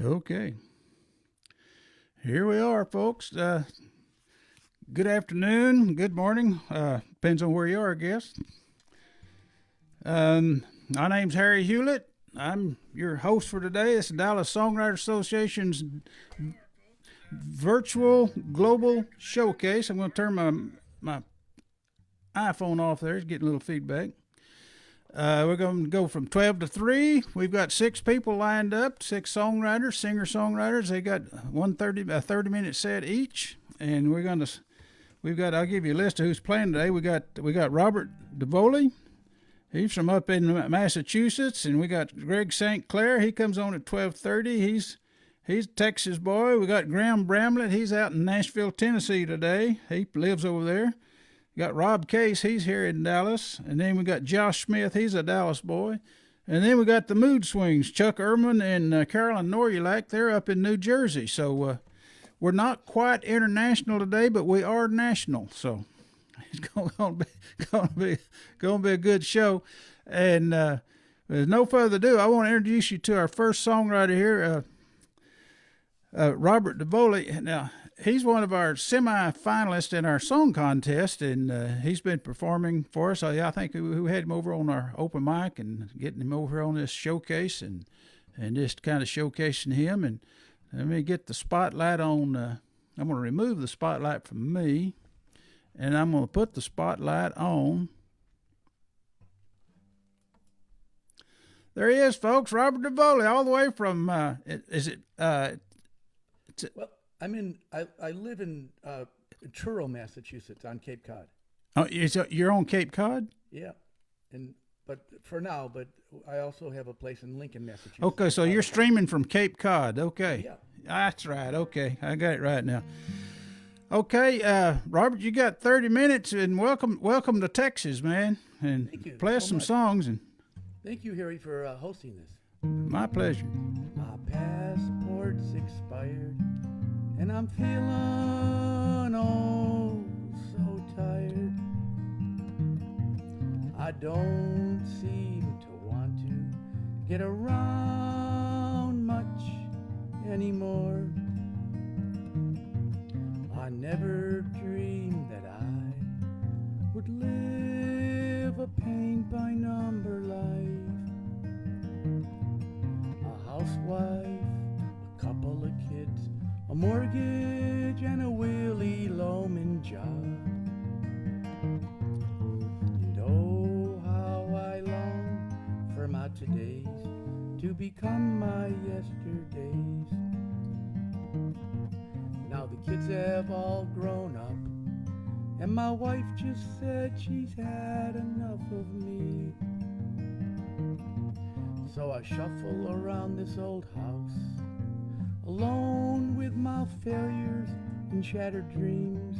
Okay. Here we are, folks. Good afternoon, good morning. Depends on where you are, I guess. My name's Harry Hewlett. I'm your host for today. It's the Dallas Songwriter Association's virtual global showcase. I'm going to turn my iPhone off there. It's getting a little feedback. We're going to go from 12 to 3. We've got 6 people lined up, 6 songwriters, singer-songwriters. They got a 30-minute set each. And I'll give you a list of who's playing today. We got Robert Davoli. He's from up in Massachusetts. And we got Greg St. Clair. He comes on at 12:30. He's a Texas boy. We got Graham Bramlett. He's out in Nashville, Tennessee today. He lives over there. Got Rob Case, he's here in Dallas. And then we got Josh Smith, he's a Dallas boy. And then we got the Mood Swings, Chuck Ehrmann and Carolyn Norulak, they're up in New Jersey. So we're not quite international today, but we are national. So it's going to be a good show. And with no further ado, I want to introduce you to our first songwriter here, Robert Davoli. Now, he's one of our semi-finalists in our song contest, and he's been performing for us. I think we had him over on our open mic and getting him over on this showcase and just kind of showcasing him. And let me get the spotlight on. I'm going to remove the spotlight from me, and I'm going to put the spotlight on. There he is, folks. Robert Davoli, all the way from. Well, I live in Truro, Massachusetts, on Cape Cod. Oh, you're on Cape Cod? Yeah, but for now, but I also have a place in Lincoln, Massachusetts. Okay, so you're streaming from Cape Cod. Okay, yeah, that's right. Okay, I got it right now. Okay, Robert, you got 30 minutes, and welcome to Texas, man. And thank you play us so some much. songs. And thank you, Harry, for hosting this. my pleasure. My passport's expired, and I'm feeling oh so tired. I don't seem to want to get around much anymore. I never dreamed that I would live a paint-by-number life. A housewife, a couple of kids, a mortgage, and a Willie Loman job. And oh, how I long for my todays to become my yesterdays. Now the kids have all grown up, and my wife just said she's had enough of me. So I shuffle around this old house, alone with my failures and shattered dreams,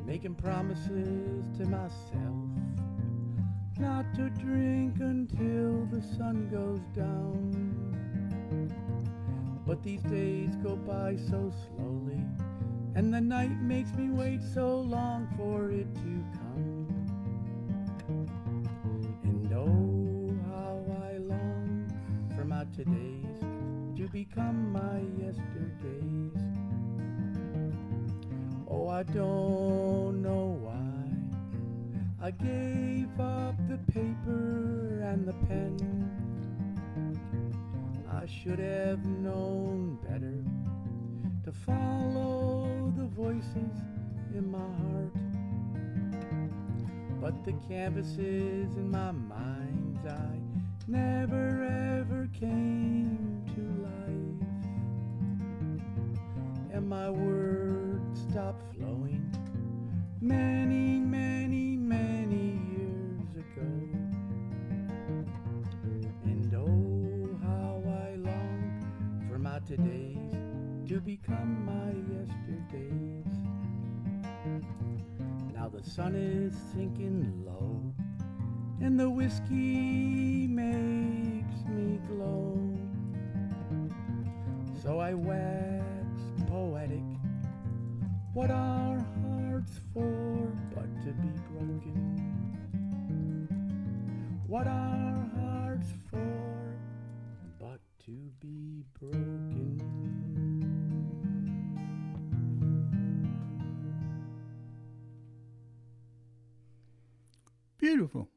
making promises to myself not to drink until the sun goes down. But these days go by so slowly, and the night makes me wait so long for it to come. And oh, how I long for my todays to become my yesterdays. Oh, I don't know why I gave up the paper and the pen. I should have known better to follow the voices in my heart. But the canvases in my mind's eye never ever came to life, and my words stopped flowing many, many, many years ago. And oh, how I long for my todays to become my yesterdays. Now the sun is sinking low, and the whiskey makes me glow. So I wax poetic. What are hearts for but to be broken? What are hearts for but to be broken. Beautiful.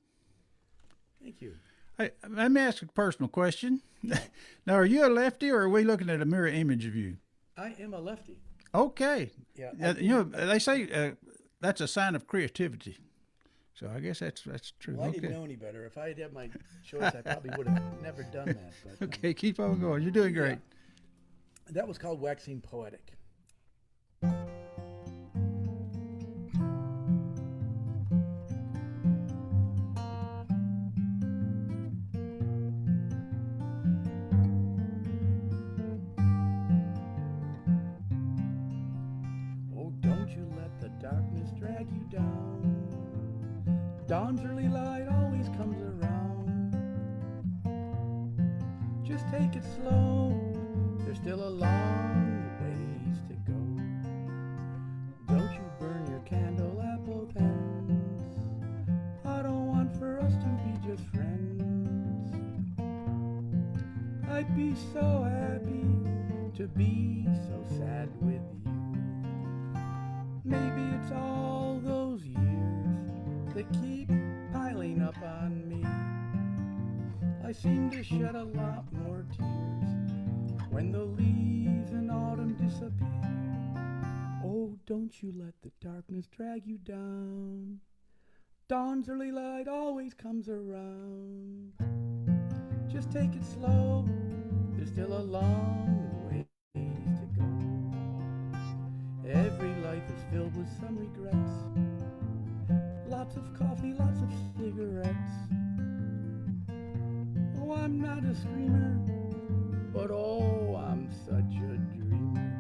Thank you. Hey, let me ask a personal question. Now, are you a lefty, or are we looking at a mirror image of you? I am a lefty. Okay. Yeah. You know, they say that's a sign of creativity. So I guess that's true. Well, I okay. didn't know any better. If I had had my choice, I probably would have never done that. But, Okay, keep on going. You're doing great. yeah. That was called Waxing Poetic. Oh, don't you let the darkness drag you down. Dawn's early light always comes around. Just take it slow, there's still a long ways to go. Don't you burn your candle at both ends. I don't want for us to be just friends. I'd be so happy to be so sad with you. Maybe it's all those years that keep piling up on me. I seem to shed a lot more tears when the leaves in autumn disappear. Oh, don't you let the darkness drag you down. Dawn's early light always comes around. Just take it slow, there's still a long ways to go. Every life is filled with some regrets. Lots of coffee, lots of cigarettes. Oh, I'm not a screamer, but oh, I'm such a dreamer.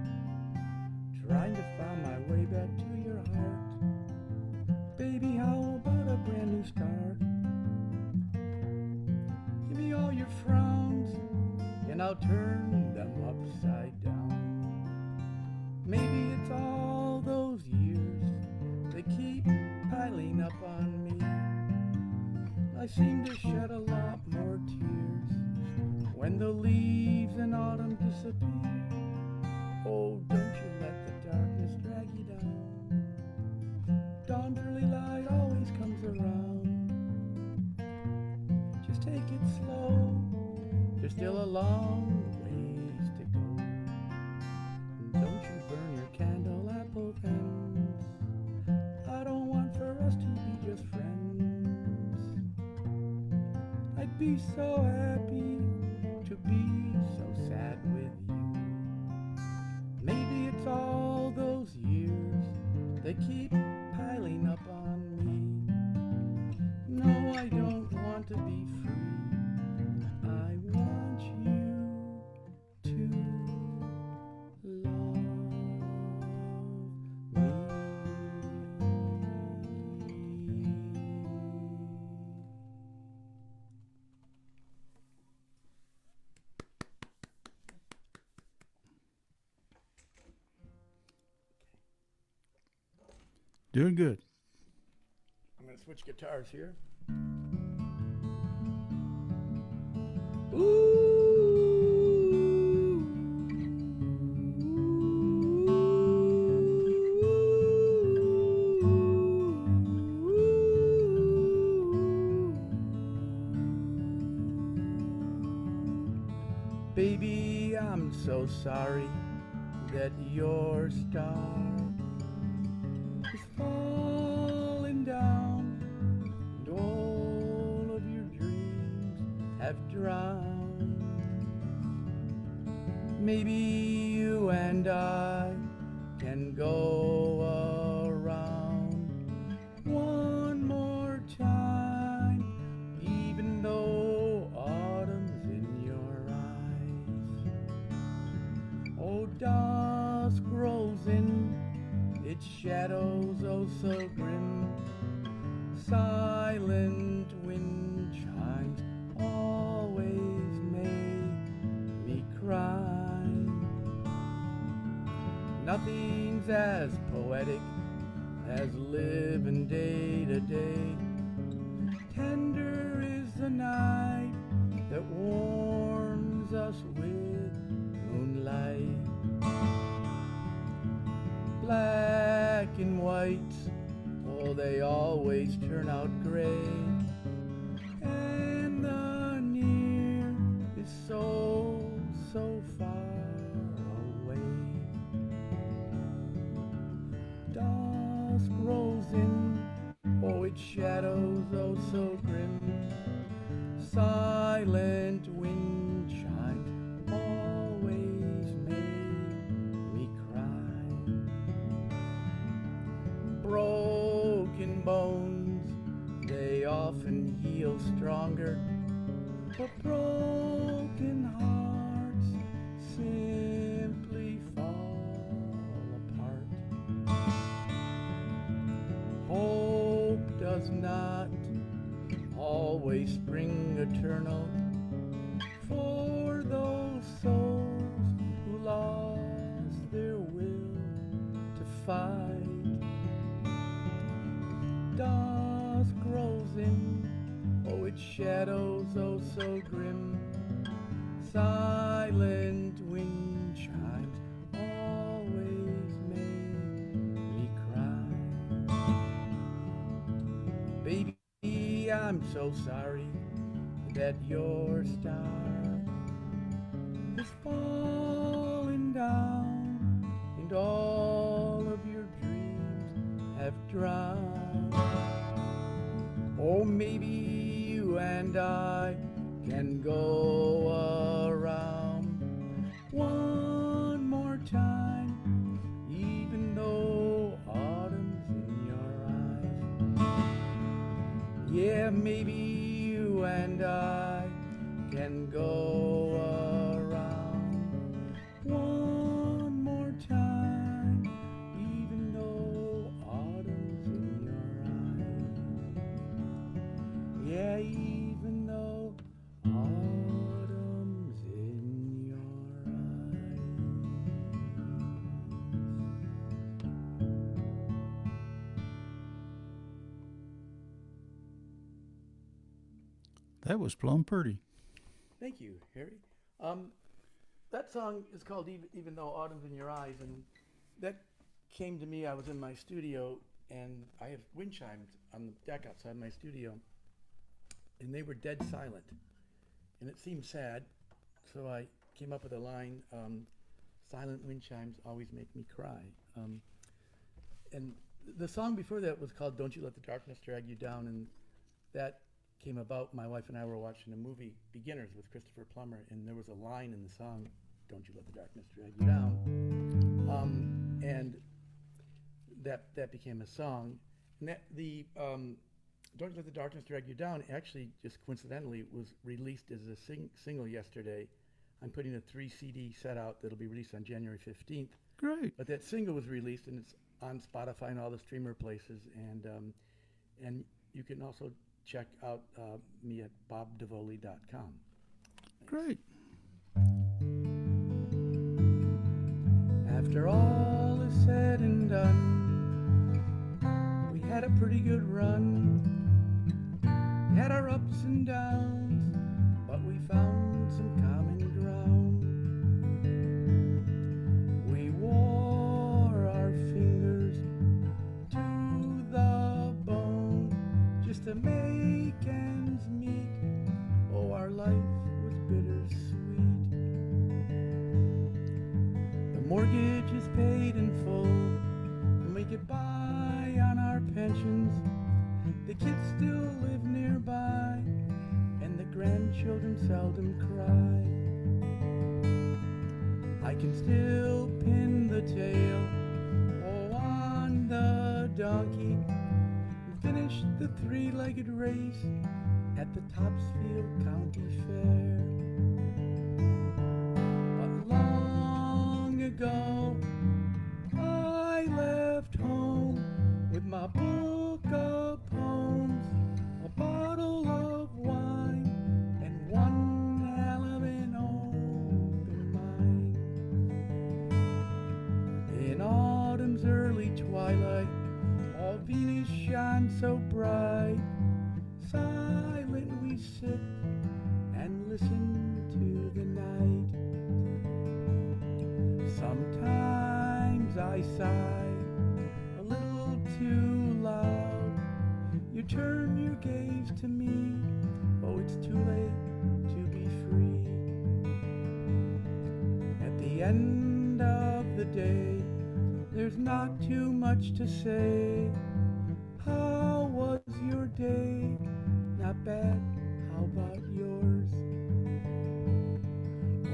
Trying to find my way back to your heart. Baby, how about a brand new start? Give me all your frowns, and I'll turn them upside down. Maybe it's all those years that keep piling up on me. I seem to shed a lot more tears when the leaves in autumn disappear. Oh, don't you let the darkness drag you down. Dawn's early light always comes around. Just take it slow, there's still a long ways to go. Don't you burn your candle at both ends. I don't want for us to be just friends. I'd be so happy to be so sad with you. Maybe it's all those years that keep piling up on me. No, I don't want to be free. I want you to love me. Doing good. I'm going to switch guitars here. Baby, I'm so sorry that your star is falling down and all of your dreams have drowned. Maybe you and I can go around one more time, even though autumn's in your eyes. Oh, dusk rolls in, its shadows oh so grim. Silent wind chimes always make me cry. Nothing's as poetic as living day to day. Tender is the night that warms fills us with moonlight. Black and white, oh, they always turn out gray. And the near is so, so far away. Dusk rolls in, oh, its shadows, oh, so grim. Silent wind chimes always make me cry. Broken bones, they often heal stronger, but broken hearts simply fall apart. Hope does not always spring eternal for those souls who lost their will to fight. Dusk grows in, oh, its shadows, oh, so grim. Silent wind chimes always make me cry. Baby, I'm so sorry that your star is falling down and all of your dreams have drowned. Oh, maybe you and I can go around one more time, even though autumn's in your eyes. Yeah, maybe you and I can go around one more time, even though autumn's in your eyes. Yeah, even though autumn's in your That was plumb pretty. Thank you, Harry. That song is called Even Though Autumn's in Your Eyes, and that came to me. I was in my studio, and I have wind chimes on the deck outside my studio, and they were dead silent, and it seemed sad, so I came up with a line, silent wind chimes always make me cry. And the song before that was called Don't You Let the Darkness Drag You Down, and that came about. My wife and I were watching a movie, Beginners, with Christopher Plummer, and there was a line in the song, Don't You Let the Darkness Drag You Down. And that became a song. And the Don't You Let the Darkness Drag You Down actually just coincidentally was released as a single yesterday. I'm putting a 3 CD set out that'll be released on January 15th. Great. But that single was released, and it's on Spotify and all the streamer places. And you can also check out me at bobdavoli.com. Great. After all is said and done, we had a pretty good run. We had our ups and downs, but we found some common ground. We wore our fingers to the bone just to make ends meet. Oh, our life was bittersweet. The mortgage is paid in full, and we get by on our pensions. The kids still live nearby, and the grandchildren seldom cry. I can still pin the tail, oh, on the donkey, and finish the three-legged race at the Topsfield County Fair. But long ago, I left home with my book of poems, a bottle of wine, and one hell of an open mind. In autumn's early twilight, all Venus shines so bright. Silent we sit and listen to into the night. Sometimes I sigh a little too loud. You turn your gaze to me. Oh, it's too late to be free. At the end of the day, there's not too much to say. How was your day? Not bad. How about yours?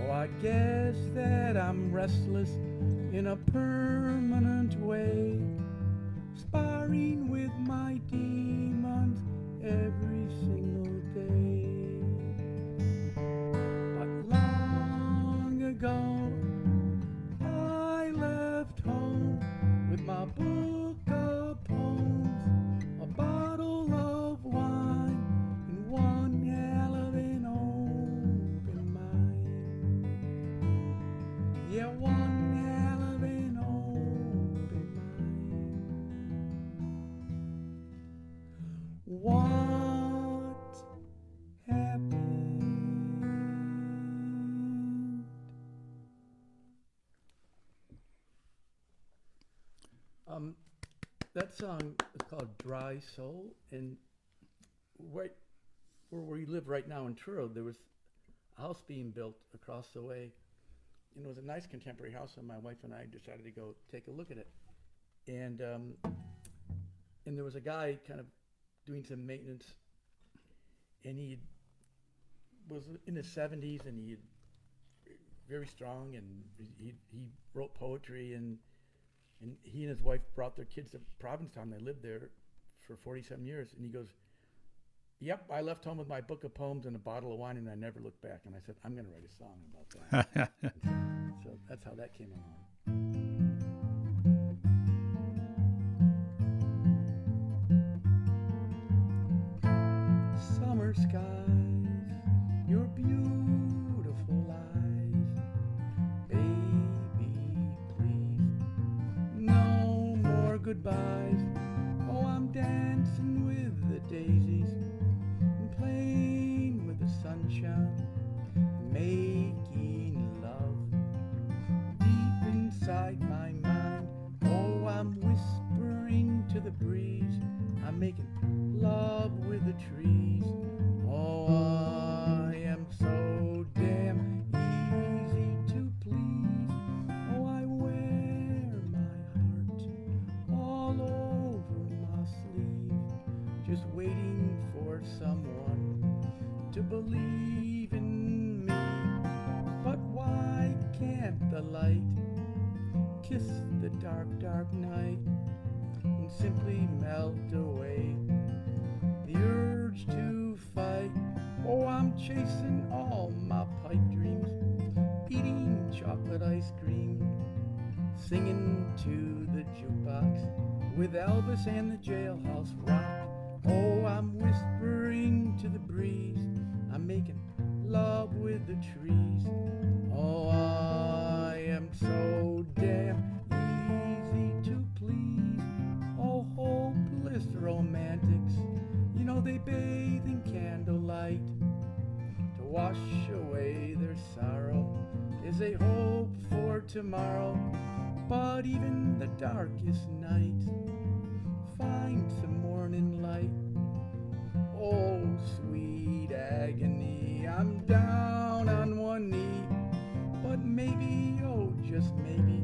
Oh, I guess that I'm restless in a permanent way, sparring with my demons every single day. But long ago, I left home with my book of poems, a bottle of wine, and one hell of an open mind. Yeah, one hell of an open mind. What happened? That song is called Dry Soul, and right where we live right now in Truro, there was a house being built across the way, and it was a nice contemporary house, and my wife and I decided to go take a look at it. And there was a guy kind of doing some maintenance, and he was in his 70s, and he very strong, and he wrote poetry, and he and his wife brought their kids to Provincetown. They lived there for 40-some years. And he goes, "Yep, I left home with my book of poems and a bottle of wine, and I never looked back." And I said, "I'm going to write a song about that." so that's how that came along. Summer skies, your beautiful eyes, baby, please, no more goodbyes. Oh, I'm dancing with the daisies and playing with the sunshine, making love deep inside my mind. Oh, I'm whispering to the breeze, I'm making love with the trees. Oh, I am so damn easy to please. Oh, I wear my heart all over my sleeve, just waiting for someone to believe in me. But why can't the light kiss the dark, dark night and simply melt away the urge to fight? Oh, I'm chasing all my pipe dreams, eating chocolate ice cream, singing to the jukebox with Elvis and the Jailhouse Rock. Oh, I'm whispering to the breeze, I'm making love with the trees. Oh, I am so damn easy to please. Oh, hopeless romantics, you know they bathe in candlelight to wash away their sorrow is a hope for tomorrow. But even the darkest night finds some morning light. Oh, sweet agony, I'm down on one knee, but maybe, oh, just maybe,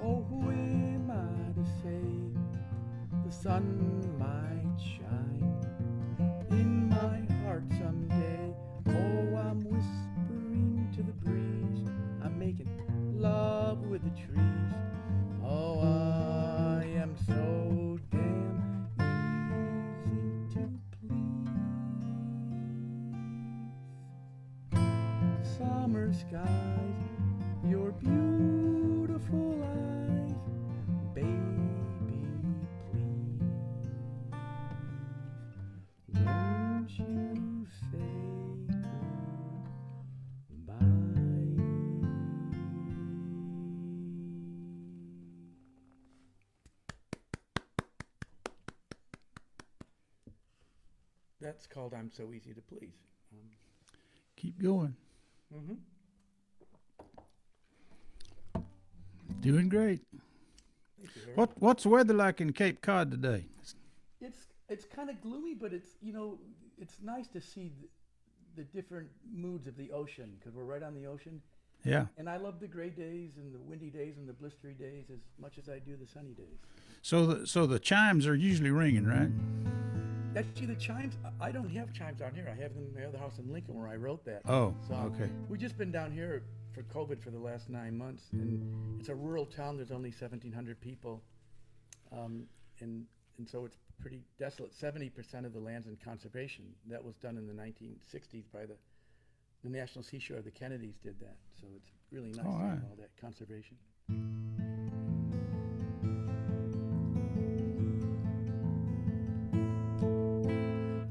oh, who am I to say the sun might shine in my heart someday? Oh, I'm whispering to the breeze, I'm making love with the trees. Oh, I am so damn easy to please. Summer skies, your beautiful eyes, baby, please, don't you say goodbye. That's called I'm So Easy to Please. Keep going. Mm-hmm. Doing great. Thank you, Harry. What's the weather like in Cape Cod today? It's kind of gloomy, but it's it's nice to see the different moods of the ocean because we're right on the ocean. Yeah. And I love the gray days and the windy days and the blistery days as much as I do the sunny days. So the chimes are usually ringing, right? Actually, the chimes, I don't have chimes down here. I have them in my other house in Lincoln where I wrote that. Oh, So okay. We've just been down here for COVID for the last 9 months, and it's a rural town. There's only 1,700 people, and so it's pretty desolate. 70% of the land's in conservation. That was done in the 1960s by the National Seashore. The Kennedys did that, so it's really nice to All have right. all that conservation.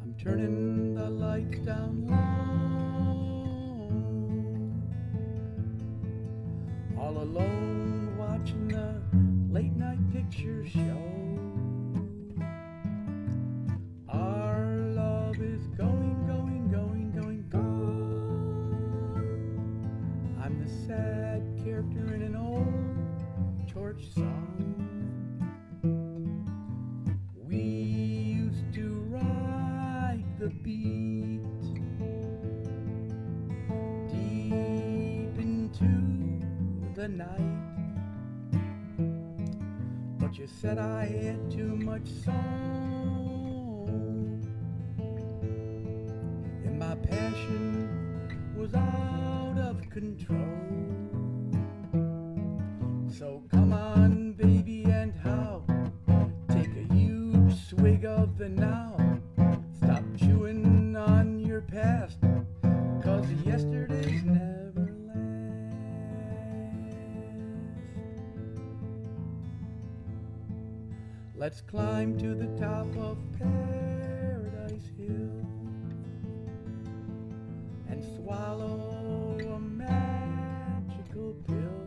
I'm turning the lights down low, all alone watching the late night picture show. Our love is going, going, going, going, gone. I'm the sad character in an old torch song. We used to ride the beat deep into the night, but you said I had too much song, and my passion was out of control. So come on, baby, and how? Take a huge swig of the now. Stop chewing on your past, 'cause yesterday's never last. Let's climb to the top of Paradise Hill and swallow a magical pill.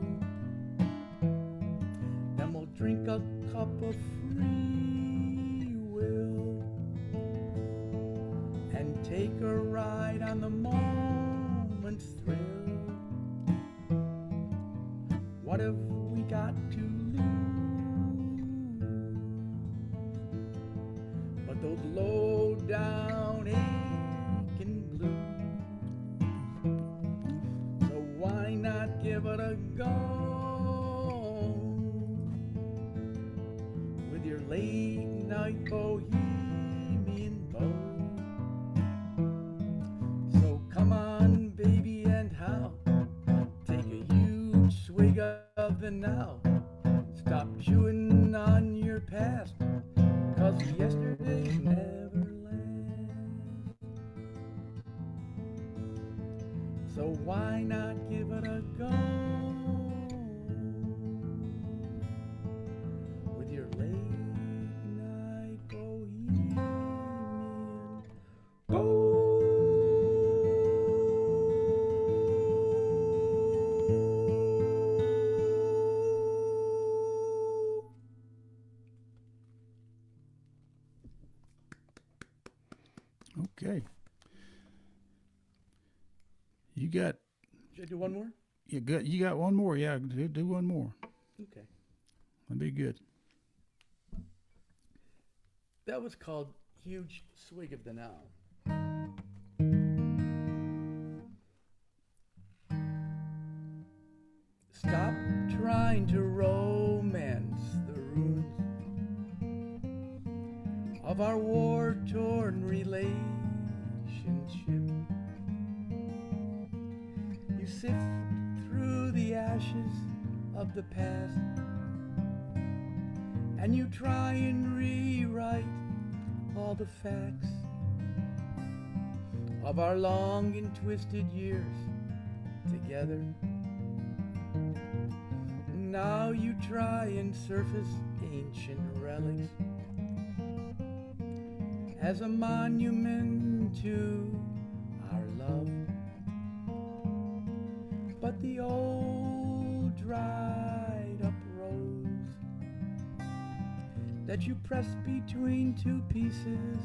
Then we'll drink a cup of free will and take a ride on the moment's thrill. What have we got to lose but those low down aching blues? So why not give it a go with your late night bohemian bow? So come on, baby, and how? Take a huge swig of the now. Stop chewing on your past, 'cause yesterday's never last. So why not give it a go with your late night bohemian bow? Okay. You got Should I do one more? you got one more. Yeah, do one more. Okay. That'd be good. That was called Huge Swig of the Now. Stop trying to romance the ruins of our war-torn relationship. You sift through the ashes of the past and you try and rewrite all the facts of our long and twisted years together. Now you try and surface ancient relics as a monument to our love. But the old dried up rose that you press between two pieces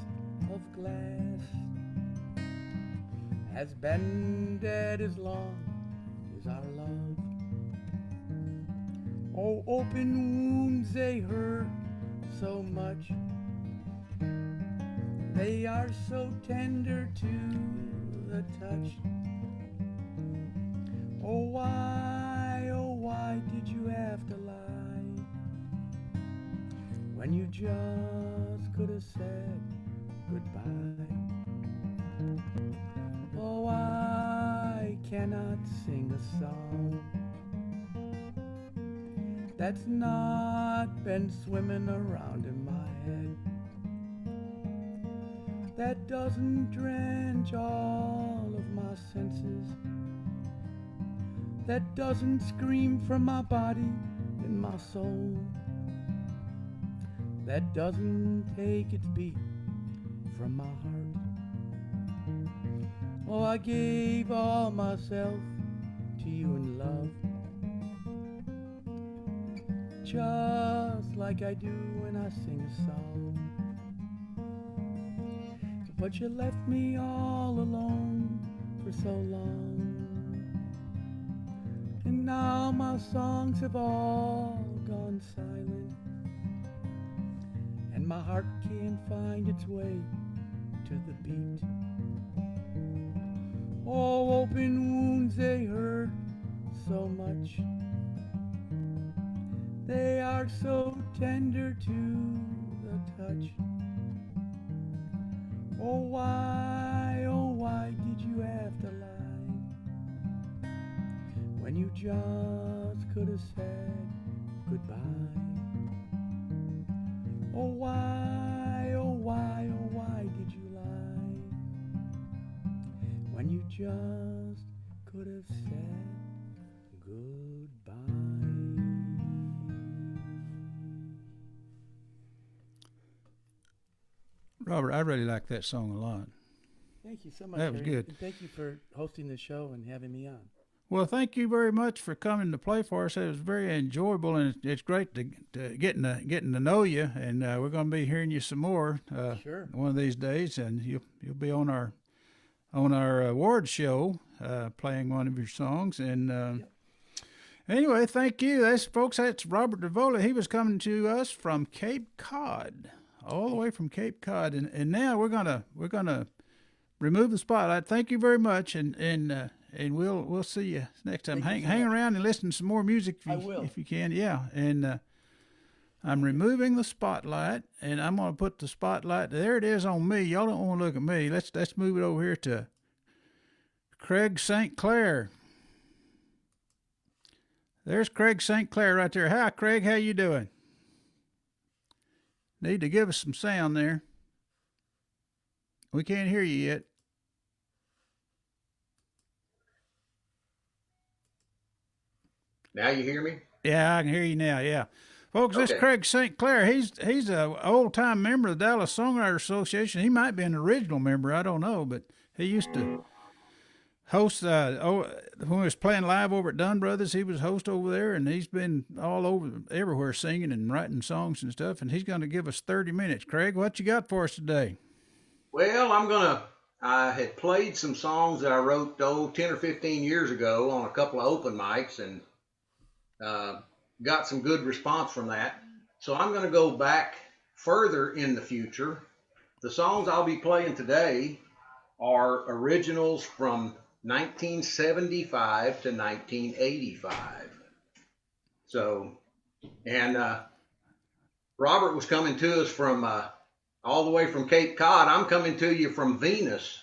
of glass has been dead as long as our love. Oh, open wounds, they hurt so much. They are so tender to the touch. Oh, why did you have to lie when you just could have said goodbye? Oh, I cannot sing a song that's not been swimming around in my head, that doesn't drench all of my senses, that doesn't scream from my body and my soul, that doesn't take its beat from my heart. Oh, I gave all myself to you in love, just like I do when I sing a song. But you left me all alone for so long, and now my songs have all gone silent, and my heart can't find its way to the beat. Oh, open wounds, they hurt so much. They are so tender to the touch. Oh, why did you have to lie when you just could have said goodbye? Oh, why did you lie when you just could have said goodbye? Robert, I really like that song a lot. Thank you so much. That was Harry, good. and thank you for hosting the show and having me on. Well, thank you very much for coming to play for us. It was very enjoyable, and it's great to getting to know you. And we're going to be hearing you some more Sure. one of these days, and you'll be on our award show playing one of your songs. And Yep. anyway, thank you. That's Robert Davoli. He was coming to us from Cape Cod, all the way from Cape Cod, and now we're gonna remove the spotlight. Thank you very much, and we'll see you next time. Hang around and listen to some more music if you can. Yeah, and I'm removing the spotlight, and I'm gonna put the spotlight. There it is on me. Y'all don't want to look at me. Let's move it over here to Craig St. Clair. There's Craig St. Clair right there. Hi, Craig. How you doing? Need to give us some sound there. We can't hear you yet. Now you hear me? Yeah, I can hear you now. Yeah, folks, Okay. This is Craig St. Clair. He's an old time member of the Dallas Songwriter Association. He might be an original member. I don't know, but he used to host. When we was playing live over at Dunn Brothers, he was host over there, and he's been all over everywhere singing and writing songs and stuff. And he's going to give us 30 minutes. Craig, what you got for us today? Well, I had played some songs that I wrote 10 or 15 years ago on a couple of open mics, and got some good response from that. So I'm going to go back further in the future. The songs I'll be playing today are originals from 1975 to 1985. So, and Robert was coming to us from all the way from Cape Cod. I'm coming to you from Venus.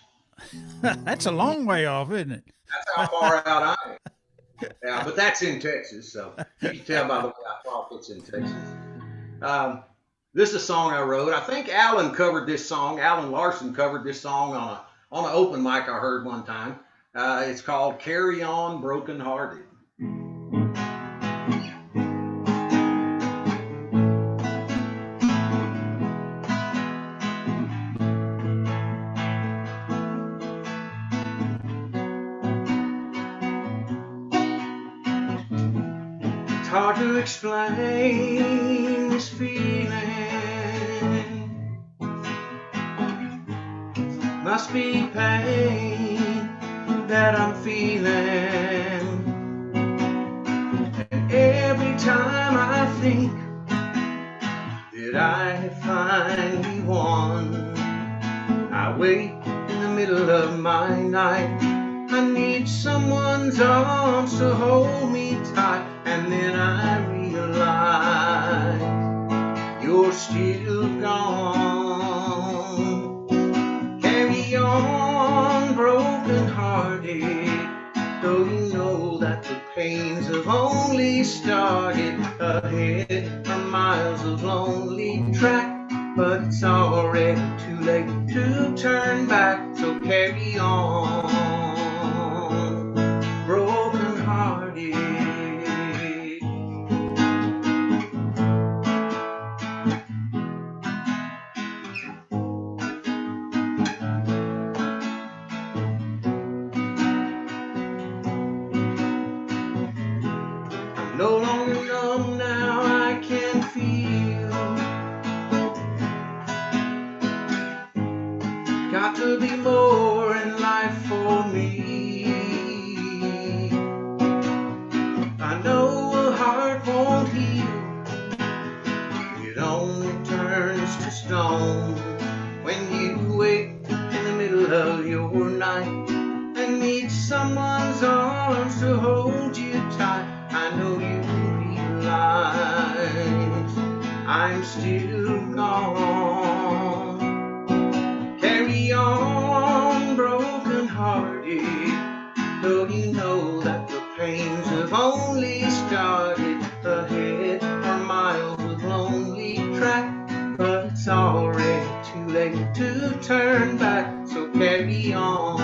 That's a long way off, isn't it? That's how far out I am. Yeah, but that's in Texas, so you can tell by the way I talk it's in Texas. This is a song I wrote. I think Alan covered this song. Alan Larson covered this song on an open mic I heard one time. It's called "Carry On Broken Hearted." It's hard to explain this feeling. Must be pain that I'm feeling. And every time I think that I have finally won, I wait in the middle of my night. I need someone's arms to hold me tight, and then I realize you're still gone. Carry on, broken hearted, though you know that the pains have only started. Ahead are miles of lonely track, but it's already too late to turn back. So carry on, broken hearted. I'm no longer numb now, I can feel. Got to be more in life for me. I know a heart won't heal, it only turns to stone when you wake in the middle of your night and need someone's arms to hold you tight. I know you realize I'm still gone. Carry on, broken hearted, though you know that the pains have only started. Ahead are miles of lonely track, but it's already too late to turn back. So carry on,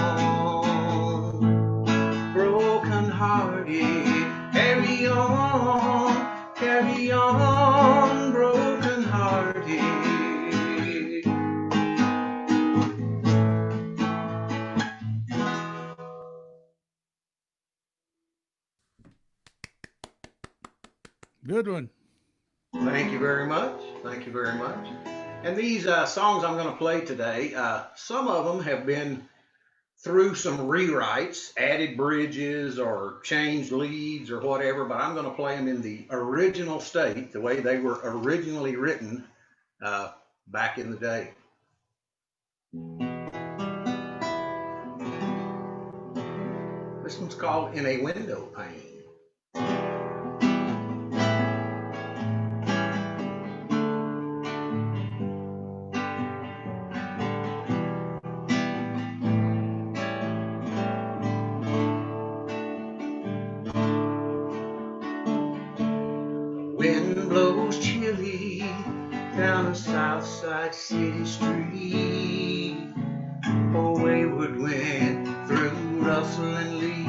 broken hearted. Carry on, broken hearted. Good one. Thank you very much. Thank you very much. And these songs I'm going to play today, some of them have been through some rewrites, added bridges or changed leads or whatever, but I'm going to play them in the original state, the way they were originally written back in the day. This one's called In a Window Pane. Wind blows chilly down a south side city street. A wayward wind through rustling leaves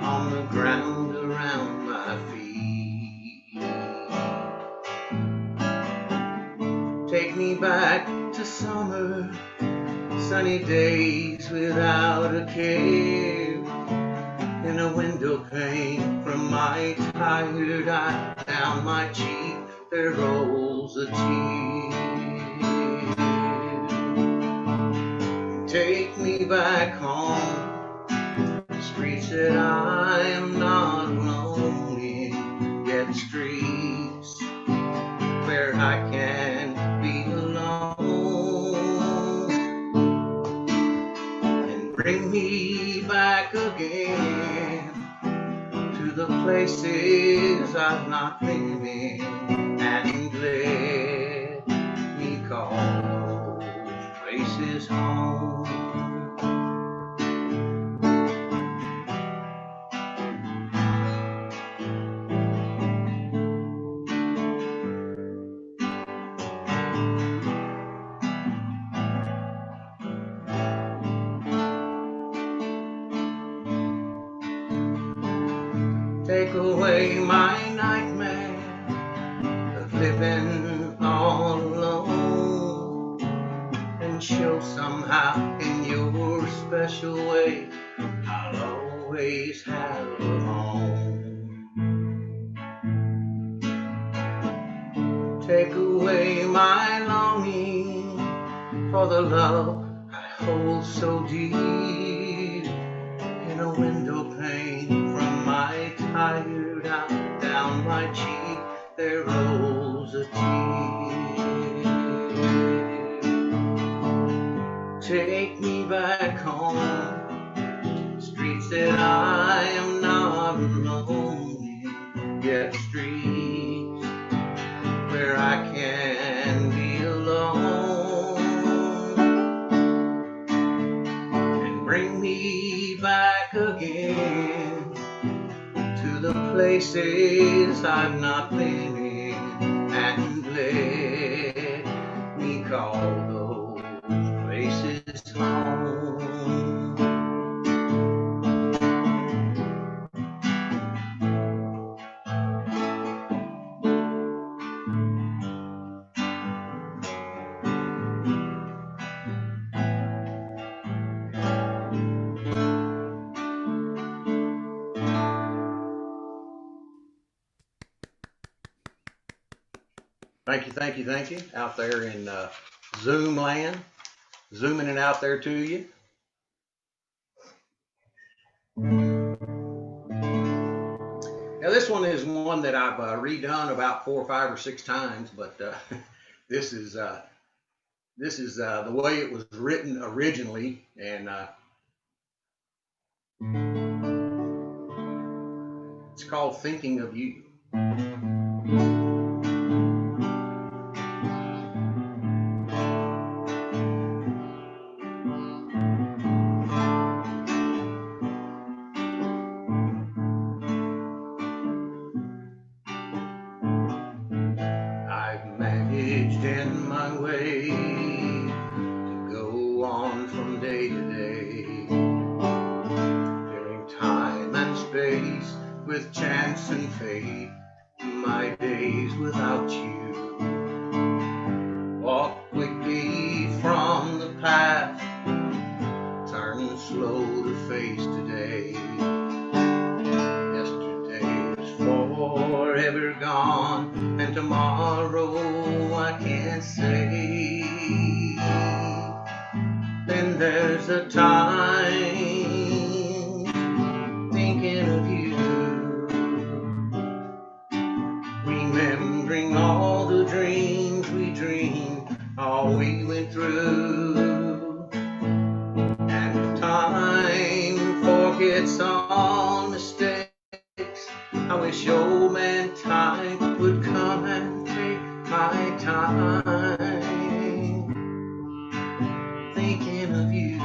on the ground around my feet. Take me back to summer, sunny days without a care. In a window pane from my tired eye, down my cheek there rolls a tear. Take me back home, streets that I am not alone in, yet streets where I can be alone. And bring me back again to the places I've not been in, and let me call those places home. Take away my nightmare of living all alone, and show somehow in your special way I'll always have a home. Take away my longing for the love I hold so deep. In a there rolls a tear. Take me back home, streets that I am not alone in, yet streets where I can be alone, and bring me back again to the places I've not been in, and let me call those places home. Thank you, thank you, thank you. Out there in Zoom land, zooming it out there to you. Now this one is one that I've redone about 4, 5, or 6 times, but this is the way it was written originally, and it's called "Thinking of You." I've managed in my way to go on from day to day, filling time and space with chance and fate. My days without you, walk quickly from the path, turn slow to face today. Yesterday is forever gone, and tomorrow I can't say. Then there's a time thinking of you, remembering all the dreams we dreamed, all we went through. And if time forgets all mistakes, I wish old man time would come and take my time, thinking of you.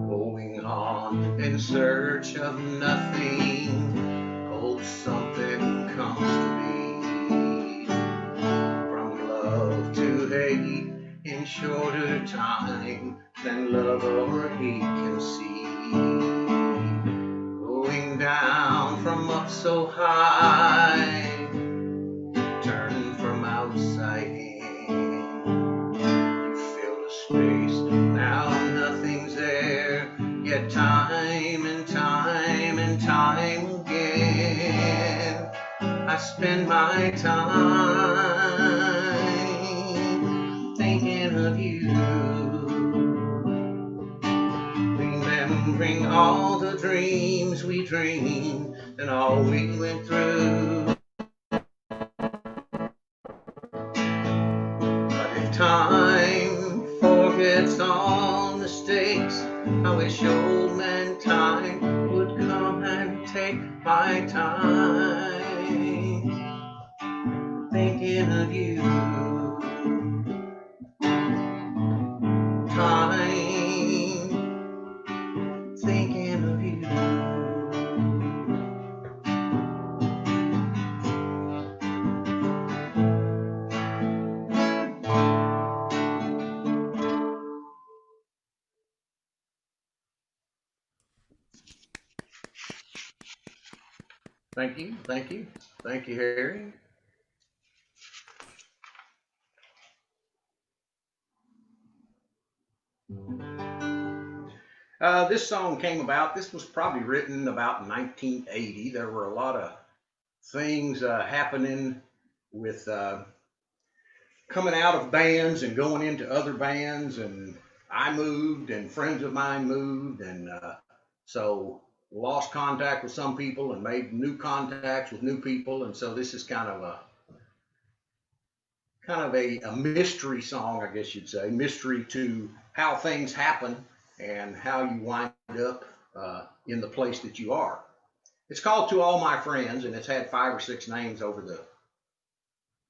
Going on in search of nothing, oh, something comes to me. From love to hate in shorter time than love or hate can see. Going down from up so high, turn from outside in. You fill the space, now nothing's there, yet time and time and time again, I spend my time thinking of you, remembering all the dreams we dreamed and all we went through. But if time forgets all mistakes, I wish old man time would come and take my time, thinking of you. Time, thinking of you. Thank you, thank you, thank you, Harry. This song came about, this was probably written about 1980. There were a lot of things happening with coming out of bands and going into other bands, and I moved and friends of mine moved, and so lost contact with some people and made new contacts with new people, and so this is kind of a mystery song, I guess you'd say, mystery to how things happen and how you wind up in the place that you are. It's called To All My Friends, and it's had 5 or 6 names over the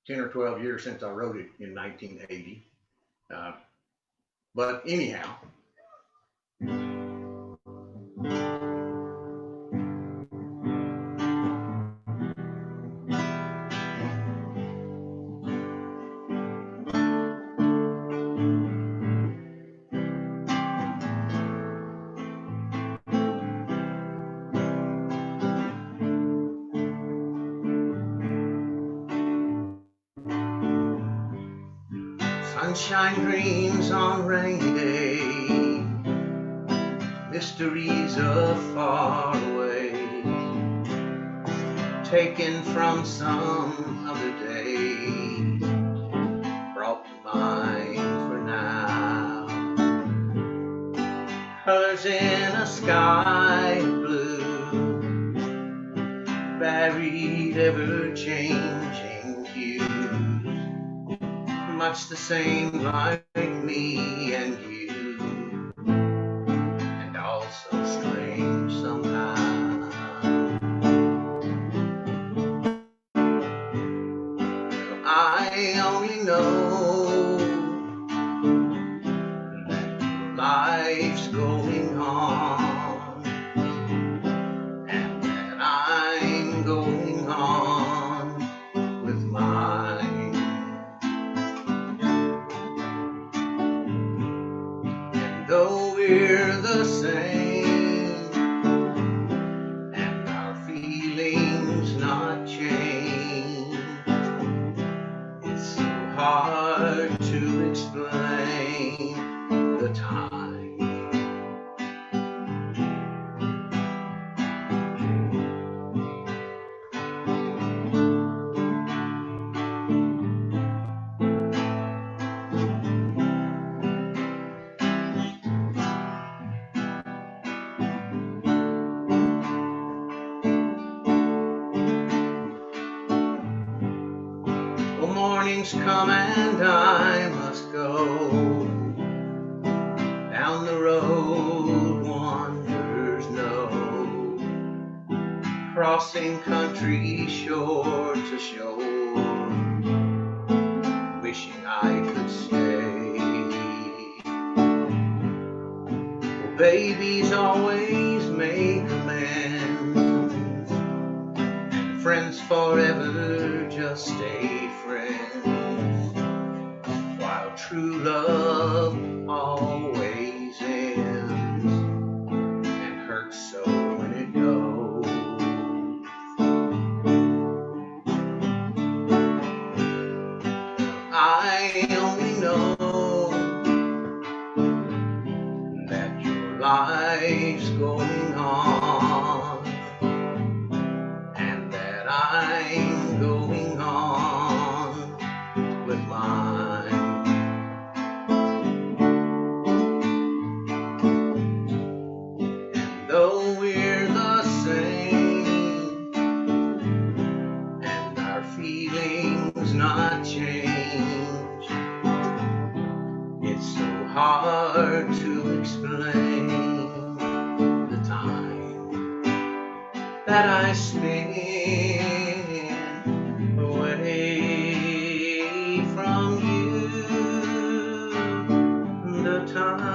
10 or 12 years since I wrote it in 1980. But anyhow, sunshine dreams on rainy days, mysteries of far away, taken from some other day, brought to mind for now. Colors in a sky of blue, varied, ever-changing hues, much the same like me and you, and also strange somehow. Well, I only know that life's going on, and that I'm going on with mine. Though we're the same, and our feelings not change, it's so hard to explain the time. Mornings come and I must go down the road wanderers know, crossing country shore to shore, wishing I could stay. Well, babies always make amends, and friends forever just stay friends, while true love always ends and hurts so when it goes. I only know that your life's going on, and that I'm going on with mine. And though we're the same, and our feelings not change, it's so hard to explain the time that I spend away from you, the time.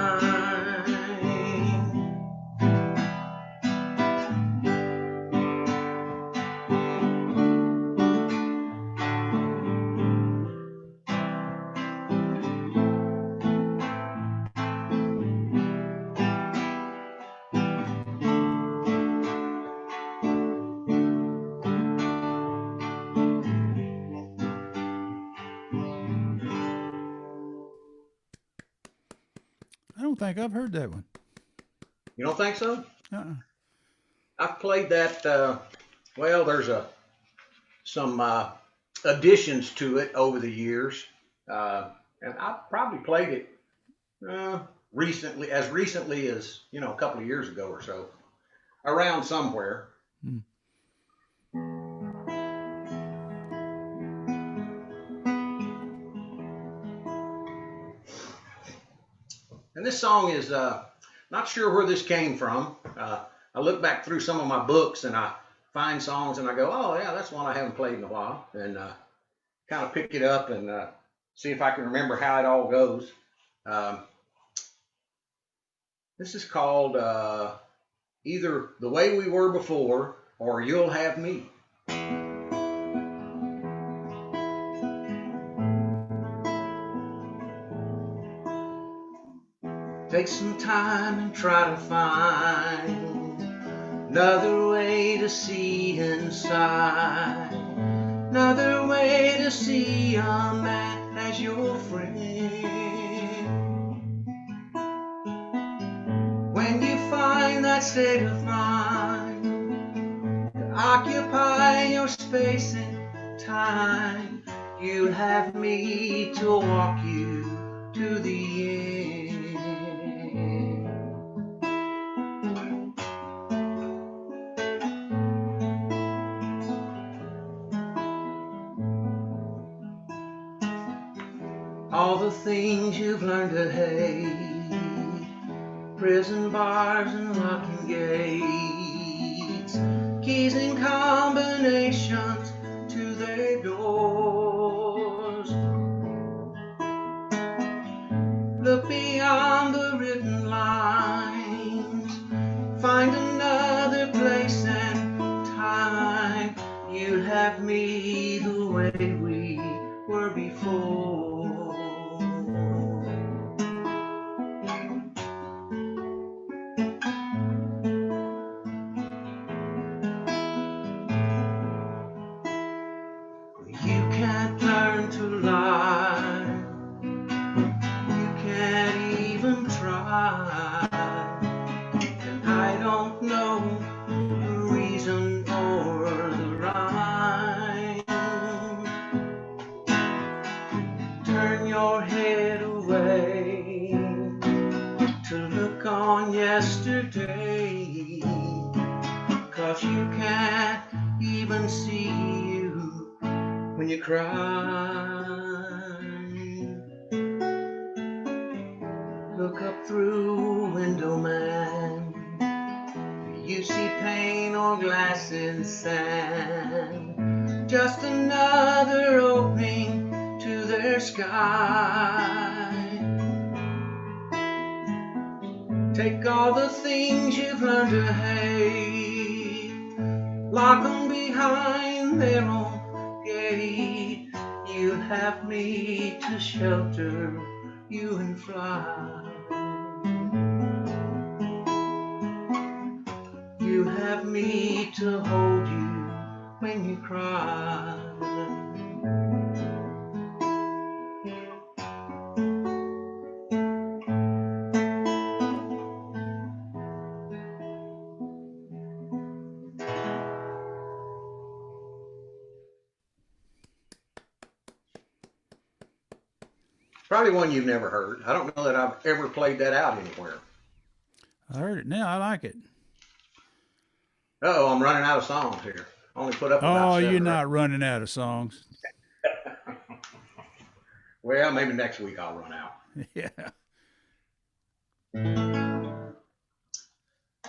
I don't think I've heard that one. You don't think so? Uh-uh. I've played that. Well, there's some additions to it over the years, and I probably played it as recently as, a couple of years ago or so, around somewhere. And this song is, not sure where this came from. I look back through some of my books and I find songs and I go, oh yeah, that's one I haven't played in a while, and kind of pick it up and see if I can remember how it all goes. This is called either The Way We Were Before or You'll Have Me. Take some time and try to find another way to see inside, another way to see a man as your friend. When you find that state of mind to occupy your space and time, you'll have me to walk you to the end. All the things you've learned to hate, prison bars and locking gates, keys and combinations to their doors. Look beyond the written lines, find another place and time. You'll have me the way we were before. You can't learn to lie, you can't even try, and I don't know the reason or the rhyme. Turn your head away to look on yesterday, 'cause you can't even see you when you cry. Look up through a window, man. Do you see paint or glass in sand? Just another opening to their sky. Take all the things you've learned to hate, lock them behind their own gate. You have me to shelter you and fly. You have me to hold you when you cry. Probably one you've never heard. I don't know that I've ever played that out anywhere. I heard it now. I like it. Oh, I'm running out of songs here. Only put up about 7 you're or not running out of songs. Well, maybe next week I'll run out. Yeah.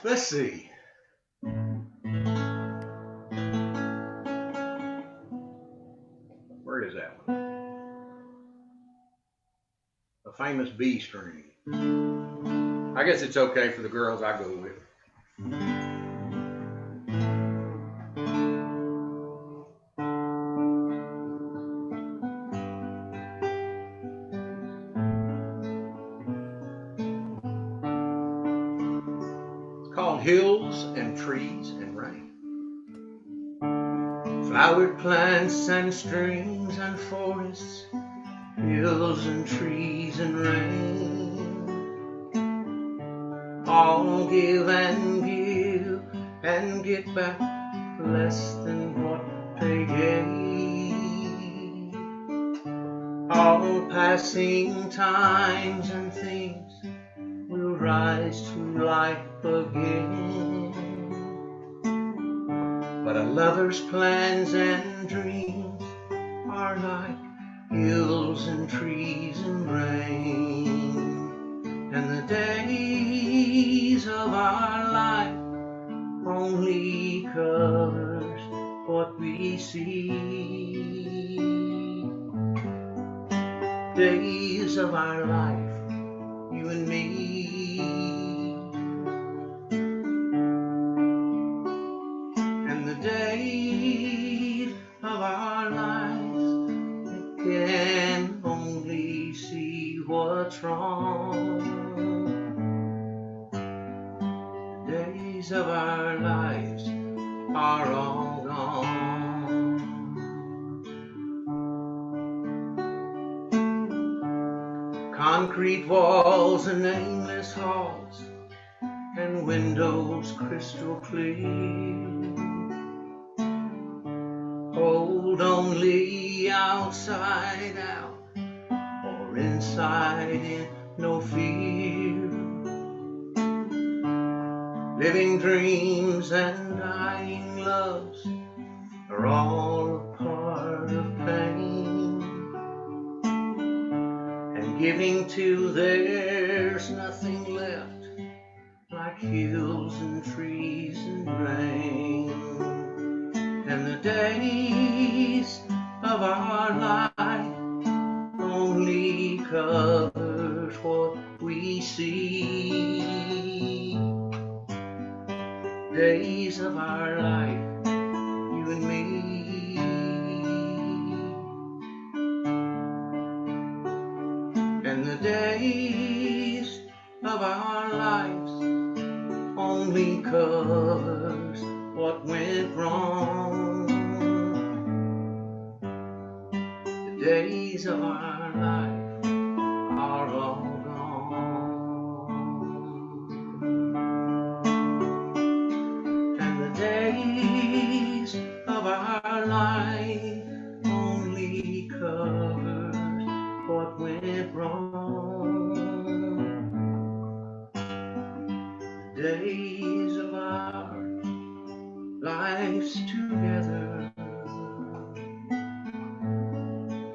Let's see. Where is that one? A famous B string. I guess it's okay for the girls I go with. It's called Hills and Trees and Rain. Flowered plants and streams and forests, hills and trees and rain, all give and get back less than what they gave. All passing times and things rise to life again. But a lover's plans and dreams are like hills and trees and rain, and the days of our life only covers what we see. Days of our life, you and me. And the days of our lives, we can only see what's wrong. The days of our lives are all gone. Concrete walls and nameless halls, and windows crystal clear, hold only outside out, or inside in no fear. Living dreams and dying loves are all a part of pain, and giving to there's nothing left, like hills and trees and rain. And the days of our life only covers what we see. Days of our life, you and me. And the days of our lives only covers what went wrong. The days of our life are all gone. And the days of our life only covers what went wrong. The days of our lives together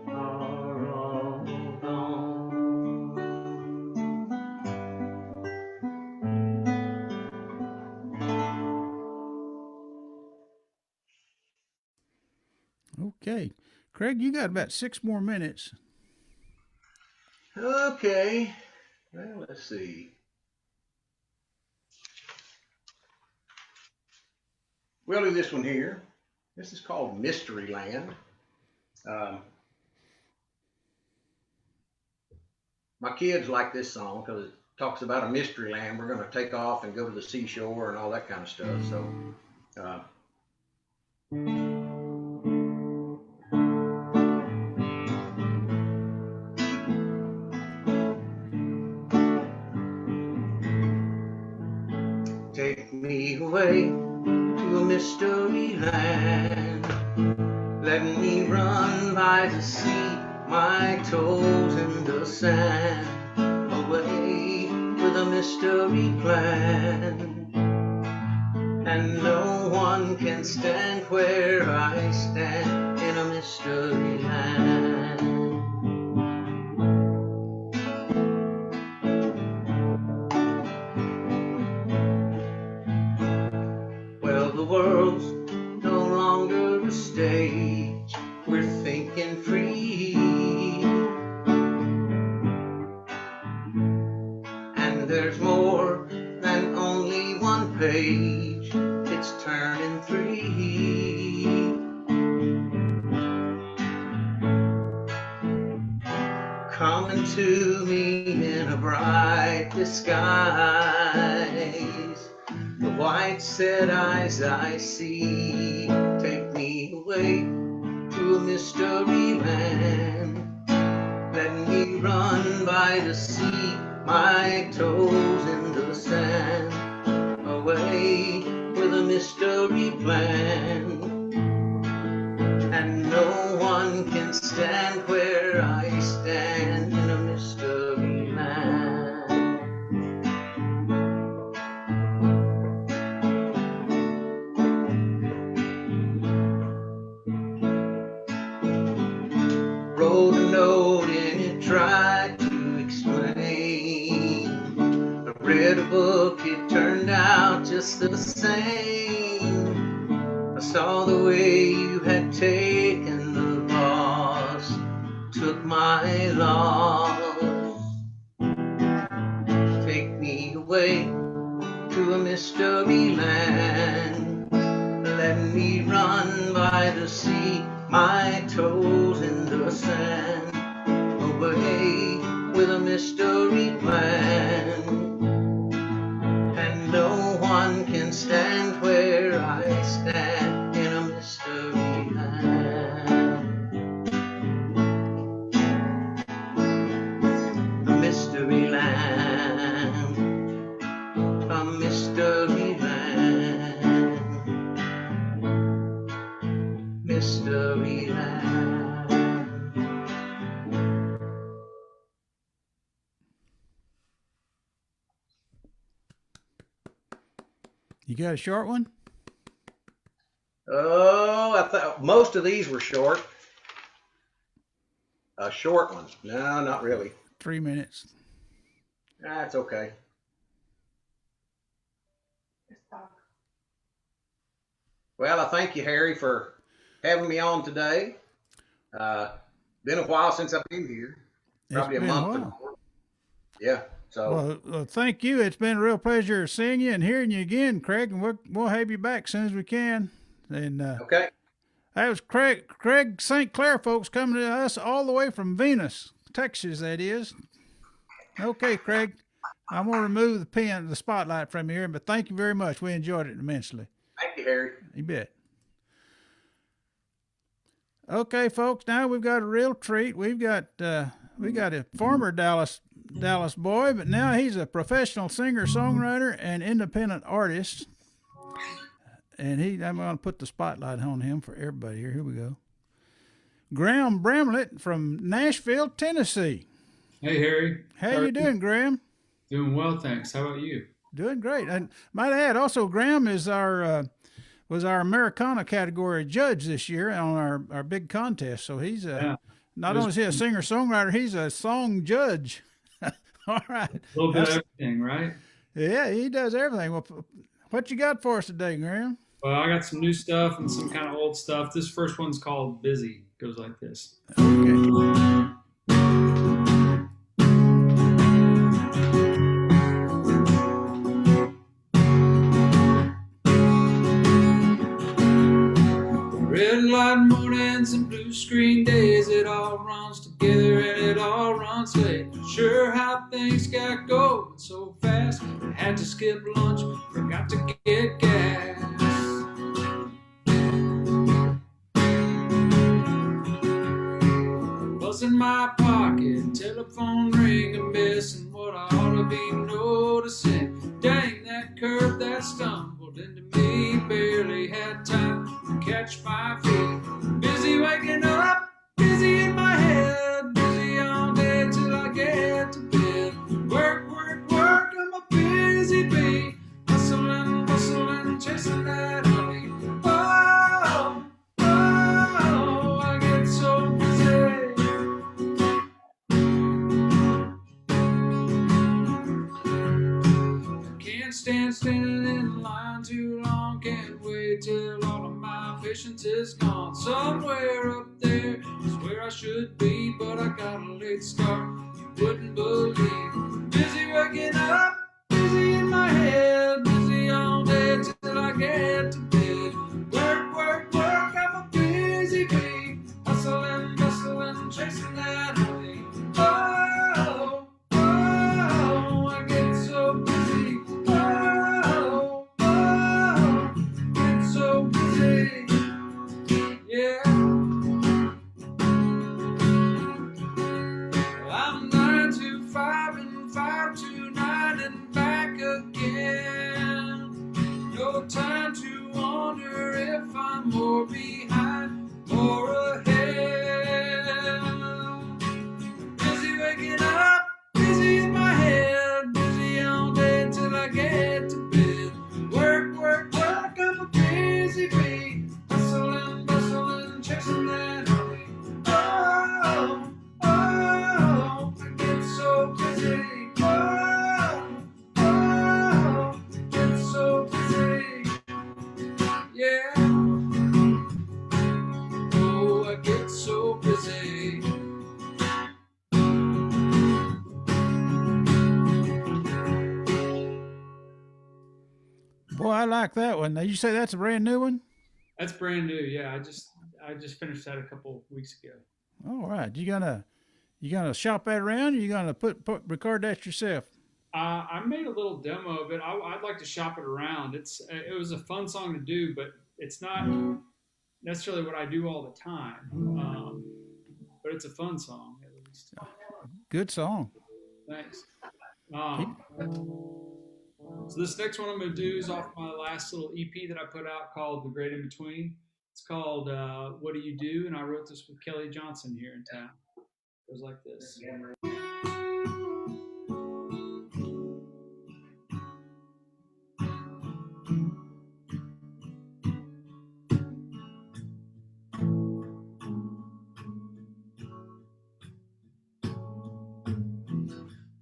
are all gone. Okay. Craig, you got about 6 more minutes. Okay, well, let's see. We'll do this one here. This is called Mystery Land. My kids like this song because it talks about a mystery land. We're going to take off and go to the seashore and all that kind of stuff. So, take me away to a mystery land. Let me run by the sea, my toes in the sand. Away with a mystery plan. And no one can stand where I stand in a mystery land. Well, the world's no longer a stage. We're thinking free. And there's more than only one page. It's turning 3. Coming to me in a bright disguise. The white set eyes I see take me away to a mystery land. Let me run by the sea, my toes in the sand. Away with a mystery plan. And no one can stand where I stand in a mystery land. book, it turned out just the same. I saw the way you had taken the loss, took my loss. Take me away to a mystery land. Let me run by the sea, my toes in the sand. Away with a mystery plan. And no one can stand where I stand in a mystery land. A mystery land. A mystery land. Mystery land. You got a short one? Oh, I thought most of these were short. A short one. No, not really. 3 minutes. That's okay. Well, I thank you, Harry, for having me on today. Been a while since I've been here. Probably a month or more. Yeah. So well, thank you. It's been a real pleasure seeing you and hearing you again, Craig, and we'll have you back as soon as we can. And okay. That was Craig St. Clair, folks, coming to us all the way from Venus, Texas, that is. Okay, Craig, I'm going to remove the spotlight from here, but thank you very much. We enjoyed it immensely. Thank you, Harry. You bet. Okay, folks, now we've got a real treat. We got a former Dallas boy, but now he's a professional singer, songwriter, and independent artist. And I'm going to put the spotlight on him for everybody here. Here we go. Graham Bramlett from Nashville, Tennessee. Hey, Harry. How you doing, Graham? Doing well, thanks. How about you? Doing great. And might add, also, Graham is was our Americana category judge this year on our big contest. So he's not only is he a singer-songwriter, he's a song judge. All right. A little bit of everything, right? Yeah, he does everything. Well, what you got for us today, Graham? Well, I got some new stuff and some kind of old stuff. This first one's called Busy. It goes like this. Okay. Red light mornings and blue screen days, it all runs together and it all runs late. Sure how things got going so fast. I had to skip lunch, forgot to get gas. Buzz in my pocket, telephone ringing, missing what I ought to be noticing. Dang, that curve that stumbled into me, barely had time to catch my feet. Busy waking up, busy in my head, busy all day till I get to bed. Work, work, work, I'm a busy bee, hustling, bustling, chasing that honey. Oh, oh, I get so busy. Can't stand standing in line too long, can't wait till all of my patience is gone. Somewhere up there is where I should be, but I got a late start, you wouldn't believe. Busy waking up, busy in my head, busy all day till I get to bed. Work, work, work, I'm a busy bee, hustling, bustling, chasing that honey. Oh, oh, I get so busy. Oh, oh, get so busy. Yeah. I'm 9 to 5 and 5 to 9 and back again. No time to wonder if I'm more behind, more ahead. Busy waking up, busy in my head, busy all day till I get to bed. Work, work, work, I'm a busy bee, hustling, bustling, chasing that honey. Oh, oh, I get so busy. Oh, oh, Boy, I like that one. Now, you say that's a brand new one? That's brand new. Yeah, I just finished that a couple weeks ago. All right. You gonna shop that around, or you gonna record that yourself? I made a little demo of it. I'd like to shop it around. It was a fun song to do, but it's not necessarily what I do all the time. But it's a fun song at least. Good song. Thanks. So this next one I'm going to do is off my last little EP that I put out called The Great In Between. It's called What Do You Do? And I wrote this with Kelly Johnson here in town. It goes like this.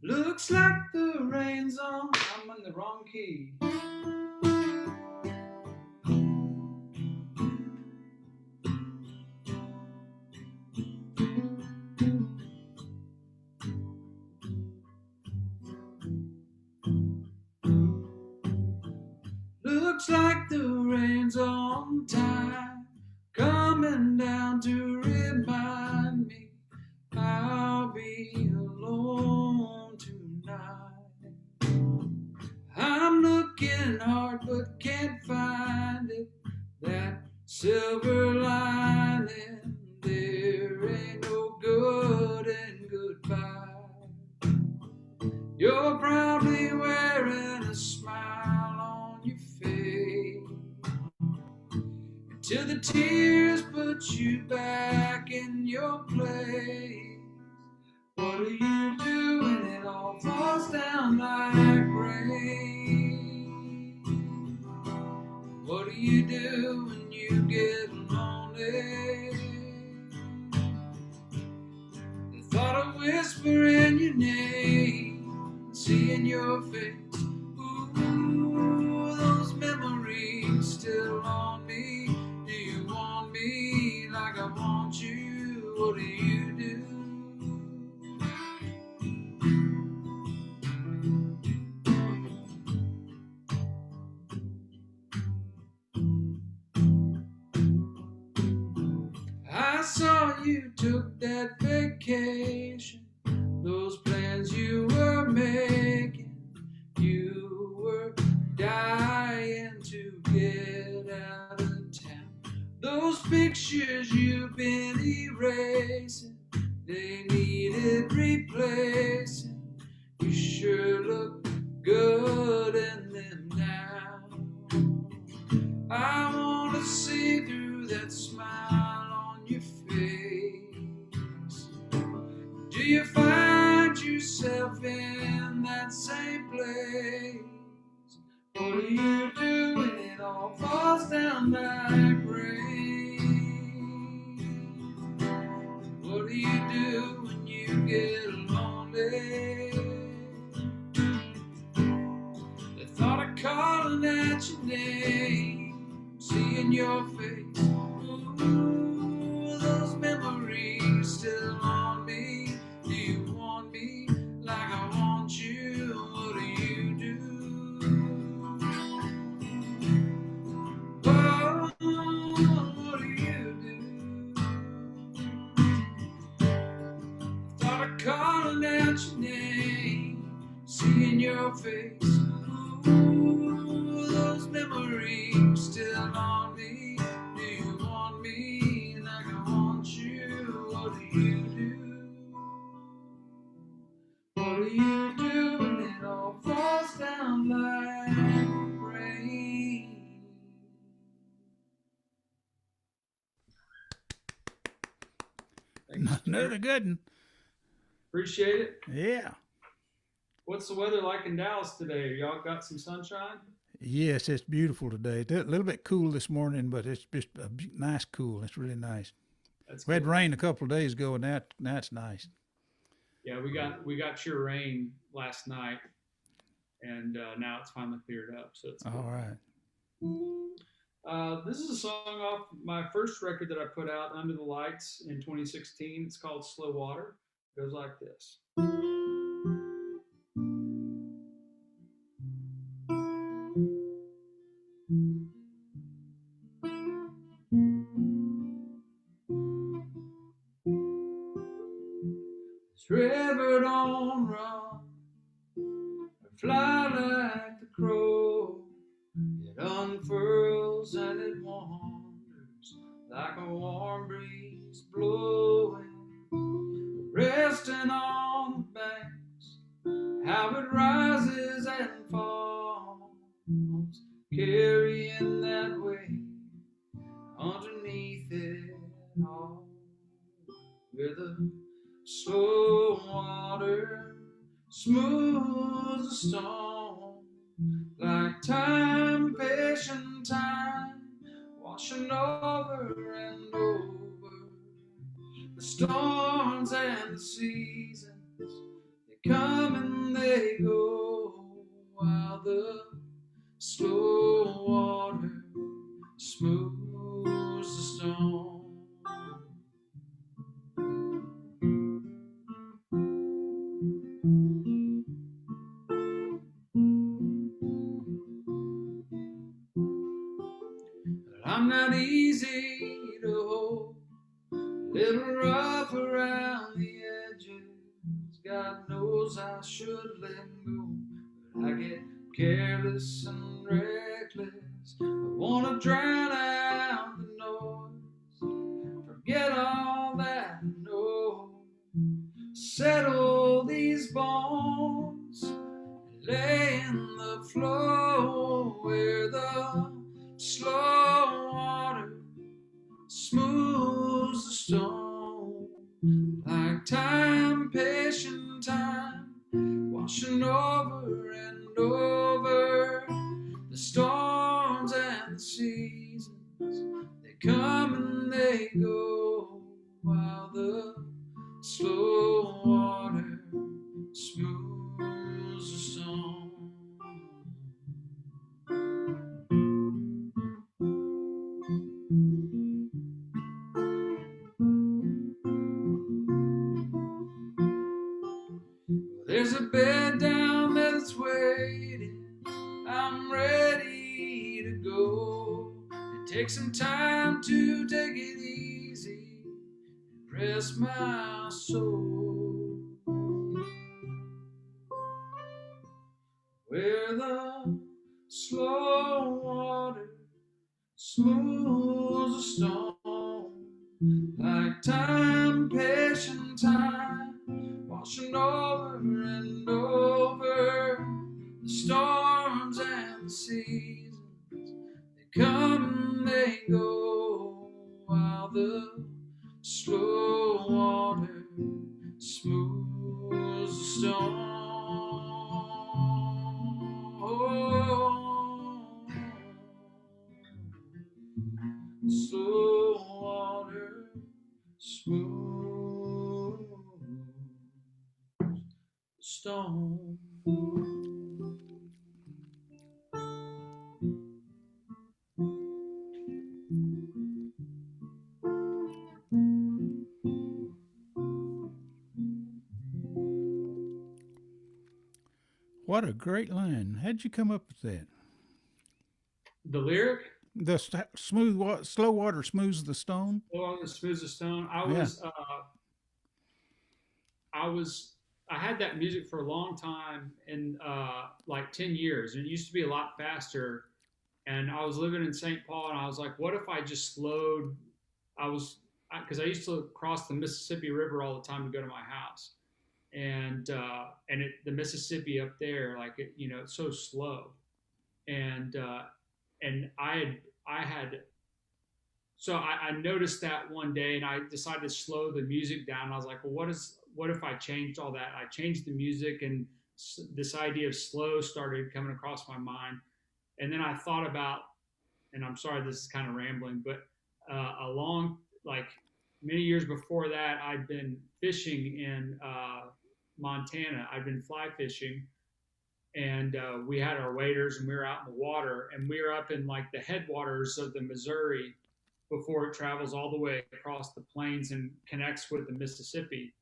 Looks like the rain's on. I'm in the wrong key. Looks like the rain's on time, coming down to remind me I'll be alone tonight. I'm looking hard but can't find it, that silver lining. There ain't no good in goodbye. You're probably wearing a smile on your face till the tears put you back in your place. What do you do when it all falls down like rain? What do you do when you get lonely? The thought of whispering your name, seeing your face, ooh, those memories still on me. Do you want me like I want you? What do you do? I saw you took that vacation, those plans you were making. You were dying to get out of town. Those pictures you've been erasing, they needed replacing. You sure look good in them now. I wanna see through that smile on your face. Do you find yourself in that same place? What do you do when it all falls down like rain? What do you do when you get lonely? The thought of calling out your name, seeing your face, ooh, those memories still on me. Do you want me like I want you? What do you do? Oh, what do you do? Thought of calling out your name, seeing your face, ooh, those memories still on me. Do you want me like I want you? What do you do? What do you do when it all falls down like rain? Another good one. Appreciate it. Yeah. What's the weather like in Dallas today? Y'all got some sunshine? Yes, it's beautiful today. It's a little bit cool this morning, but it's just a nice cool. It's really nice. That's We had good. rain a couple of days ago, and now it's nice. Yeah, we got your rain last night, and now it's finally cleared up. So it's All right. This is a song off my first record that I put out, Under the Lights, in 2016. It's called Slow Water. It goes like this. never don't run or fly like the crow. It unfurls and it wanders like a warm breeze blowing, resting on the banks, how it rises and falls, carrying that weight underneath it all, where the slow water smooths the stone, like time, patient time, washing over and over. The storms and the seasons, they come and they go, while the slow water smooths the stone. I'm not easy to hold, little rough around the edges. God knows I should let go, but I get careless and reckless. I wanna drown out the noise, forget all that I know, settle these bones, lay in the flow where the slow water smooths the stone, like time, patient time, washing over and over. The storms and the seasons, they come and they go, while the slow water smooths the stone. There's a bed down there that's waiting, I'm ready to go. It takes some time to take it easy and rest my soul, where the slow water smooths the stone, like time, patient time, washing over and over. The storms and the seasons, they come and they go, while the slow water smooths the stone. Slow water smooth stone. What a great line. How'd you come up with that? The lyric? The slow water smooths the stone. Oh, the smooth the stone. I had that music for a long time, and like 10 years. And it used to be a lot faster. And I was living in St. Paul, and I was like, what if I just slowed? Because I used to cross the Mississippi River all the time to go to my house, and the Mississippi up there, like it's so slow, and I noticed that one day, and I decided to slow the music down. I was like, well, what if I changed all that? I changed the music, and this idea of slow started coming across my mind. And then I thought about, and I'm sorry, this is kind of rambling, but many years before that, I'd been fishing in Montana. I'd been fly fishing, and we had our waders, and we were out in the water, and we were up in like the headwaters of the Missouri before it travels all the way across the plains and connects with the Mississippi.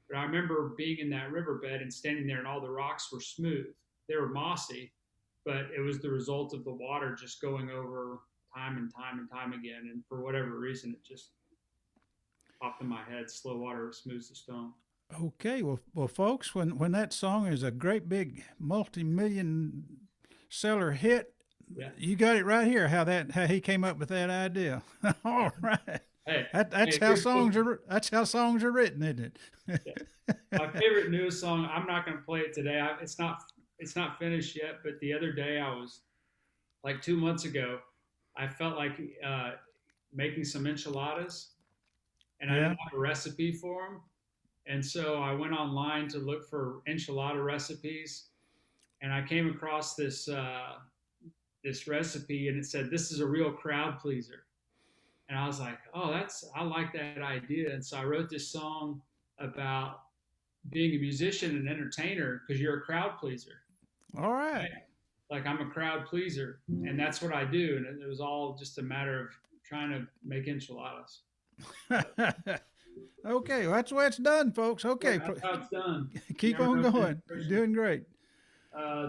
But I remember being in that riverbed and standing there, and all the rocks were smooth. They were mossy, but it was the result of the water just going over time and time and time again. And for whatever reason, it just popped in my head. Slow water smooths the stone. Okay, well, folks, when that song is a great big multi-million seller hit, Yeah. you got it right here. How he came up with that idea. All right, Hey, that's hey, how songs are. That's how songs are written, isn't it? my favorite newest song. I'm not going to play it today. It's not finished yet. But the other day, I was like 2 months ago. I felt like making some enchiladas, and I Yeah. didn't have a recipe for them. And so I went online to look for enchilada recipes, and I came across this recipe, and it said this is a real crowd pleaser. And I was like, oh, I like that idea. And so I wrote this song about being a musician and entertainer because you're a crowd pleaser. All right. Like I'm a crowd pleaser, and that's what I do. And it was all just a matter of trying to make enchiladas. Okay, well, that's the way it's done, folks. Okay, That's how it's done. keep Never on know going. the You're doing great.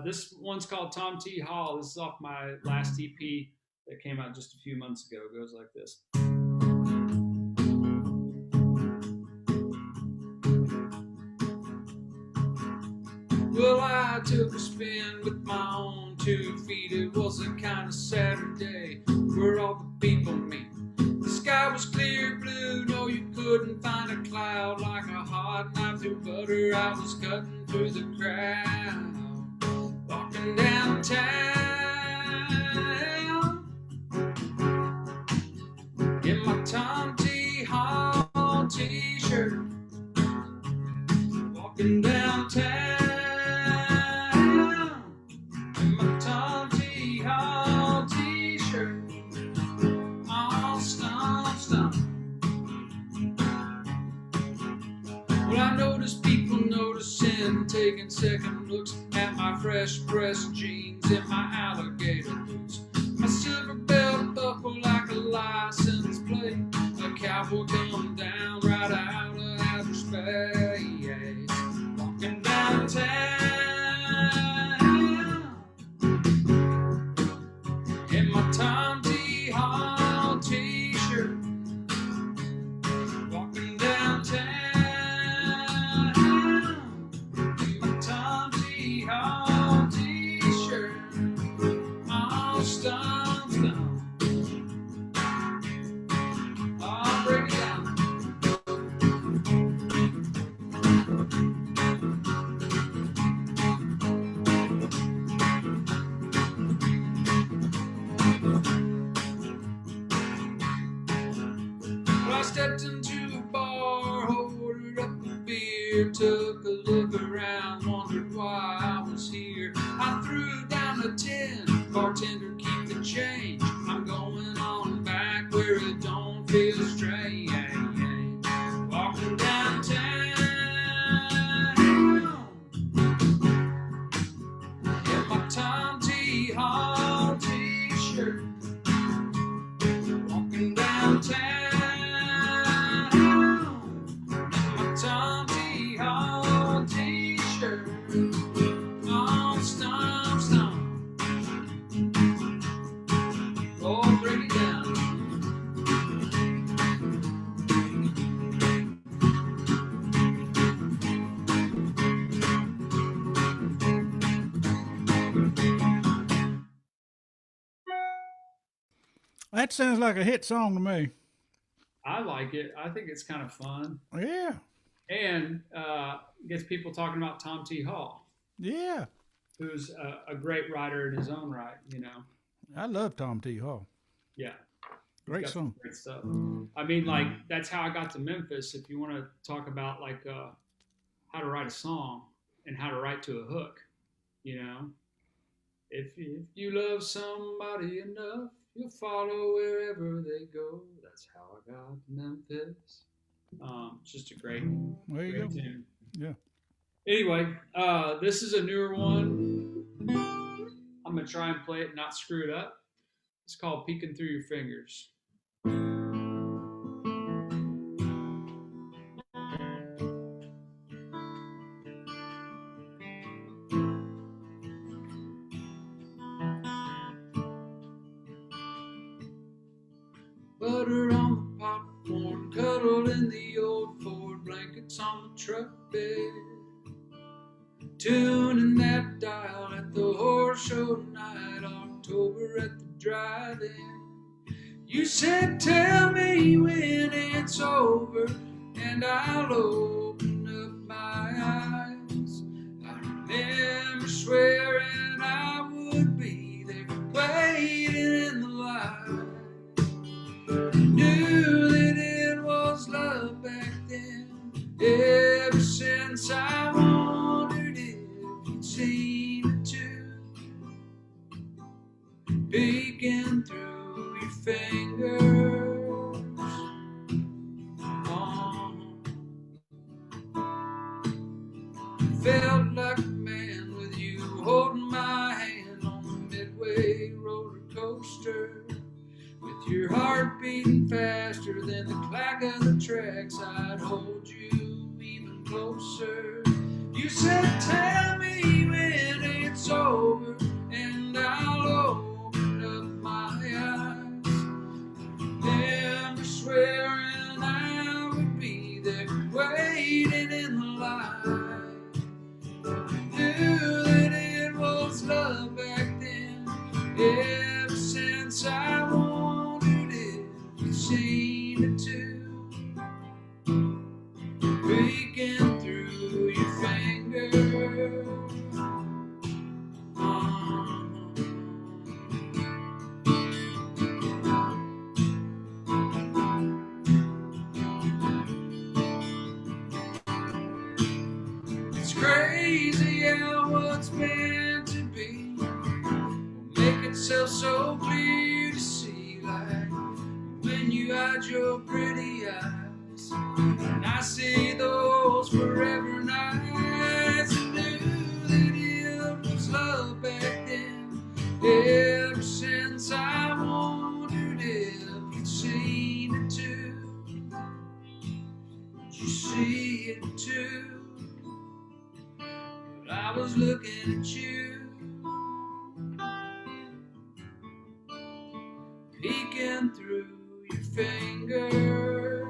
This one's called Tom T. Hall. This is off my last EP that came out just a few months ago. It goes like this. Well, I took a spin with my own 2 feet. It was a kind of Saturday where all the people meet. The sky was clear blue, no, you couldn't find a cloud. Like a hot knife through butter, I was cutting through the crowd, walking downtown in my Tom T. Hall t-shirt, walking downtown. Taking second looks at my fresh pressed jeans and my alligator boots, my silver belt buckle like a license plate, a cowboy come down right out of outer space, walking downtown in my Tom T. Hall t-shirt, walking downtown. Stepped into a bar, ordered up a beer, took a look around, wondered why I was here. I threw down a 10, bartender keep the change. I'm going on back where it don't feel strange. Walking downtown in my Tom T. Hall t-shirt, walking downtown. That sounds like a hit song to me. I like it. I think it's kind of fun. Yeah. And gets people talking about Tom T. Hall. Yeah. Who's a great writer in his own right, you know. I love Tom T. Hall. Yeah. Great song. Great stuff. I mean, like, that's how I got to Memphis. If you want to talk about, like, how to write a song and how to write to a hook, you know. If you love somebody enough, you'll follow wherever they go. That's how I got to Memphis. It's just a great tune. Yeah. Anyway, this is a newer one. I'm going to try and play it and not screw it up. It's called Peeking Through Your Fingers. Butter on the popcorn, cuddled in the old Ford, blankets on the truck, bed, tuning that dial at the horse show tonight, October at the drive-in. You said, tell me when it's over, and I'll open up my eyes. I remember swearing I would be there, waiting in the light. Knew that it was love back then. Ever since I wondered if you'd seen it too, peeking through your fingers. Felt like a man with you holding my hand on the Midway roller coaster, with your heart beating faster than the clack of the tracks. I'd hold you even closer. You said, tell me when it's over, and I'll open up my eyes. Never swearing I would be there, waiting in the light. Knew that it was love back then. Ever since I wondered if you'd seen it too, peeking through your fingers. It's crazy how what's meant to be will make itself so clear to see, like when you hide your pretty eyes, and I see those forever nights. I knew that it was love back then. Ever since I wondered if you'd seen it too. Did you see it too? But I was looking at you, peeking through your fingers.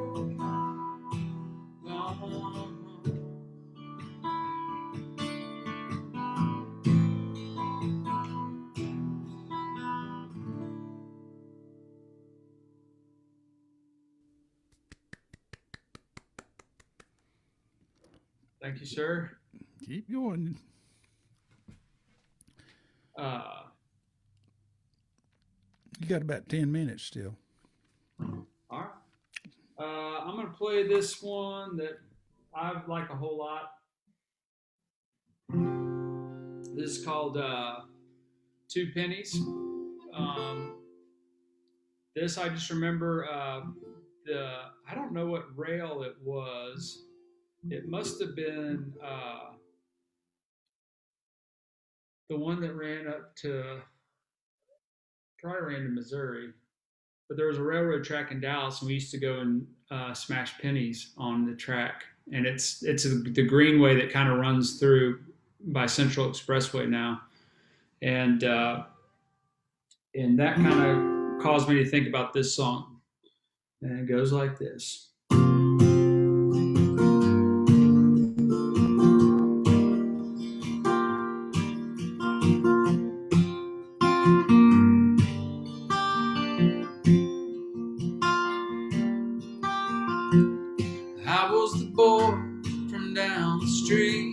Thank you, sir. Keep going. You got about 10 minutes still. All right. I'm going to play this one that I like a whole lot. This is called 2 Pennies. This, I just remember I don't know what rail it was. It must have been the one that ran up to, probably ran to Missouri. But there was a railroad track in Dallas, and we used to go and smash pennies on the track. And it's the greenway that kind of runs through by Central Expressway now. And that kind of caused me to think about this song. And it goes like this. I was the boy from down the street.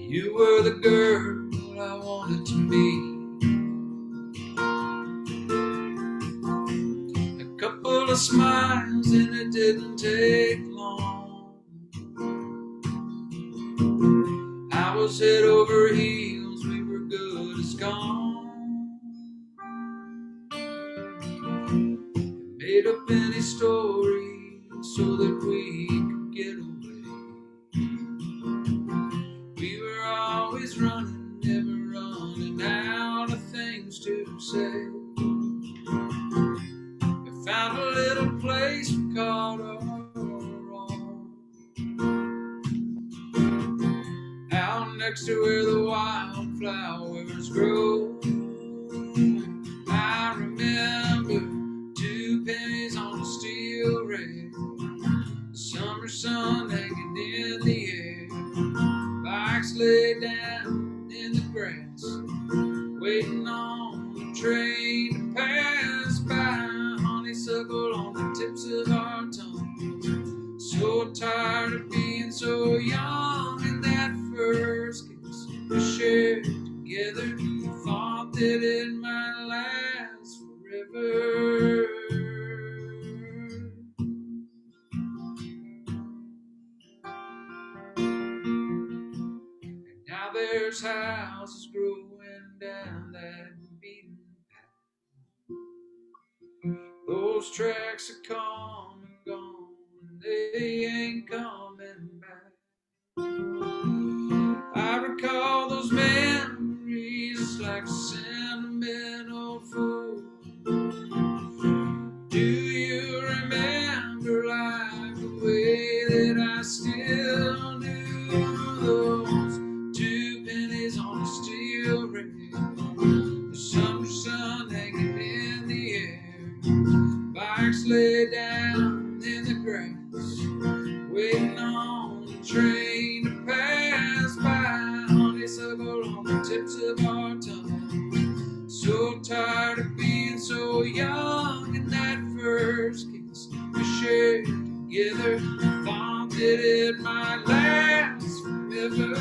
You were the girl I wanted to meet. A couple of smiles and it didn't take long. I was head over heels, we were good as gone. Made up any story so that we could get away. We were always running, never running out of things to say. We found a little place we called our own, out next to where the wildflowers grow. I remember 2 pennies on a steel rail. grass, waiting on the train to pass by. Honeysuckle on the tips of our tongues. So tired of being so young. In that first kiss we shared together, thought that it might last forever. And now there's houses growing down that beaten path. Those tracks are come and gone, and they ain't coming back. I recall those memories like a sentimental fool. Do you remember life the way that I still do? Those 2 pennies on a steel rail, the summer sun hanging in the air, bikes laid down in the grass, waiting on the train to pass by. Honeysuckle on the tips of our tongue. So tired of being so young. In that first kiss we shared together, thought that it might last forever.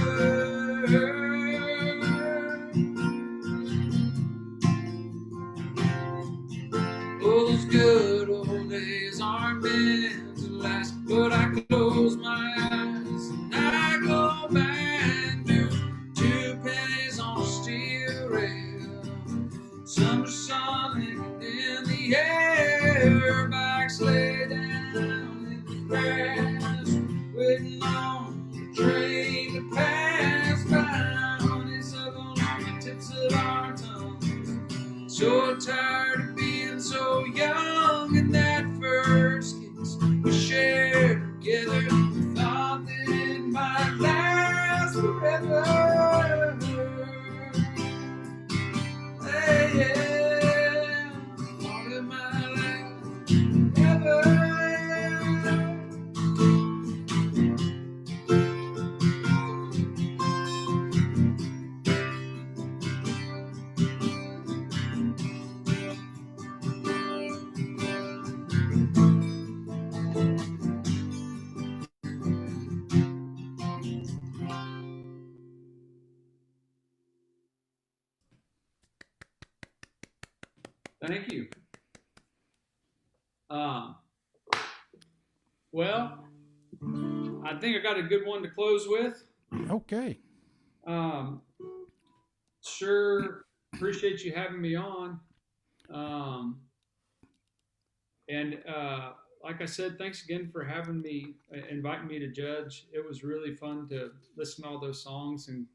Those good old days aren't meant to last, but I close my eyes and I go back to 2 pennies on a steel rail, summer sun hanging in the air, bikes laid down in the grass, waiting on the train to pass by. Honeysuckle on the tips of our tongues. So tired of being so young. In that first kiss we shared together, thought that it might last forever. Hey, yeah, thought it might last forever. Thank you. Well, I think I got a good one to close with. Okay. Sure appreciate you having me on. Like I said, thanks again for having me, inviting me to judge. It was really fun to listen to all those songs and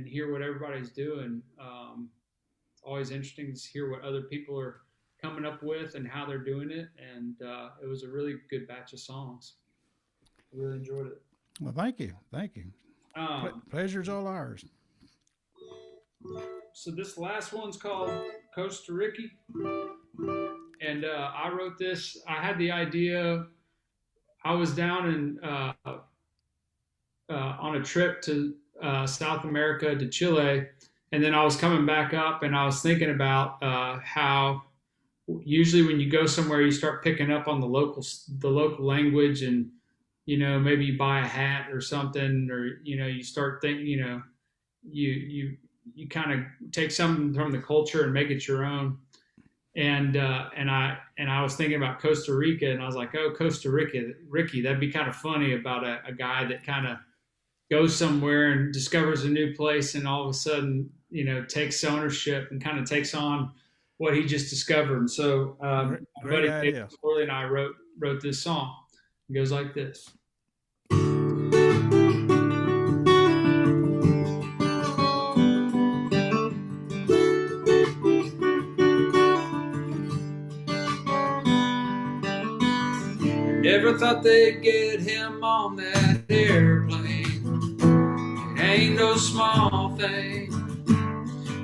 hear what everybody's doing. It's always interesting to hear what other people are coming up with and how they're doing it. And it was a really good batch of songs. I really enjoyed it. Well, thank you. Thank you. Pleasure's all ours. So this last one's called Costa Rica. And I wrote this. I had the idea. I was down in on a trip to South America, to Chile, and then I was coming back up, and I was thinking about how usually when you go somewhere, you start picking up on the local language, and maybe you buy a hat or something, or you start thinking, you kind of take something from the culture and make it your own. And I was thinking about Costa Rica, and I was like, oh, Costa Rica, Ricky, that'd be kind of funny about a guy that kind of goes somewhere and discovers a new place, and all of a sudden, takes ownership and kind of takes on what he just discovered. And so, great idea. Carolyn and I wrote this song. It goes like this. Never thought they'd get him on that airplane. It ain't no small thing.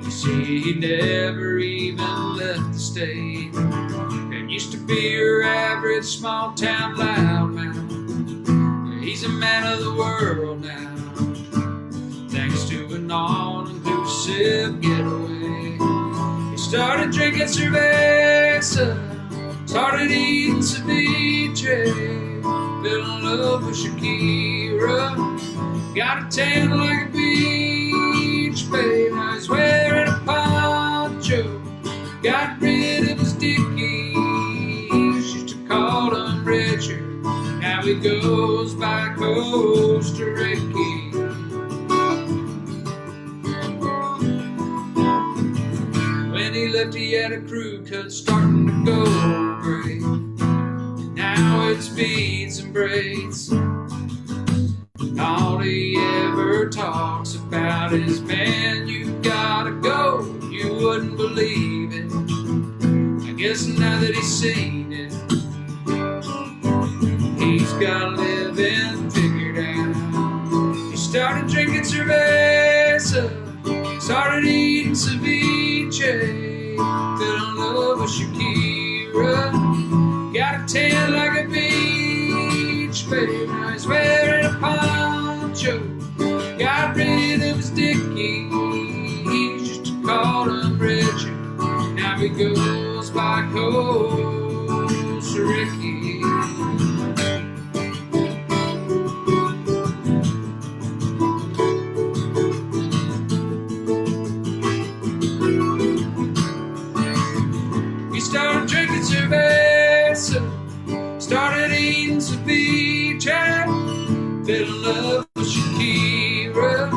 You see, he never even left the state. And used to be your average small town loudmouth. He's a man of the world now, thanks to an all-inclusive immersive getaway. He started drinking cerveza, started eating ceviche, fell in love with Shakira, got a tan like a beach babe. Now he's wearing a poncho, got rid of his dickies, used to call him Richard, now he goes by Costa Rica. When he left he had a crew cut starting to go great, and now it's beads and braids. All he ever talks about is, man, you gotta go, you wouldn't believe it. I guess now that he's seen it, he's got living figured out. He started drinking cerveza, started eating ceviche, fell in love with Shakira, got a tan like a beach babe. Now he's wearing a poncho, got rid of his dickies, used to call him Richard, now he goes by Costa Rica. Cerveza, started eating ceviche, fell in love with Shakira,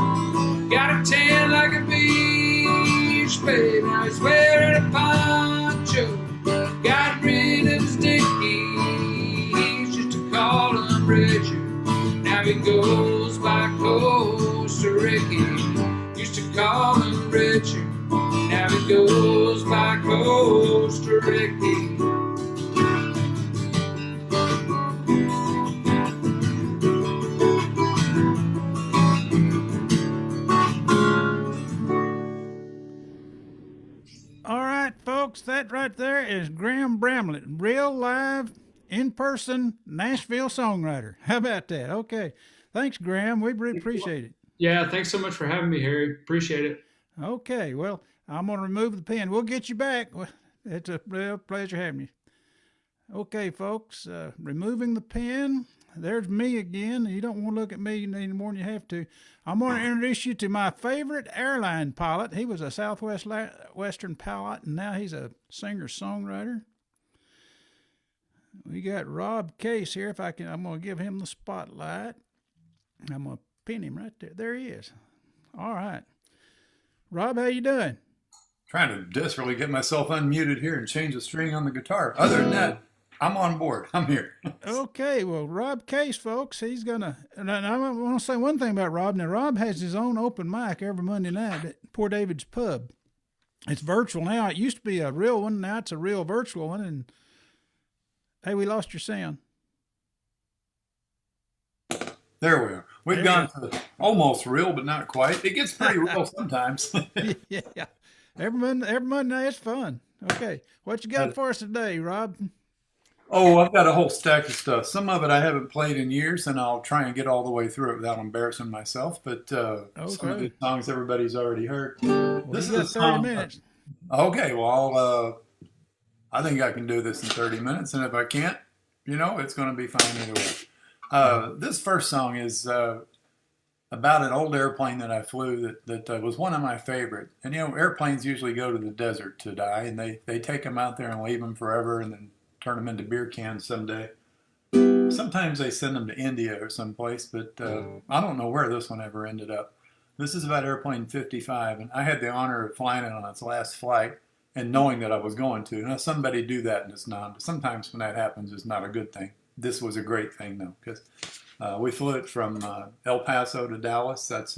got a tan like a beach babe. Now he's wearing a poncho, got rid of his dickies, used to call him Richard, now he goes by Costa Rica. Used to call him Richard, now he goes by Costa Rica. All right, folks, that right there is Graham Bramlett, real live, in-person Nashville songwriter. How about that? Okay. Thanks, Graham. We really appreciate it. Yeah, thanks so much for having me, Harry. Appreciate it. Okay, well, I'm going to remove the pen. We'll get you back. It's a real pleasure having you. Okay, folks, removing the pen. There's me again. You don't want to look at me any more than you have to. I'm going to introduce you to my favorite airline pilot. He was a Western pilot, and now he's a singer-songwriter. We got Rob Case here. I'm going to give him the spotlight. I'm going to pin him right there. There he is. All right. Rob, how you doing? Trying to desperately get myself unmuted here and change the string on the guitar. Other than that, I'm on board. I'm here. Okay, well, Rob Case, folks, he's going to, and I want to say one thing about Rob. Now, Rob has his own open mic every Monday night at Poor David's Pub. It's virtual now. It used to be a real one. Now it's a real virtual one. And, hey, we lost your sound. There we are. We've gone to almost real, but not quite. It gets pretty real sometimes. Yeah. Every Monday night, it's fun. Okay, what you got for us today, Rob? Oh, I've got a whole stack of stuff. Some of it I haven't played in years, and I'll try and get all the way through it without embarrassing myself. But some of the songs everybody's already heard. This is 30 minutes. Okay, well, I think I can do this in 30 minutes, and if I can't, it's going to be fine either way. This first song is about an old airplane that I flew that was one of my favorite. And, airplanes usually go to the desert to die, and they take them out there and leave them forever and then turn them into beer cans someday. Sometimes they send them to India or someplace, but I don't know where this one ever ended up. This is about Airplane 55, and I had the honor of flying it on its last flight and knowing that I was going to. Now, somebody do that and it's not. Sometimes when that happens, it's not a good thing. This was a great thing, though, because we flew it from El Paso to Dallas. That's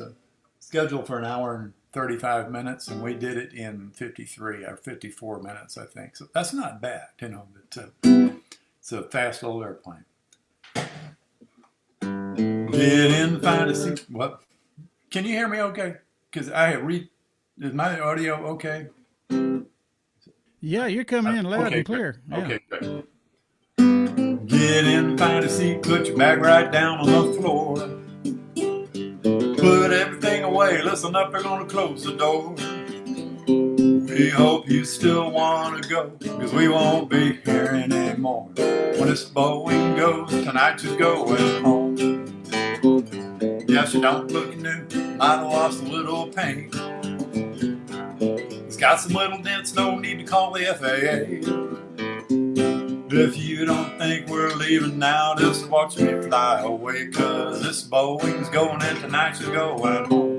scheduled for an hour and 35 minutes, and we did it in 53 or 54 minutes, I think. So that's not bad, but it's a fast old airplane. Get in, find a seat. What? Can you hear me okay? Because is my audio okay? Yeah, you're coming in loud and clear. Yeah. Okay, good. Get in, find a seat, put your bag right down on the floor. Put everything away. Listen up, they're gonna close the door. We hope you still wanna go, cause we won't be here anymore. When this Boeing goes, tonight she's going home. Yeah, she don't look new, might have lost a little paint. It's got some little dents, no need to call the FAA. If you don't think we're leaving now, just watch me fly away, cause this Boeing's going in tonight, she's going home.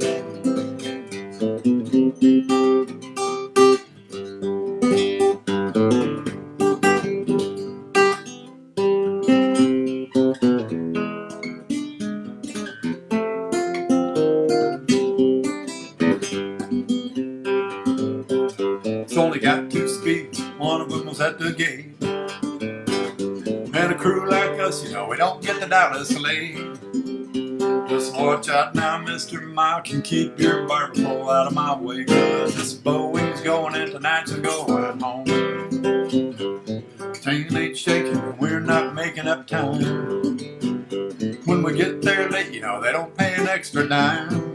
It's only got 2 speeds, one of them was at the gate. And a crew like us, you know, we don't get the Dallas late. Just watch out now, Mr. Mike, and keep your barber pole out of my way, cause this Boeing's going in tonight, she's going home. Train ain't shaking, we're not making up time. When we get there late, you know, they don't pay an extra dime.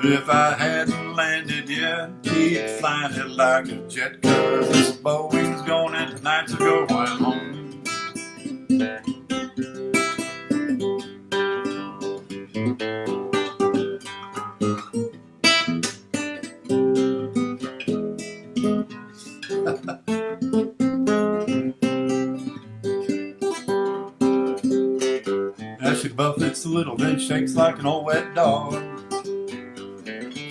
If I hadn't landed yet, keep flying it like a jet, cause this Boeing's going in tonight, she's going home. As she buffets a little, then shakes like an old wet dog.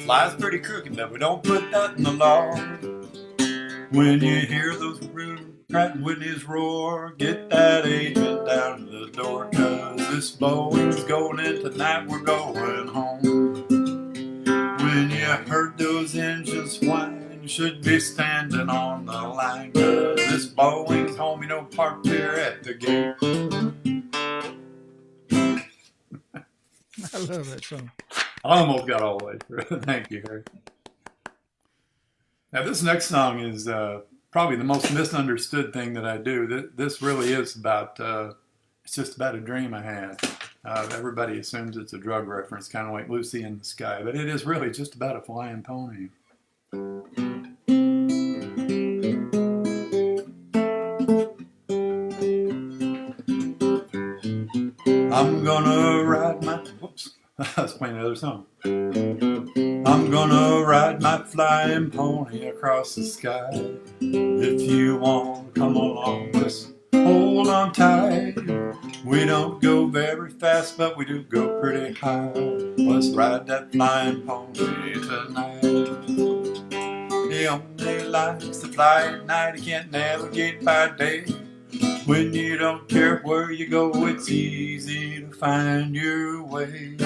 Flies pretty crooked, but we don't put that in the law. When you hear those Pratt & Whitney's roar, get that agent down to the door, cause this Boeing's going in tonight, we're going home. When you heard those engines whine, you should be standing on the line, cause this Boeing's home, you know, parked here at the gate. I love that song. I almost got all the way through. Thank you, Harry. Now, this next song is probably the most misunderstood thing that I do. This really is about, it's just about a dream I had. Everybody assumes it's a drug reference, kind of like Lucy in the Sky, but it is really just about a flying pony. I'm gonna ride my, whoops, I was playing another song. I'm gonna ride my flying pony across the sky. If you want to come along, just hold on tight. We don't go very fast, but we do go pretty high. Let's ride that flying pony tonight. He only likes to fly at night, he can't navigate by day. When you don't care where you go, it's easy to find your way.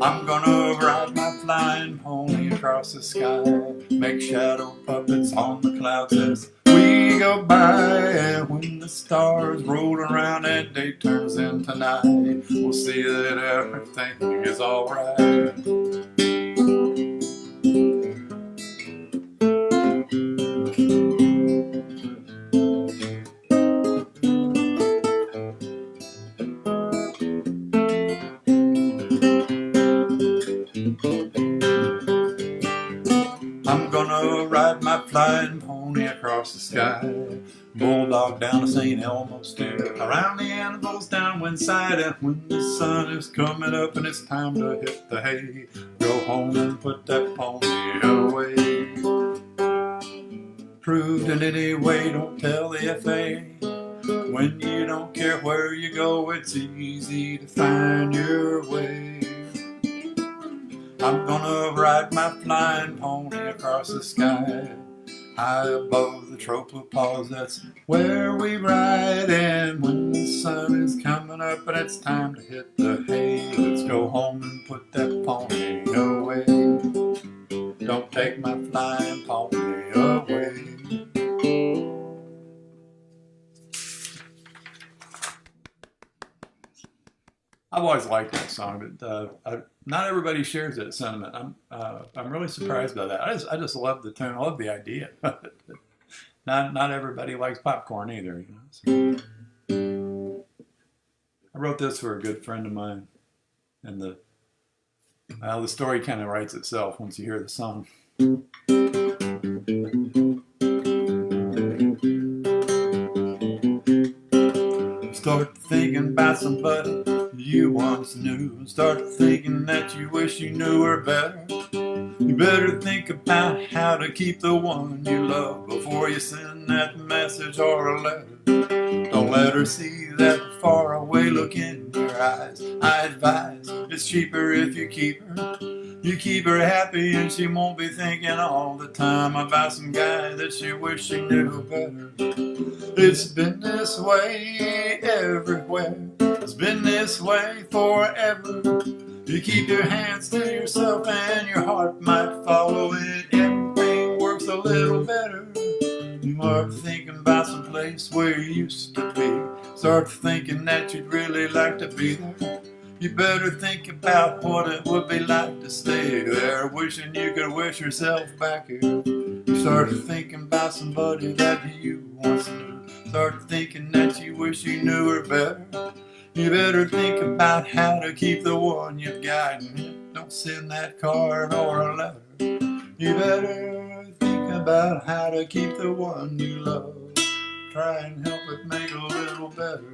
I'm gonna ride my flying pony across the sky, make shadow puppets on the clouds as we go by. And when the stars roll around and day turns into night, we'll see that everything is alright. I'm gonna ride my flying pony across the sky, bulldog down to St. Elmo's too, around the anvils downwind side. And when the sun is coming up and it's time to hit the hay, go home and put that pony away. Proved in any way, don't tell the FA. When you don't care where you go, it's easy to find your way. I'm gonna ride my flying pony across the sky, high above the tropopause, that's where we ride. And when the sun is coming up and it's time to hit the hay, let's go home and put that pony away. Don't take my flying pony away. I've always liked that song, but not everybody shares that sentiment. I'm really surprised by that. I just love the tune. I love the idea. not everybody likes popcorn either. You know? So, I wrote this for a good friend of mine, and the Well, the story kind of writes itself once you hear the song. Start thinking about somebody you once knew. Start thinking that you wish you knew her better. You better think about how to keep the one you love before you send that message or a letter. Don't let her see that faraway look in your eyes. I advise it's cheaper if you keep her. You keep her happy and she won't be thinking all the time about some guy that she wished she knew better. It's been this way everywhere. It's been this way forever. You keep your hands to yourself and your heart might follow it. Everything works a little better. You are thinking about some place where you used to be. Start thinking that you'd really like to be there. You better think about what it would be like to stay there, wishing you could wish yourself back here. You start thinking about somebody that you once knew. Start thinking that you wish you knew her better. You better think about how to keep the one you've got. Don't send that card or a letter. You better think about how to keep the one you love. Try and help it make a little better.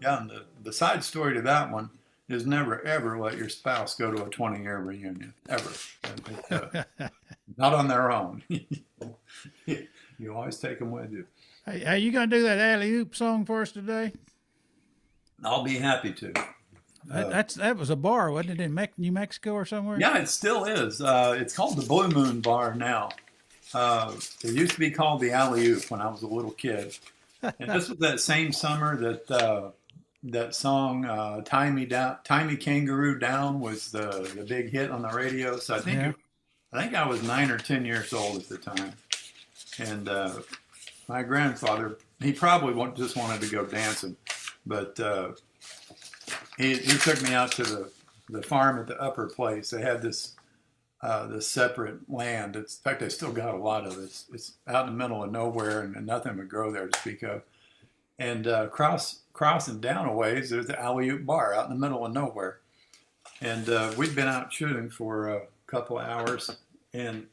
Yeah, and the side story to that one is never ever let your spouse go to a 20-year reunion, ever. Not on their own. You always take them with you. Hey, are you going to do that alley-oop song for us today? I'll be happy to. That was a bar, wasn't it, in New Mexico or somewhere? Yeah, it still is. It's called the Blue Moon Bar now. It used to be called the Alley-Oop when I was a little kid. And this was that same summer that that song "Tie Me Kangaroo Down" was the big hit on the radio. So I think I was 9 or 10 years old at the time, and my grandfather, he probably just wanted to go dancing, but he took me out to the farm at the upper place. They had this separate land. In fact, they still got a lot of it. It's out in the middle of nowhere, and nothing would grow there to speak of. And crossing down a ways, there's the Alley-Oop Bar out in the middle of nowhere. And we'd been out shooting for a couple of hours and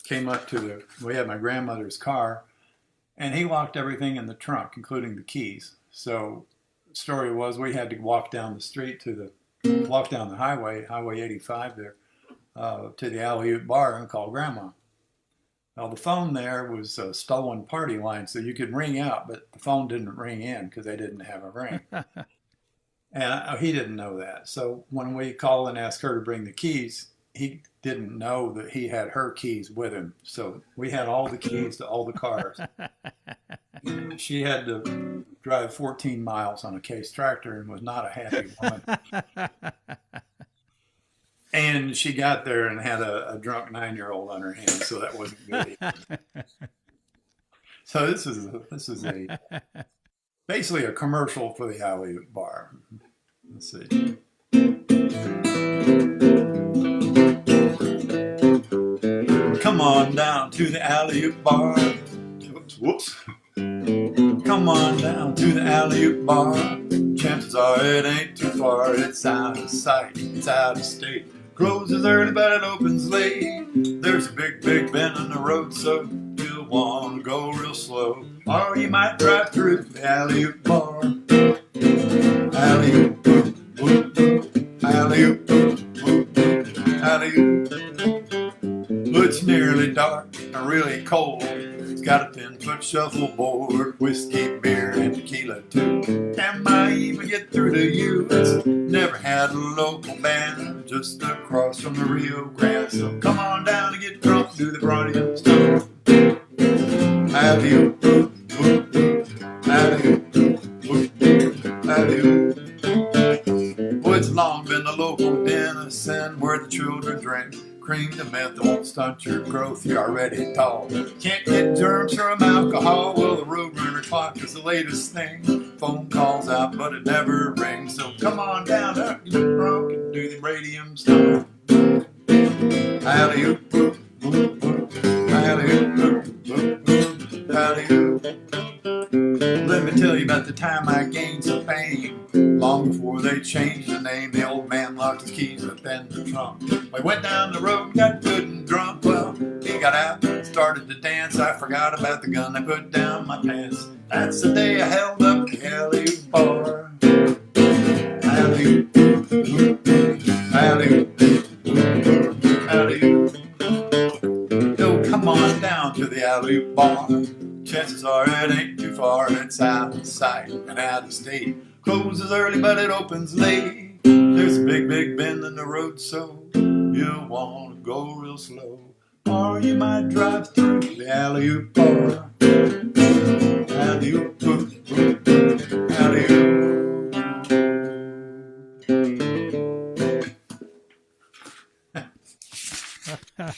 came up to we had my grandmother's car, and he locked everything in the trunk, including the keys. So the story was we had to walk down the street walk down the highway 85 there, to the Alley-Oop Bar and call Grandma. Well, the phone there was a stolen party line, so you could ring out, but the phone didn't ring in because they didn't have a ring. And he didn't know that. So when we called and asked her to bring the keys, he didn't know that he had her keys with him. So we had all the keys to all the cars. She had to drive 14 miles on a Case tractor and was not a happy woman. And she got there and had a drunk 9-year-old on her hands, so that wasn't good. So this is basically a commercial for the Alley-Oop Bar. Let's see. Come on down to the Alley-Oop Bar. Whoops. Come on down to the Alley-Oop Bar. Chances are it ain't too far. It's out of sight. It's out of state. Closes early, but it opens late. There's a big, big bend in the road, so you'll want to go real slow. Or you might drive through the Alley-Oop Bar. Alley-Oop, Alley-Oop, Alley-Oop. It's nearly dark and really cold. It's got a 10-foot shuffleboard, whiskey, beer, and tequila too. Can I even get through to you? It's never had a local band just across from the Rio Grande. So come on down and get drunk, do the Bronnian stuff. Alley-oop, alley-oop, alley-oop. Well, it's long been the local denizen where the children drink. Cream to meth that won't stunt your growth, you're already tall. Can't get germs from alcohol, well the Roadrunner clock is the latest thing. Phone calls out but it never rings, so come on down, get drunk and do the radium stuff. Alley-oop, alley-oop, alley-oop. Let me tell you about the time I gained some fame. Long they changed the name. The old man locked his keys up in the trunk. We went down the road, got good and drunk. Well, he got out and started to dance. I forgot about the gun, I put down my pants. That's the day I held up the alley-oop bar. Alley-oop, alley-oop, alley-oop. Yo, come on down to the alley-oop bar. Chances are it ain't too far. It's out of sight and out of state. Closes early, but it opens late. There's a big, big bend in the road, so you'll want to go real slow. Or you might drive through the alley-oop bar. Alley-oop, alley-oop.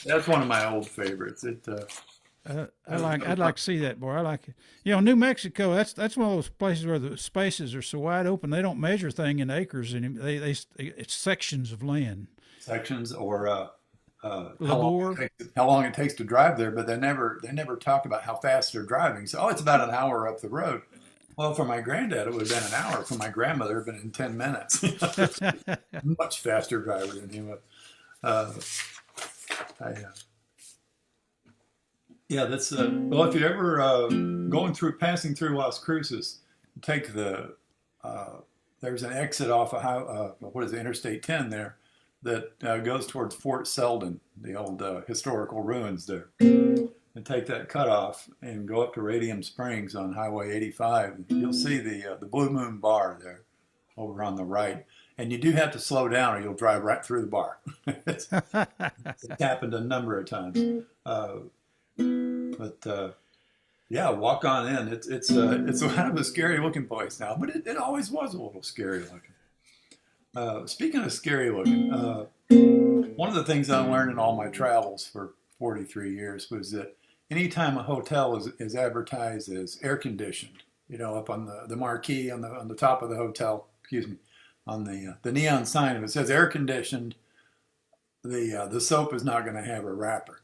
That's one of my old favorites. I'd like to see that, boy. I like it. You know, New Mexico. That's one of those places where the spaces are so wide open. They don't measure thing in acres, and it's sections of land. Sections or how Labor. long it takes to drive there, but they never talk about how fast they're driving. So, it's about an hour up the road. Well, for my granddad, it would have been an hour. For my grandmother, it would have been in 10 minutes. Much faster driver than he was. Yeah, that's well. If you're ever passing through Las Cruces, take the there's an exit off of Interstate 10 there that goes towards Fort Selden, the old historical ruins there. And take that cutoff and go up to Radium Springs on Highway 85. You'll see the Blue Moon Bar there over on the right. And you do have to slow down or you'll drive right through the bar. It's happened a number of times. Yeah, walk on in. It's kind of a scary looking place now, but it always was a little scary looking. Speaking of scary looking, one of the things I learned in all my travels for 43 years was that anytime a hotel is advertised as air conditioned, up on the marquee on the top of the hotel, on the neon sign, if it says air conditioned, the soap is not going to have a wrapper.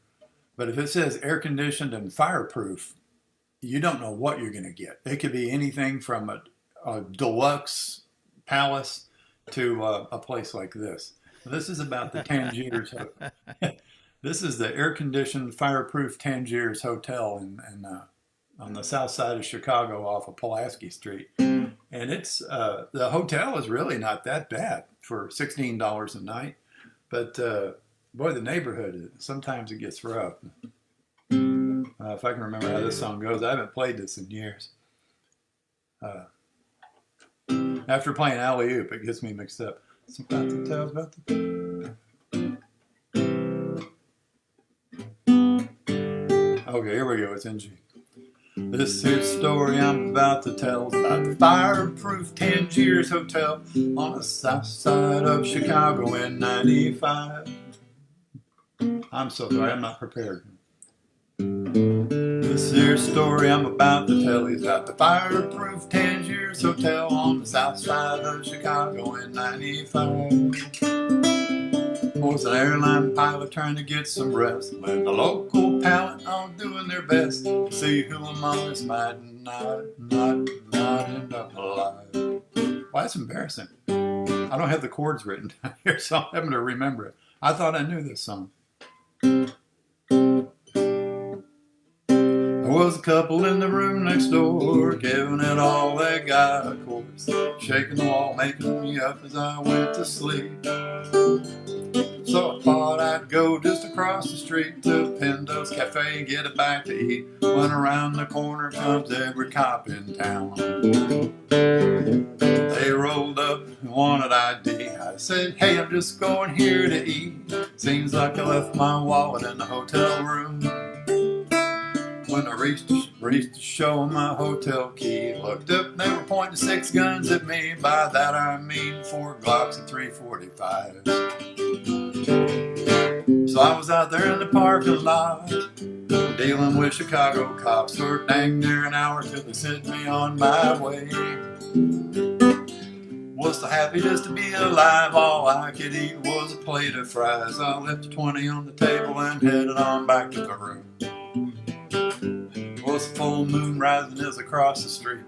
But if it says air conditioned and fireproof, you don't know what you're going to get. It could be anything from a deluxe palace to a place like this. This is about the Tangiers. This is the air-conditioned, fireproof Tangiers Hotel on the south side of Chicago off of Pulaski Street. And it's the hotel is really not that bad for $16 a night. But, boy, the neighborhood, sometimes it gets rough. If I can remember how this song goes, I haven't played this in years. After playing Alley-Oop, it gets me mixed up. It's about the tales about the... Okay, here we go. It's in G. This here story I'm about to tell is about the fireproof Tangiers Hotel on the south side of Chicago in '95. I'm so sorry, I'm not prepared. This here story I'm about to tell is about the fireproof Tangiers Hotel on the south side of Chicago in '95. Was an airline pilot trying to get some rest when the local palate all doing their best to see who among us might not end up alive. Well, that's embarrassing. I don't have the chords written down here, so I'm having to remember it. I thought I knew this song. There was a couple in the room next door, giving it all they got, of course, shaking the wall, making me up as I went to sleep. So I thought I'd go just across the street to Pindo's Cafe and get a bite to eat. When around the corner comes every cop in town. They rolled up and wanted ID. I said, hey, I'm just going here to eat. Seems like I left my wallet in the hotel room. When I reached to show my hotel key, looked up, they were pointing 6 guns at me. By that I mean 4 Glocks and 345s. So I was out there in the parking lot, dealing with Chicago cops for dang near an hour till they sent me on my way. Was so happy just to be alive, all I could eat was a plate of fries. I left the 20 on the table and headed on back to the room. Was the full moon rising as across the street.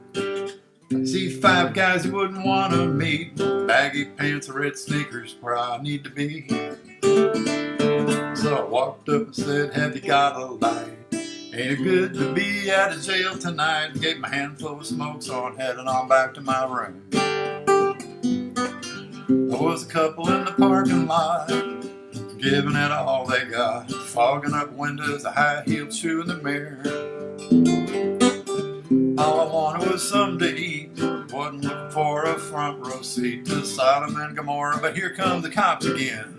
I see 5 guys you wouldn't want to meet. Baggy pants, red sneakers, where I need to be. So I walked up and said, have you got a light? Ain't it good to be out of jail tonight? Gave him a handful of smoke, so I'm heading on back to my room. There was a couple in the parking lot, giving it all they got, fogging up windows, a high-heeled shoe in the mirror. All I wanted was something to eat, wasn't looking for a front row seat to Sodom and Gomorrah, but here come the cops again.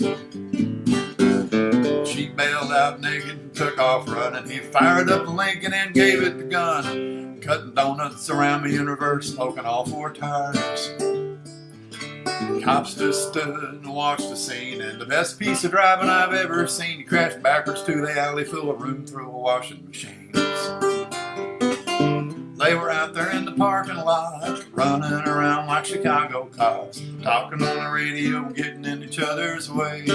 She bailed out naked and took off running. He fired up the Lincoln and gave it the gun, cutting donuts around me in reverse, smoking all 4 tires. Cops just stood and watched the scene, and the best piece of driving I've ever seen. He crashed backwards to the alley full of room through washing machines. They were out there in the parking lot, running around like Chicago cops, talking on the radio, getting in each other's way.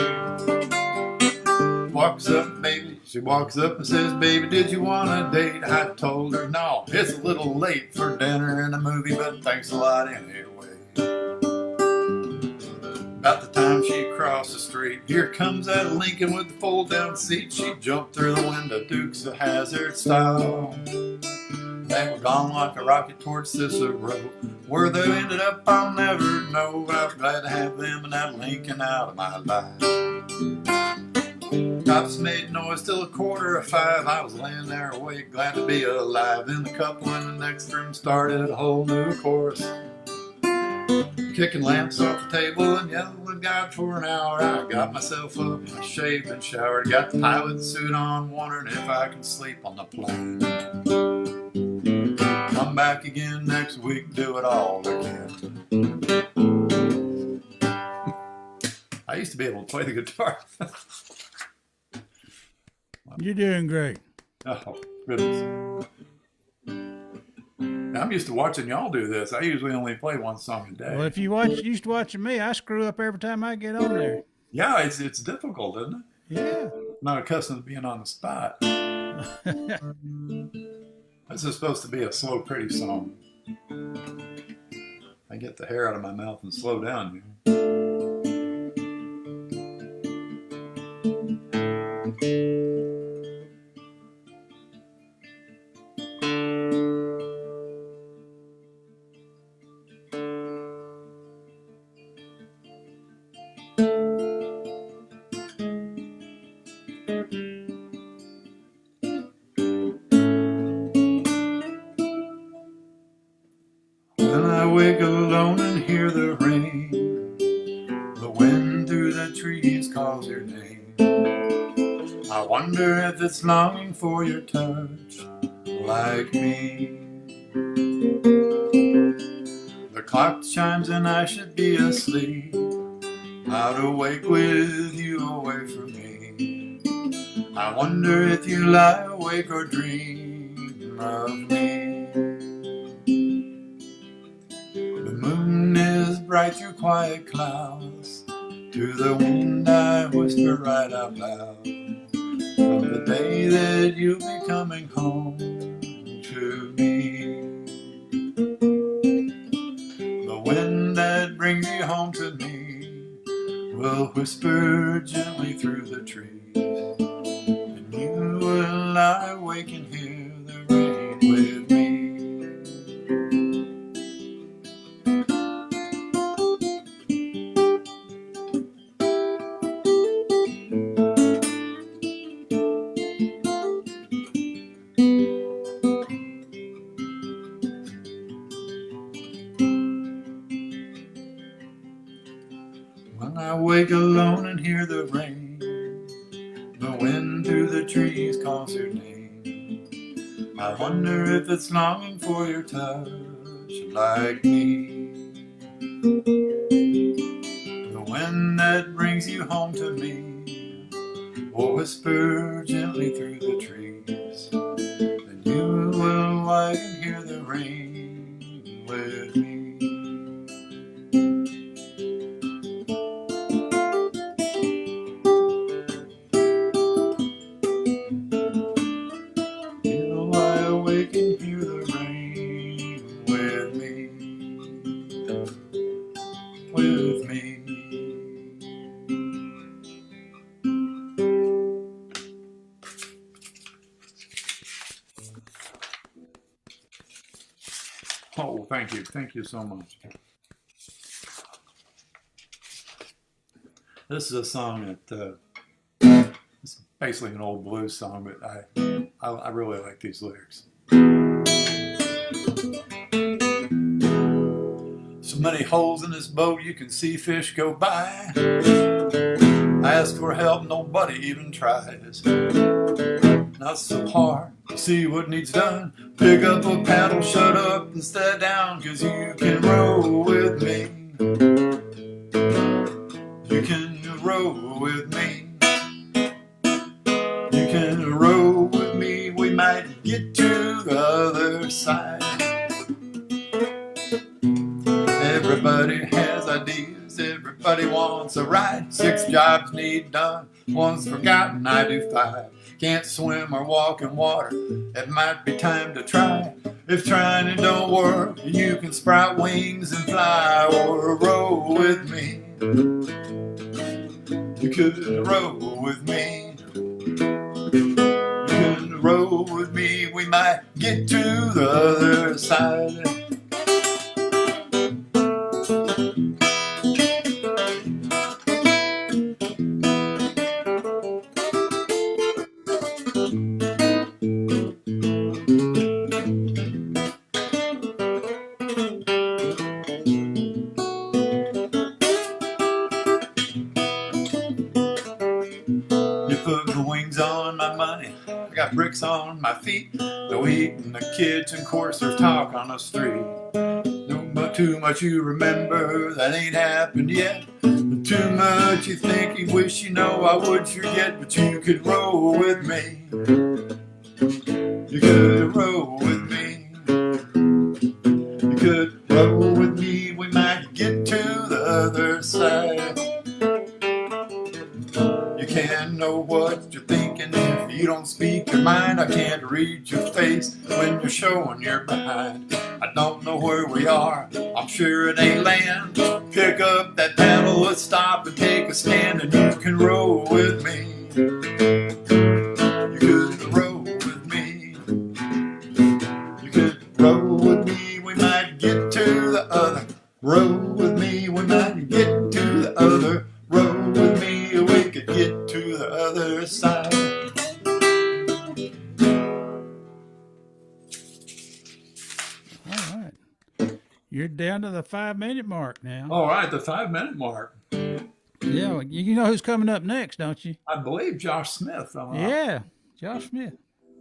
Walks up, baby, she walks up and says, baby, did you want a date? I told her, no, it's a little late for dinner and a movie, but thanks a lot anyway. About the time she crossed the street, here comes that Lincoln with the fold-down seat. She jumped through the window, Dukes of Hazzard style. They were gone like a rocket towards Cicero. Where they ended up, I'll never know. I'm glad to have them and that Lincoln out of my life. Cops made noise till 4:45. I was laying there awake, glad to be alive. Then the couple in the next room started a whole new chorus, kicking lamps off the table and yelling at God for an hour. I got myself up, I shaved and showered, got the pilot suit on, wondering if I can sleep on the plane. Come back again next week, do it all again. I used to be able to play the guitar. You're doing great. Oh, goodness. I'm used to watching y'all do this. I usually only play 1 song a day. Well, if you used to watching me, I screw up every time I get on there. Yeah, it's difficult, isn't it? Yeah. I'm not accustomed to being on the spot. This is supposed to be a slow, pretty song. I get the hair out of my mouth and slow down here. When I wake alone and hear the rain, the wind through the trees calls your name. I wonder if it's longing for your touch, like me. The clock chimes and I should be asleep, not awake with you away from me. I wonder if you lie awake or dream of me. The moon is bright through quiet clouds, to the wind I whisper right out loud, of the day that you'll be coming home to me. The wind that brings you home to me will whisper gently through the trees, and you will lie awake and hear the rain with me. When I wake alone and hear the rain, the wind through the trees calls your name. I wonder if it's longing for your touch, like me. The wind that brings you home to me will whisper gently through the trees, and you will lie and hear the rain with me. You'll lie awake and hear the rain with me. thank you. Thank you so much. This is a song that it's basically an old blues song, but I really like these lyrics. So many holes in this boat, you can see fish go by. I ask for help, nobody even tries. Not so hard, see what needs done. Pick up a paddle, shut up and stay down, 'cause you can row with me. You can row with me. You can row with me. We might get to the other side. Everybody has ideas, everybody wants a ride. 6 jobs need done, one's forgotten, I do 5. Can't swim or walk in water, it might be time to try. If trying it don't work, you can sprout wings and fly, or row with me. You could row with me. You could row with me, we might get to the other side. Got bricks on my feet, no eating the kids, and of course there's talk on the street. No, but too much you remember that ain't happened yet. Too much you think you wish you know I would forget, but you could roll with me. You could roll with me. You could roll with me. We might get to the other side. You can't know what you're thinking if you don't speak your mind. I can't read your face when you're showing you're behind. I don't know where we are, I'm sure it ain't land. Pick up that paddle, let's stop and take a stand, and you can row with me. You could row with me. You could row with me, we might get to the other. Row with me, we might get to the other. Row with me, we could get to the other side. All right. You're down to the 5-minute mark now. All right, the 5-minute mark. Yeah, well, you know who's coming up next, don't you? I believe Josh Smith. Yeah, Josh Smith.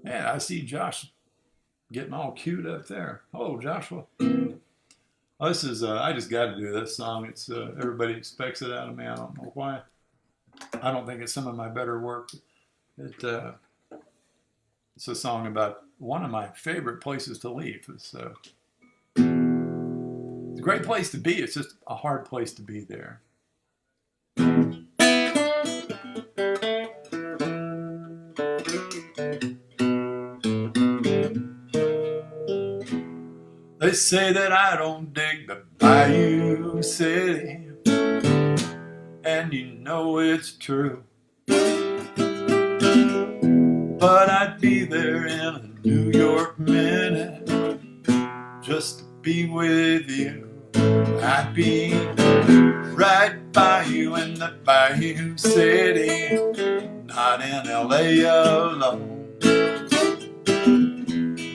Yeah, I see Josh getting all queued up there. Hello, Joshua. Oh, this is, I just got to do this song. It's everybody expects it out of me. I don't know why. I don't think it's some of my better work. It's a song about one of my favorite places to leave. It's a great place to be. It's just a hard place to be there. They say that I don't dig the Bayou City, and you know it's true. But I'd be there in a New York minute just to be with you. I'd be right by you in the Bayou City, not in LA alone.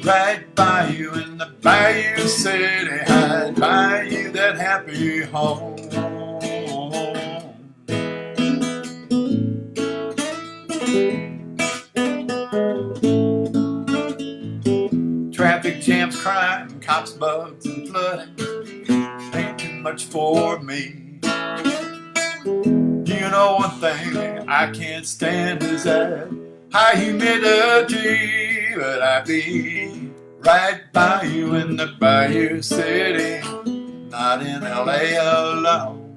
Right by you in the Bayou City, I'd buy you that happy home. Traffic jams, crime, cops, bugs, and flooding ain't too much for me. You know one thing I can't stand is that high humidity. But I'd be right by you in the Bayou City, not in LA alone.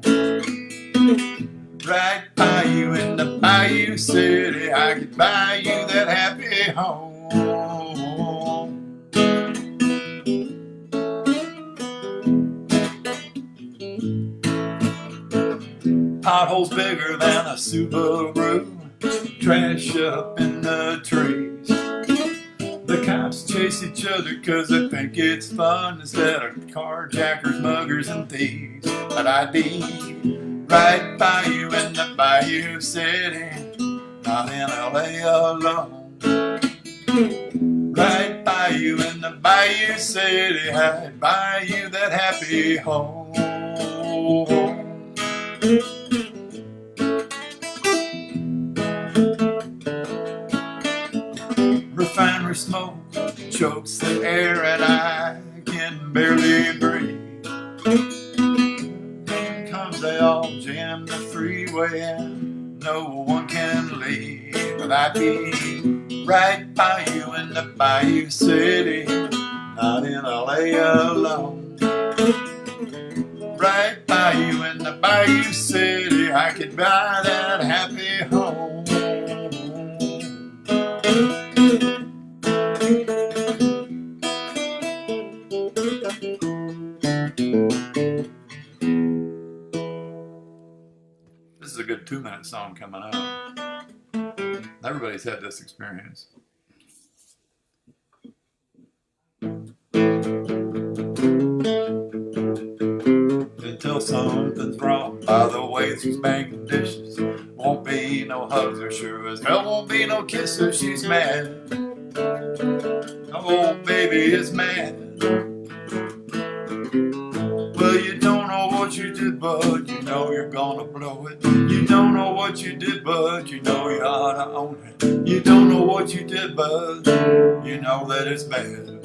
Right by you in the Bayou City, I could buy you that happy home. Potholes bigger than a Subaru, trash up in the trees. The cops horse chase each other 'cause they think it's fun instead of carjackers, muggers, and thieves. But I'd be right by you in the Bayou City, not in LA alone. Right by you in the Bayou City, I'd buy you that happy home. Refinery smoke chokes the air and I can barely breathe. In comes they all jam the freeway and no one can leave. But I'd be right by you in the Bayou City, not in LA alone. Right by you in the Bayou City, I could buy that happy home. This is a good 2-minute song coming up. Everybody's had this experience. Until something's wrong, by the way she's banging dishes, won't be no hugs, or sure as hell won't be no kisses. She's mad. Oh, baby is mad. Well, you don't know what you did, but you know you're gonna blow it. You don't know what you did, but you know you ought to own it. You don't know what you did, but you know that it's bad.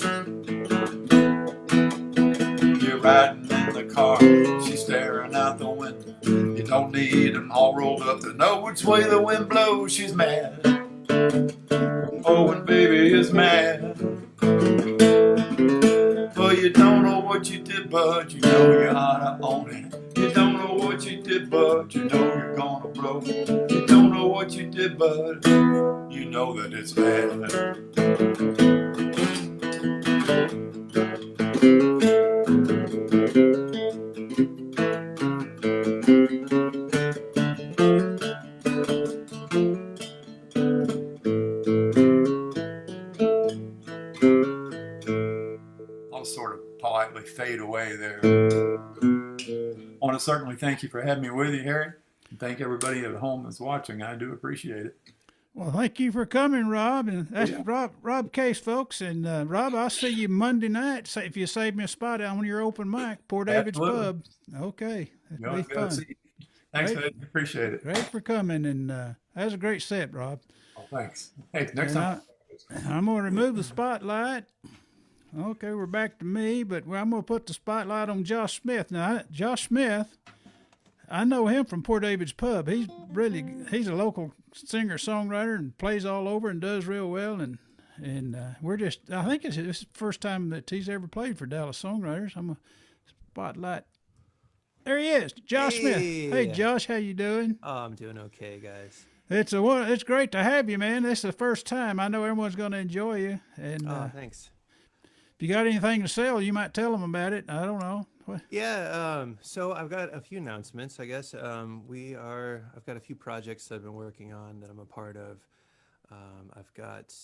You're riding in the car, she's staring out the window. You don't need them all rolled up to know which way the wind blows. She's mad. Oh, and baby is mad. Well, you don't know what you did, but you know you ought to own it. You don't know what you did, but you know you're gonna blow. You don't know what you did, but you know that it's bad. Sort of politely fade away there. I want to certainly thank you for having me with you, Harry, and thank everybody at home that's watching. I do appreciate it. Well, thank you for coming, Rob. And that's Yeah. Rob Case, folks. And Rob, I'll see you Monday night. Say if you save me a spot on your open mic, Poor David's Absolutely. Pub. Okay, You that'll know, be fun. Thanks, Great. Ed. Appreciate it. Great for coming, and that was a great set, Rob. Oh, thanks. Hey, next And time. I'm going to remove the spotlight. Okay, we're back to me, but I'm going to put the spotlight on Josh Smith. Now, Josh Smith, I know him from Poor David's Pub. He's a local singer-songwriter and plays all over and does real well. And I think it's the first time that he's ever played for Dallas Songwriters. I'm going to spotlight. There he is, Josh Smith. Hey, Josh, how you doing? Oh, I'm doing okay, guys. It's great to have you, man. This is the first time. I know everyone's going to enjoy you. And Thanks. if you got anything to sell, you might tell them about it. I don't know. Yeah, so I've got a few announcements, I guess. I've got a few projects that I've been working on that I'm a part of. I've got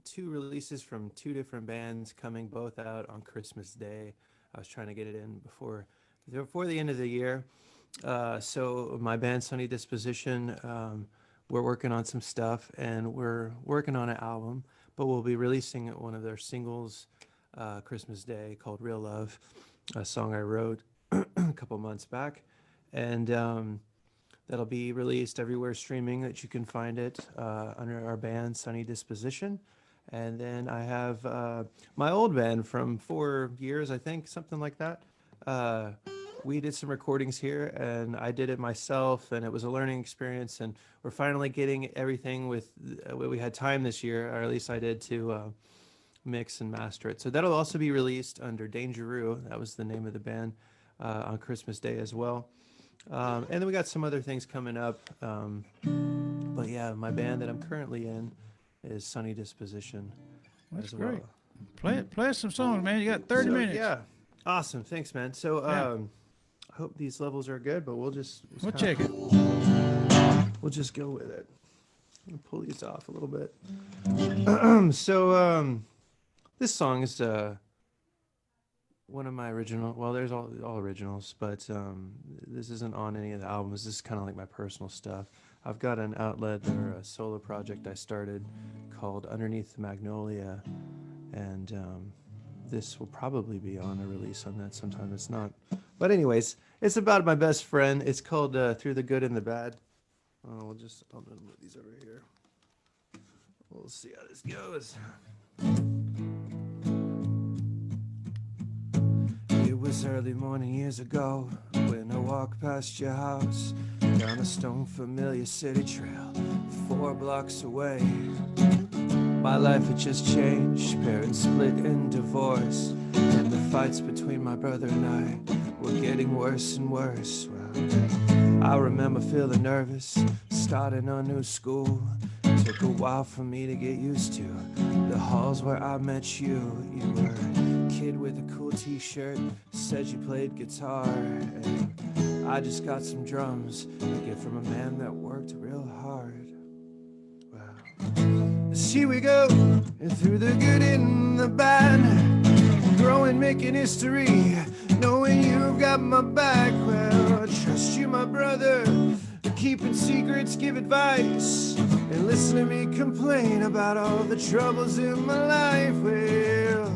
2 releases from 2 different bands coming both out on Christmas Day. I was trying to get it in before the end of the year. So my band, Sunny Disposition, we're working on some stuff, and we're working on an album, but we'll be releasing one of their singles Christmas Day called Real Love, a song I wrote a couple months back. And that'll be released everywhere streaming that you can find it under our band, Sunny Disposition. And then I have my old band from 4 years, I think, something like that. We did some recordings here, and I did it myself, and it was a learning experience. And we're finally getting everything with we had time this year, or at least I did, to mix and master it. So that'll also be released under Dangeroo. That was the name of the band on Christmas Day as well. And then we got some other things coming up. But yeah, my band that I'm currently in is Sunny Disposition. That's as well. great. Play us some songs, man. You got 30 minutes. Yeah. Awesome. Thanks, man. So I hope these levels are good, but we'll check it. We'll just go with it. I'm gonna pull these off a little bit. So This song is one of my original. Well, there's all originals, but this isn't on any of the albums. This is kind of like my personal stuff. I've got an outlet or a solo project I started called Underneath the Magnolia, and this will probably be on a release on that sometime. It's not, but anyways, it's about my best friend. It's called Through the Good and the Bad. I'm gonna move these over here. We'll see how this goes. It was early morning years ago when I walked past your house down a stone familiar city trail 4 blocks away. My life had just changed, parents split and divorced, and the fights between my brother and I were getting worse and worse. Well, I remember feeling nervous, starting a new school. Took a while for me to get used to the halls where I met you. You were a kid with a cool t-shirt, said you played guitar, and I just got some drums, a gift from a man that worked real hard. Wow. Here we go, through the good and the bad, growing, making history, knowing you've got my back. Well, I trust you, my brother, keeping secrets, give advice, and listen to me complain about all the troubles in my life. Well,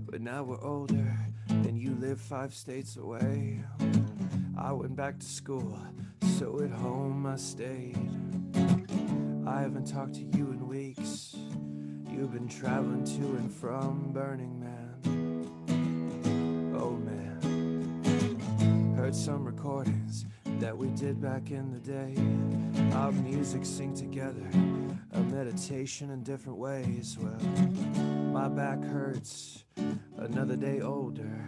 but now we're older, and you live 5 states away. I went back to school, so at home I stayed. I haven't talked to you in weeks. You've been traveling to and from Burning Man. Oh man, heard some recordings that we did back in the day. Our music sing together, a meditation in different ways. Well, my back hurts, another day older.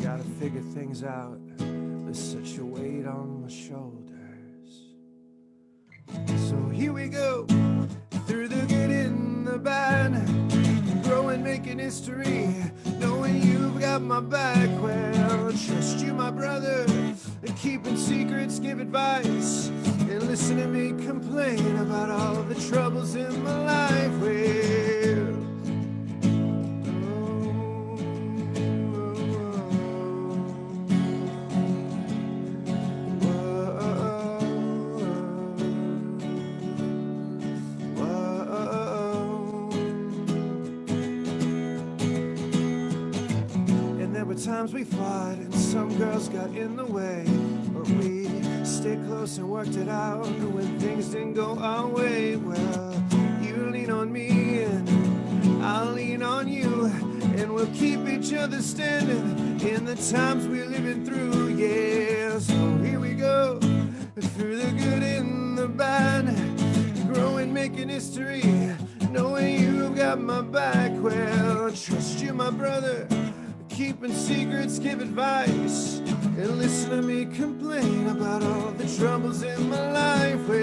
Gotta figure things out. There's such a weight on my shoulders. So here we go, through the good and the bad, growing, making history, knowing you've got my back. Well, I trust you, my brother, and keeping secrets, give advice, and listen to me complain about all the troubles in my life. Well, times we fought and some girls got in the way, but we stayed close and worked it out. And when things didn't go our way, well, you lean on me and I'll lean on you, and we'll keep each other standing in the times we're living through. Yeah, so here we go, through the good and the bad, growing, making history, knowing you've got my back. Well, I trust you, my brother, keeping secrets, give advice, and listen to me complain about all the troubles in my life. Well,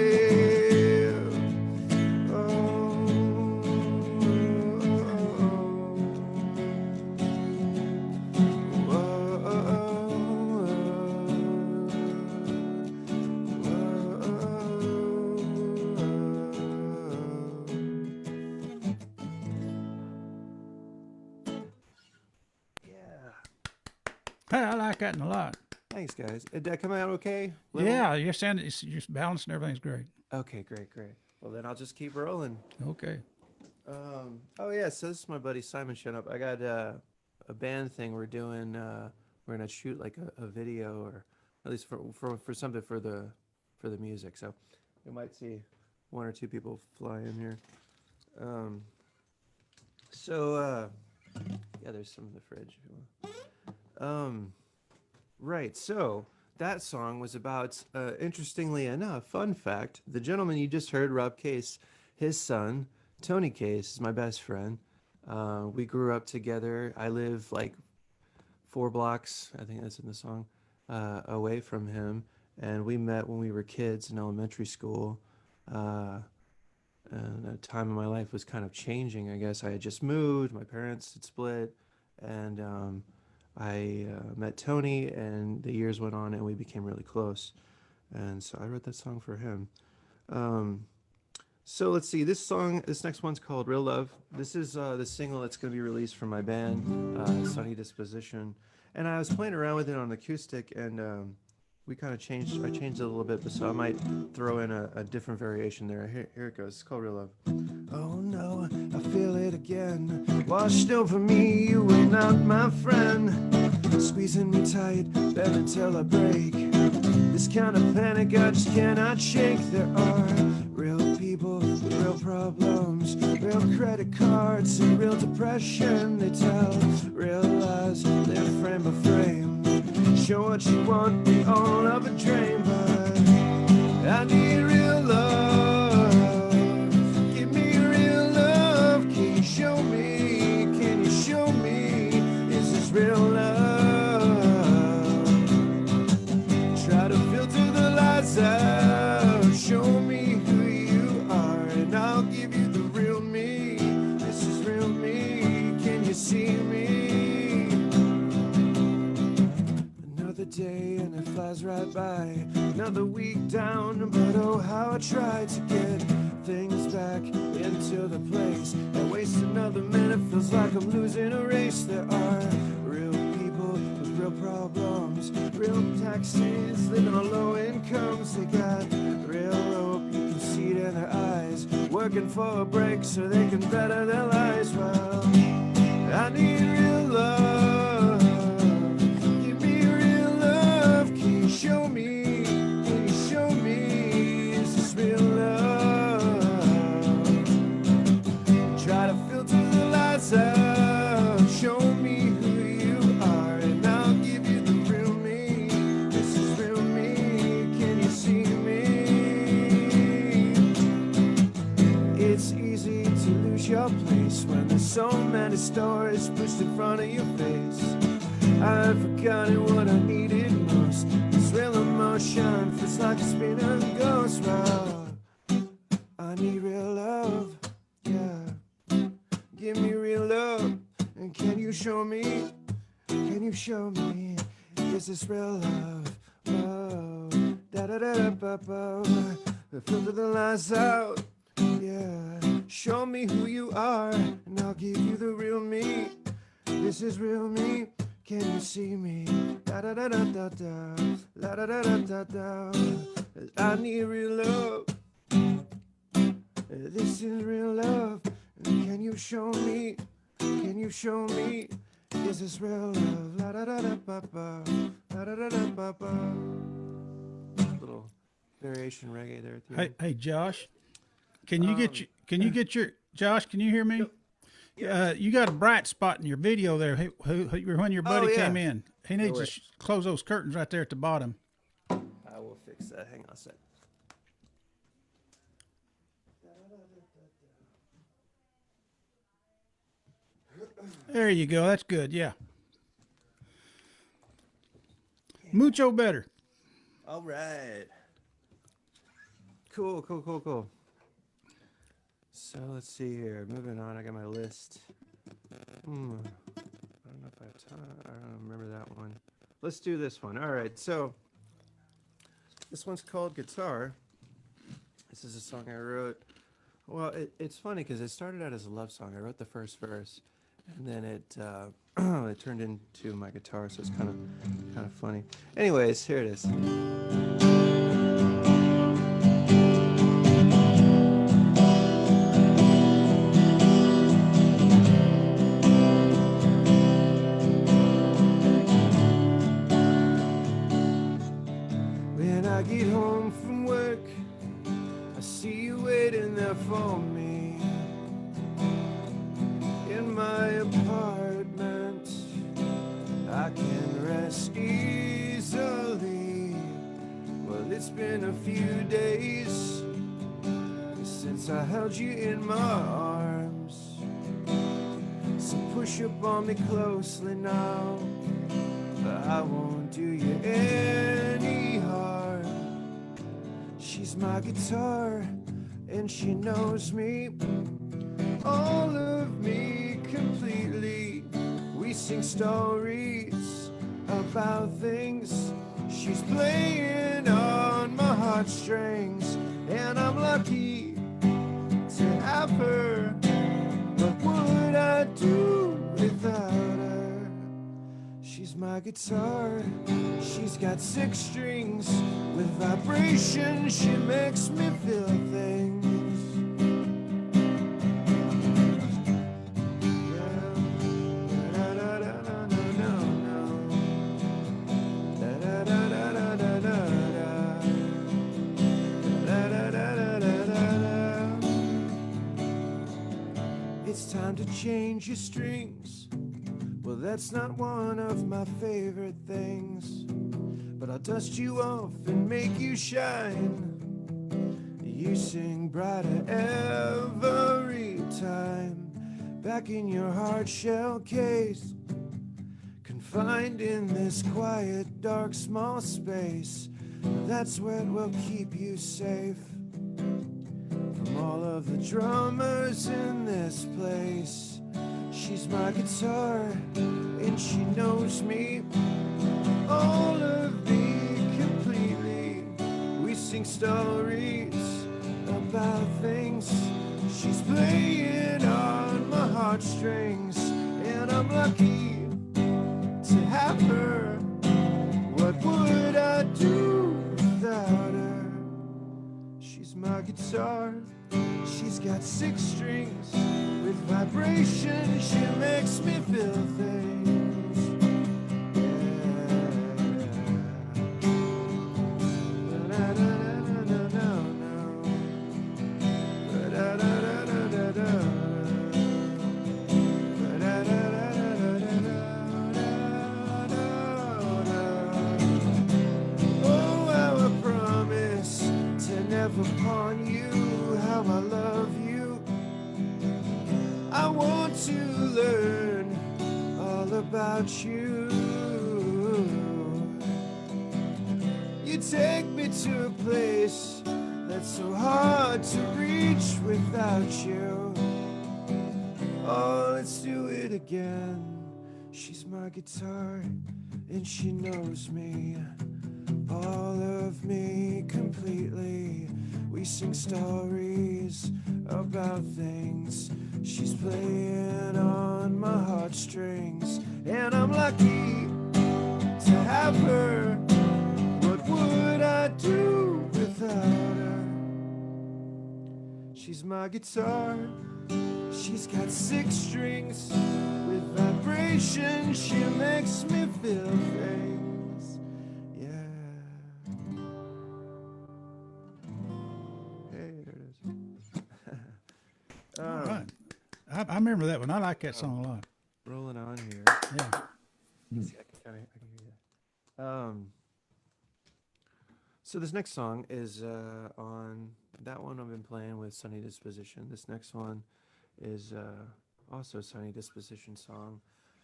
Hey, I like that a lot. Thanks, guys. Did that come out okay? Yeah, you're balanced and everything's great. Okay, great. Well, then I'll just keep rolling. Okay. Oh yeah, so this is my buddy Simon showing up. I got a band thing we're doing. We're gonna shoot like a video, or at least for something for the music. So you might see 1 or 2 people fly in here. Yeah, there's some in the fridge if you want. Right, so that song was about, interestingly enough, fun fact, the gentleman you just heard, Rob Case, his son, Tony Case, is my best friend. We grew up together. I live like 4 blocks, I think that's in the song, away from him. And we met when we were kids in elementary school. and a time in my life was kind of changing. I guess I had just moved, my parents had split, and I met Tony, and the years went on, and we became really close. And so I wrote that song for him. So let's see. This next one's called "Real Love." This is the single that's going to be released from my band, Sunny Disposition. And I was playing around with it on acoustic, and we kind of changed. I changed it a little bit, but so I might throw in a different variation there. Here it goes. It's called "Real Love." Oh no, I feel it again. Washed over me, you were not my friend. Squeezing me tight, better till I break. This kind of panic I just cannot shake. There are real people with real problems, real credit cards and real depression. They tell real lies, live frame by frame. Show what you want, we all have a dream, but I need real love. Give me real love. Can you show me? Can you show me? Is this real love? Try to filter the lies out. Show me who you are, and I'll give you the real me. This is real me. Can you see me? Another day and it flies right by. Another week down, but oh how I tried to get things back into the place. I waste another minute, feels like I'm losing a race. There are real people with real problems, real taxes, living on low incomes. They got real hope, you can see it in their eyes, working for a break so they can better their lives. Well, I need real love. Give me real love. Can you show me? Can you show me? Is this real love? Try to filter the lights out. Show me who you are, and I'll give you the real me. This is real me. Can you see me? It's easy to lose your place when there's so many stores pushed in front of your face. I've forgotten what I needed most. This real emotion feels like it's been a ghost. Well, I need real love, yeah. Give me real love, and can you show me? Can you show me? Is this real love? Oh, da da da da ba ba. Filter the lies out, yeah. Show me who you are, and I'll give you the real me. This is real me. Can you see me? Da da da da da da, la da da da da da. I need real love. This is real love. Can you show me? Can you show me? Is this real love? La da da da ba ba, la da da da ba ba. Little variation reggae there. Hey, Josh, can you get your Josh? Can you hear me? You got a bright spot in your video there. When your buddy came in, he needs to close those curtains right there at the bottom. I will fix that. Hang on a sec. There you go. That's good. Yeah. Mucho better. All right. Cool. So let's see here. Moving on. I got my list. I don't know if I have time. I don't remember that one. Let's do this one. All right. So this one's called Guitar. This is a song I wrote. Well, it's funny because it started out as a love song. I wrote the first verse, and then it it turned into my guitar. So it's kind of funny. Anyways, here it is. When I get home from work, I see you waiting there for me in my apartment. I can rest easily. Well, it's been a few days since I held you in my arms. So push up on me closely now, but I won't do you any harm. She's my guitar, and she knows me, all of me completely. We sing stories about things. She's playing on my heartstrings, and I'm lucky to have her. What would I do without her? She's my guitar. She's got 6 strings. With vibration, she makes me feel things. It's time to change your strings. Well, that's not one of my favorite things, but I'll dust you off and make you shine. You sing brighter every time. Back in your hard shell case, confined in this quiet, dark, small space. That's what will keep you safe from all of the drummers in this place. She's my guitar, and she knows me, all of me completely. We sing stories about things. She's playing on my heartstrings, and I'm lucky to have her. What would I do without her? She's my guitar. She's got 6 strings. With vibration, she makes me feel things. Oh, how I promise to never pawn you, how I love you. I want to learn all about you. You take me to a place that's so hard to reach without you. Oh, let's do it again. She's my guitar, and she knows me, all of me completely. We sing stories about things. She's playing on my heartstrings, and I'm lucky to have her. What would I do without her? She's my guitar. She's got 6 strings. With vibration, she makes me feel things. Yeah. Hey, there it is. All right. I remember that one. I like that song a lot. Rolling on here. Yeah. See, I can hear that. So this next song is on that one I've been playing with Sunny Disposition. This next one is also a Sunny Disposition song.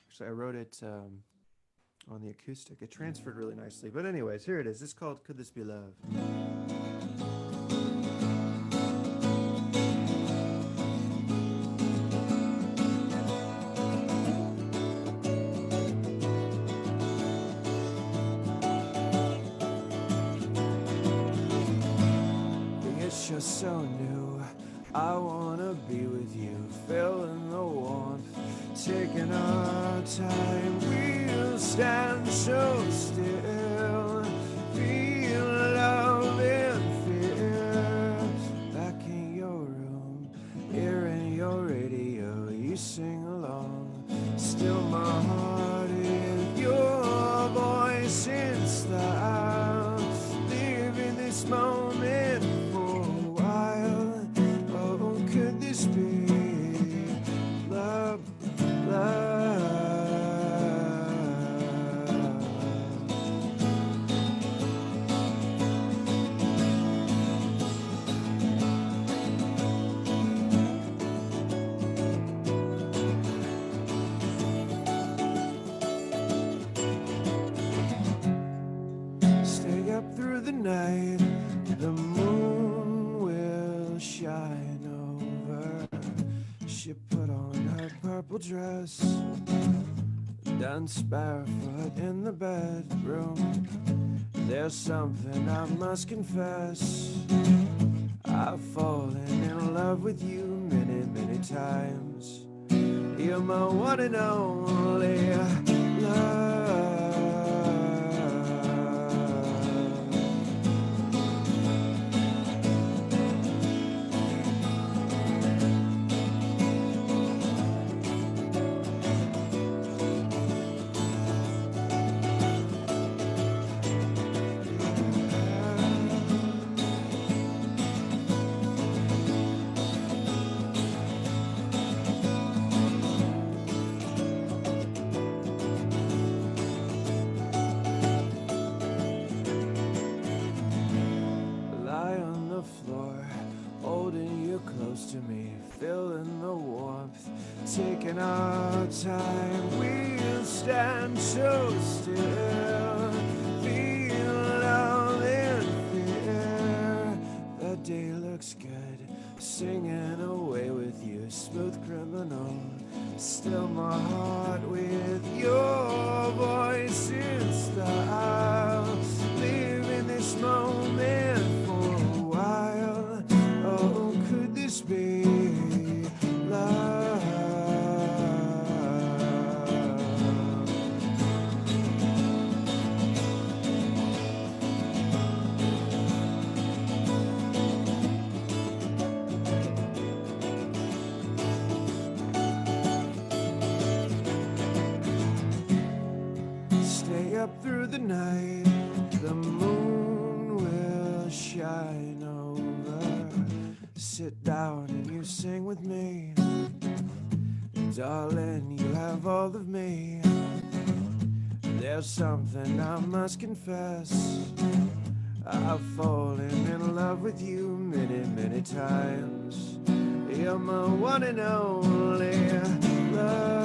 Actually, I wrote it on the acoustic. It transferred really nicely. But anyways, here it is. It's called Could This Be Love? You're so new, I wanna be with you, feeling the warmth, taking our time. We'll stand so still, feel love and fear. Back in your room, hearing your radio, you sing along. Still my heart is your voice in style, living this moment. Could this be love, love? Stay up through the night, the moon will shine. she put on her purple dress, danced barefoot in the bedroom. There's something I must confess. I've fallen in love with you many, many times. You're my one and only love. Lie on the floor, holding you close to me, feeling the warmth, taking our time. We'll stand so still, feel all in fear. The day looks good, singing away with you, smooth criminal. Still my heart with your voice in style. Leaving this moment for a while. Oh, could this be love? Stay up through the night, the moon will shine over. Sit down and you sing with me. Darling, you have all of me. There's something I must confess. I've fallen in love with you many, many times. You're my one and only love.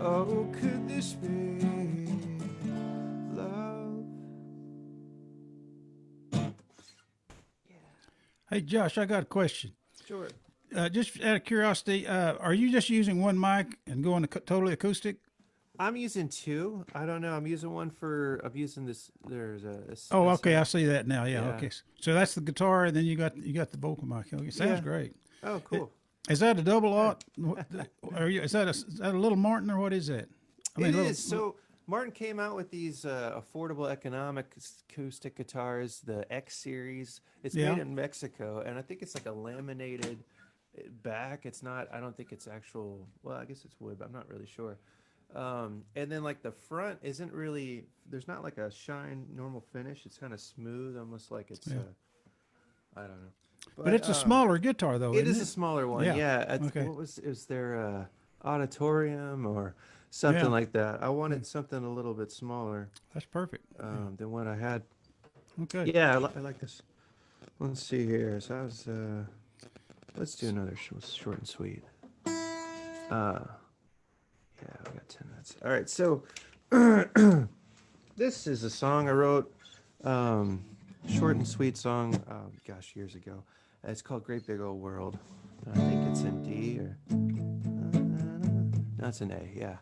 Oh, could this be love? Hey, Josh, I got a question. Sure. Just out of curiosity, are you just using one mic and going totally acoustic? I'm using two. I don't know. I'm using this. There's a. Oh, okay, I see that now. Yeah, Yeah. okay. So that's the guitar, and then you got the vocal mic. Okay, sounds Yeah. great. Oh, cool. Is that a double aught? Is that a little Martin, or what is that? It is. So Martin came out with these affordable economic acoustic guitars, the X series. It's Yeah. made in Mexico, and I think it's like a laminated back. It's not. I don't think it's actual. Well, I guess it's wood, but I'm not really sure. And then like the front isn't really. There's not like a shine normal finish. It's kind of smooth, almost like it's. Yeah. I don't know. But it's a smaller guitar, though. It isn't is a smaller one. Yeah. Yeah. Okay. What is there a auditorium or something Yeah. like that? I wanted something a little bit smaller That's perfect. than what I had. Okay. Yeah, I like this. Let's see here. So I was. Let's do another short and sweet. Yeah, we got 10 minutes. All right, so this is a song I wrote, short and sweet song. Oh gosh, years ago. It's called "Great Big Old World." I think it's in D or no, it's an A. Yeah.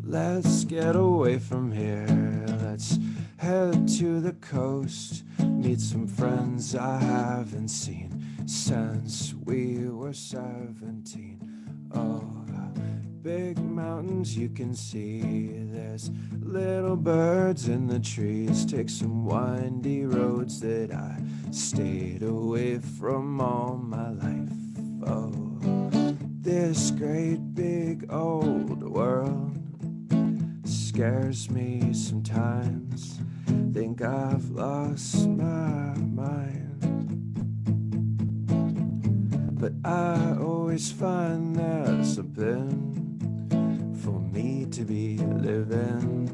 Let's get away from here. Let's head to the coast. Meet some friends I haven't seen since we were 17. Oh, big mountains you can see. There's little birds in the trees. Take some windy roads that I stayed away from all my life. Oh, this great big old world scares me sometimes. Think I've lost my mind. but I always find there's something for me to be living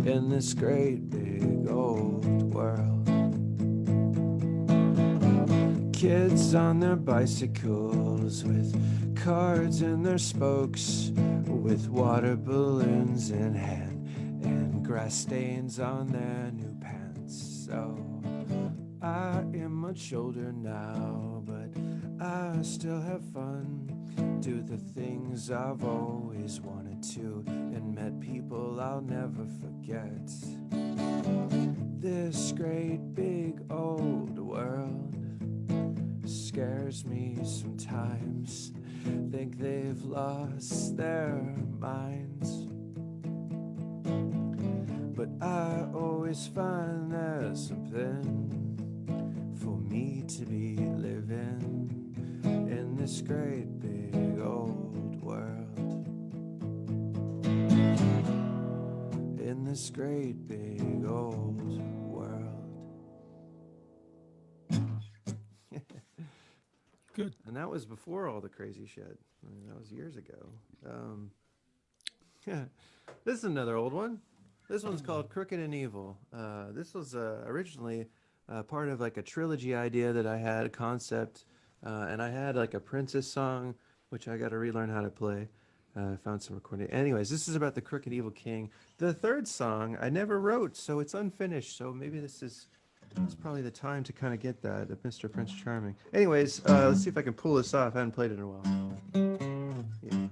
in this great big old world. Kids on their bicycles with cards in their spokes, with water balloons in hand and grass stains on their new pants. So I am much older now, but I still have fun, do the things I've always wanted to, and met people I'll never forget. This great big old world scares me sometimes. Think they've lost their minds, but I always find there's something for me to be living in this great big old world. In this great big old world. Good. And that was before all the crazy shit. I mean, that was years ago. This is another old one. This one's called Crooked and Evil. This was originally part of like a trilogy idea that I had, a concept, and I had like a Princess song, which I got to relearn how to play. I found some recording. Anyways, this is about the Crooked Evil King. The third song I never wrote, so it's unfinished. So maybe it's probably the time to kind of get that, Mr. Prince Charming. Anyways, let's see if I can pull this off. I haven't played it in a while. Yeah.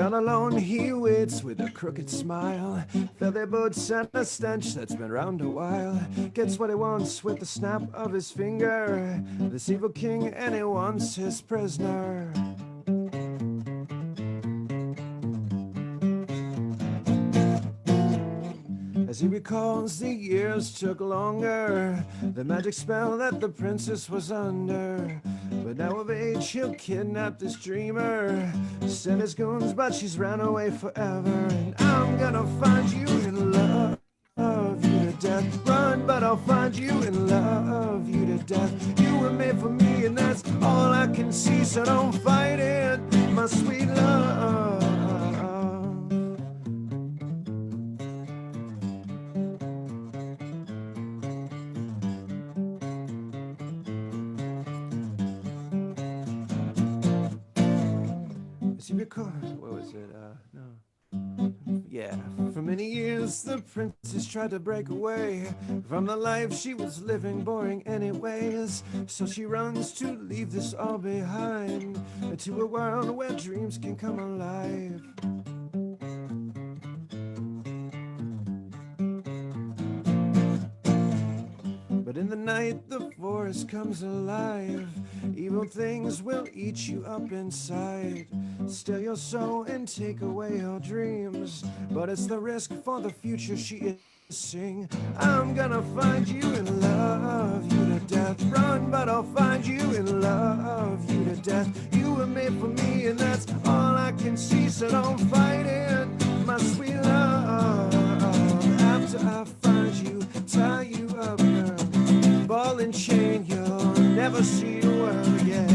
All alone he waits with a crooked smile, feather boots and a stench that's been round a while. Gets what he wants with the snap of his finger, this evil king, and he wants his prisoner. As he recalls, the years took longer, the magic spell that the princess was under. But now of age, he'll kidnap this dreamer, send his goons, but she's ran away forever. And I'm gonna find you and love you to death. Run, but I'll find you and love you to death. You were made for me, and that's all I can see. So don't fight it, my sweet love. What was it? No. Yeah. For many years, the princess tried to break away from the life she was living, boring anyways. So she runs to leave this all behind, to a world where dreams can come alive. But in the night, the forest comes alive. Evil things will eat you up inside, steal your soul and take away your dreams. But it's the risk for the future she is sing. I'm gonna find you and love you to death. Run, but I'll find you and love you to death. You were made for me, and that's all I can see. So don't fight it, my sweet love. After I find you, tie you up, girl, ball and chain, you'll never see the world again.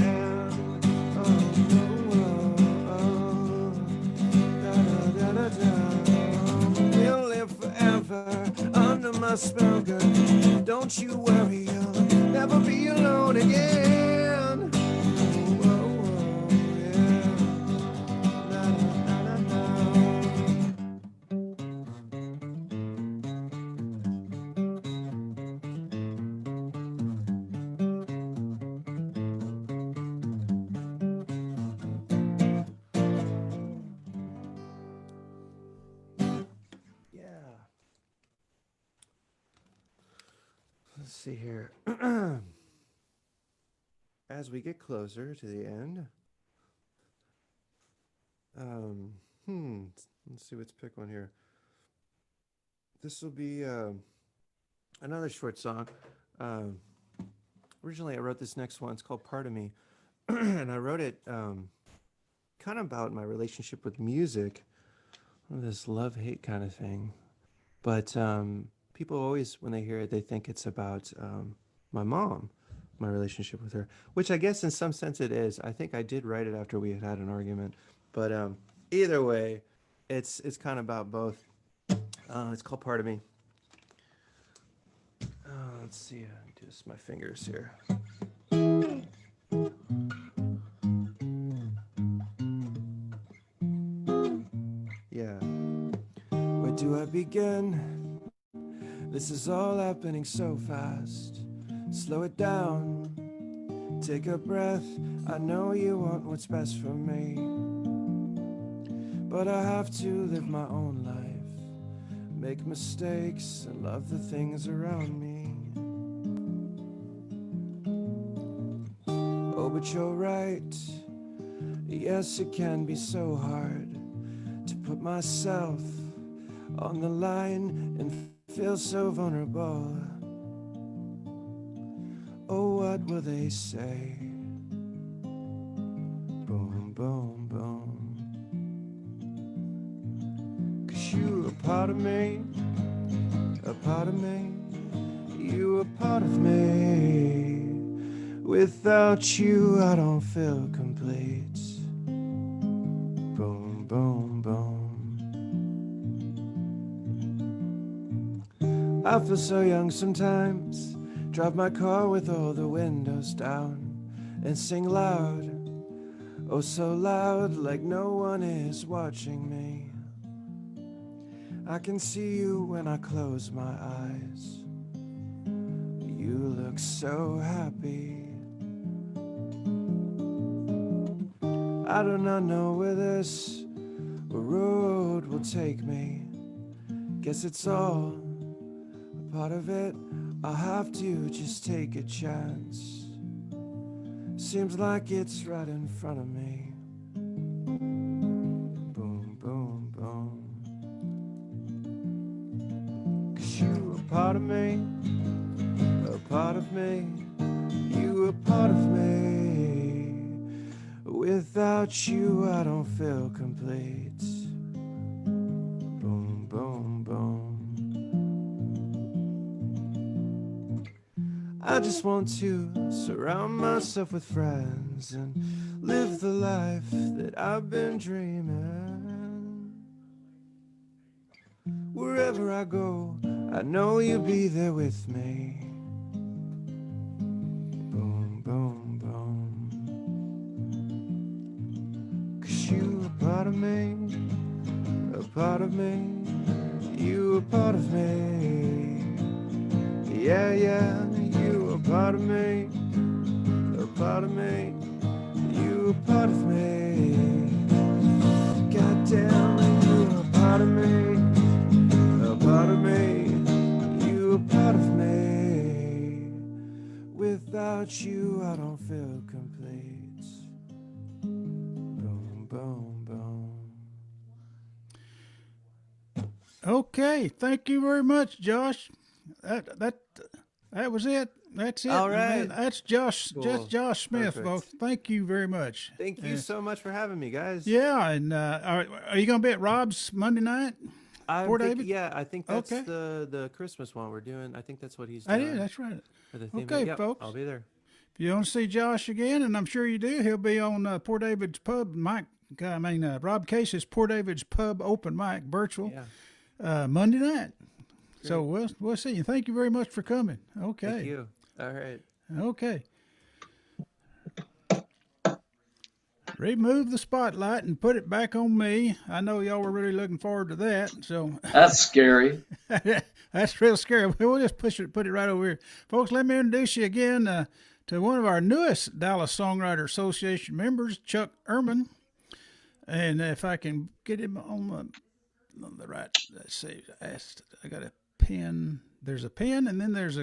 We'll live forever under my spell, girl. Don't you worry, you'll never be alone again. Let's see here. As we get closer to the end, let's see, let's pick one here. This will be another short song. originally I wrote this next one. It's called Part of Me. And I wrote it kind of about my relationship with music, this love-hate kind of thing. But people always, when they hear it, they think it's about my mom, my relationship with her, which I guess in some sense it is. I think I did write it after we had an argument. But either way, it's kind of about both. It's called Part of Me. Let's see, just my fingers here. Yeah. Where do I begin? This is all happening so fast. Slow it down. Take a breath. I know you want what's best for me, but I have to live my own life, make mistakes, and love the things around me. Oh, but you're right. Yes, it can be so hard to put myself on the line and feel so vulnerable. Oh, what will they say? Boom, boom, boom. 'Cause you are part of me, a part of me. You are part of me. Without you, I don't feel complete. Boom, boom, boom. I feel so young sometimes. Drive my car with all the windows down and sing loud, oh so loud, like no one is watching me. I can see you when I close my eyes. You look so happy. I do not know where this road will take me. Guess it's all a part of it. I'll have to just take a chance. Seems like it's right in front of me. Boom, boom, boom. 'Cause you are part of me, a part of me. You are part of me. Without you, I don't feel complete. Boom, boom, boom. I just want to surround myself with friends and live the life that I've been dreaming. Wherever I go, I know you'll be there with me. Boom, boom, boom. 'Cause you are part of me, a part of me. You are part of me. Yeah, yeah. You are part of me, a part of me. You are part of me. Goddamn, you are part of me, a part of me. You are part of me. Without you, I don't feel complete. Boom, boom, boom. Okay, thank you very much, Josh. That was it. That's it. All right. That's Josh. Cool. Just Josh Smith, Perfect. folks. Thank you very much. Thank you so much for having me, guys. Yeah, and are you going to be at Rob's Monday night? Port David? Yeah, I think that's Okay. the Christmas one we're doing. I think that's what he's I doing. did. That's right. For the theme. Okay, Yep, folks. I'll be there. If you want to see Josh again, and I'm sure you do, he'll be on Port David's Pub Rob Case's Port David's Pub open mic virtual Monday night. Great. So we'll see you. Thank you very much for coming. Okay. Thank you. All right. Okay. Remove the spotlight and put it back on me. I know y'all were really looking forward to that. So that's scary. That's real scary. We'll just put it right over here. Folks, let me introduce you again to one of our newest Dallas Songwriter Association members, Chuck Ehrmann. And if I can get him on the right, let's see, I got a pen. There's a pen, and then there's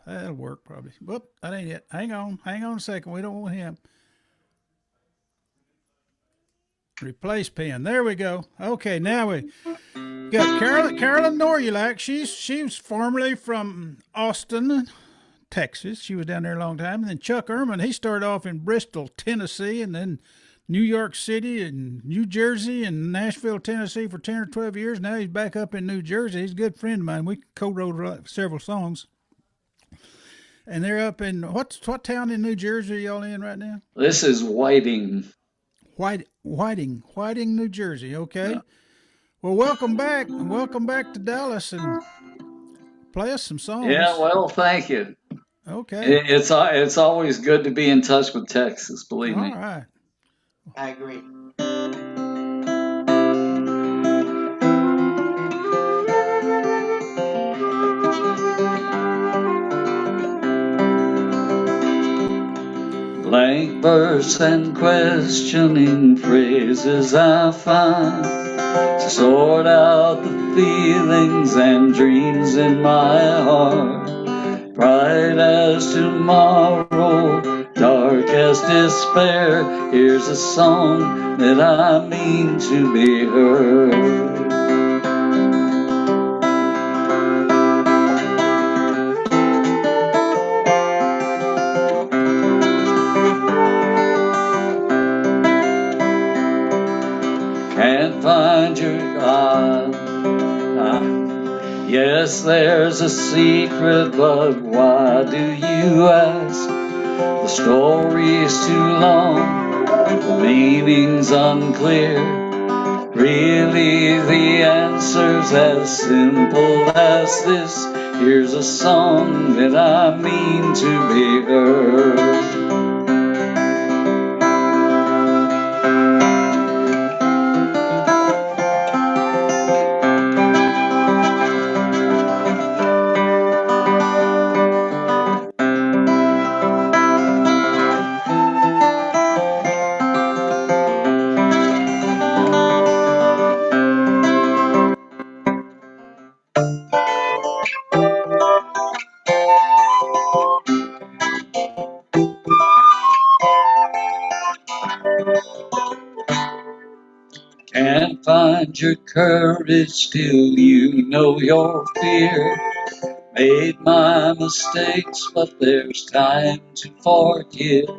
that'll work probably. Whoop, that ain't it. Hang on a second. We don't want him. Replace pen. There we go. Okay, now we got Carolyn Norulak. She was formerly from Austin, Texas. She was down there a long time. And then Chuck Ehrmann, he started off in Bristol, Tennessee, and then New York City and New Jersey and Nashville, Tennessee for 10 or 12 years. Now he's back up in New Jersey. He's a good friend of mine. We co-wrote several songs. And they're up in, what town in New Jersey are y'all in right now? This is Whiting. Whiting, New Jersey. Okay. Yeah. Well, welcome back. Welcome back to Dallas, and play us some songs. Yeah, well, thank you. Okay. It's always good to be in touch with Texas, believe me. All right. I agree. Blank verse and questioning phrases I find to sort out the feelings and dreams in my heart. Bright as tomorrow, dark as despair, here's a song that I mean to be heard. Can't find your God. Yes, there's a secret, but why do you ask? The story's too long, the meaning's unclear. Really, the answer's as simple as this. Here's a song that I mean to be heard. Can't find your courage, still you know your fear. Made my mistakes, but there's time to forgive.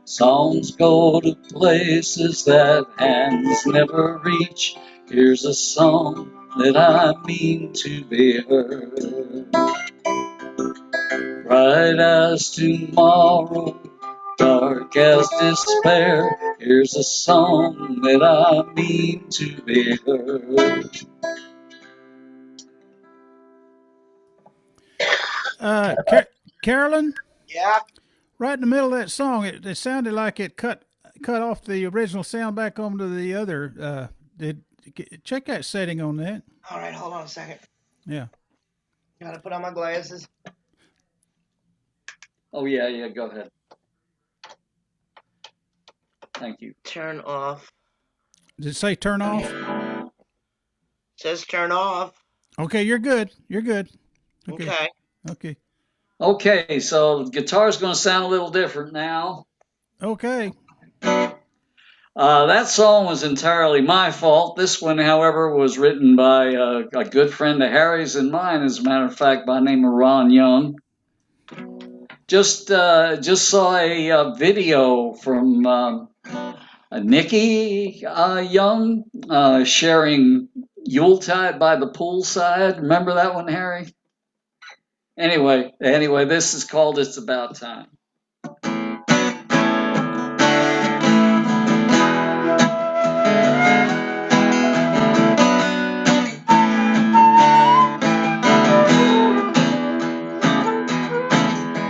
Songs go to places that hands never reach. Here's a song that I mean to be heard. Bright as tomorrow, dark as despair, here's a song that I mean to be heard. Carolyn, Yeah. right in the middle of that song, it sounded like it cut off the original sound back onto the other. Check that setting on that. All right, hold on a second. Yeah. Gotta put on my glasses. Oh, yeah, go ahead. Thank you. Turn off. Did it say turn off? Says turn off. Okay, you're good. You're good. Okay. Okay. Okay, so the guitar's going to sound a little different now. Okay. That song was entirely my fault. This one, however, was written by a good friend of Harry's and mine, as a matter of fact, by the name of Ron Young. Just saw a video from Nikki Young sharing Yuletide by the Poolside. Remember that one, Harry? Anyway, this is called It's About Time.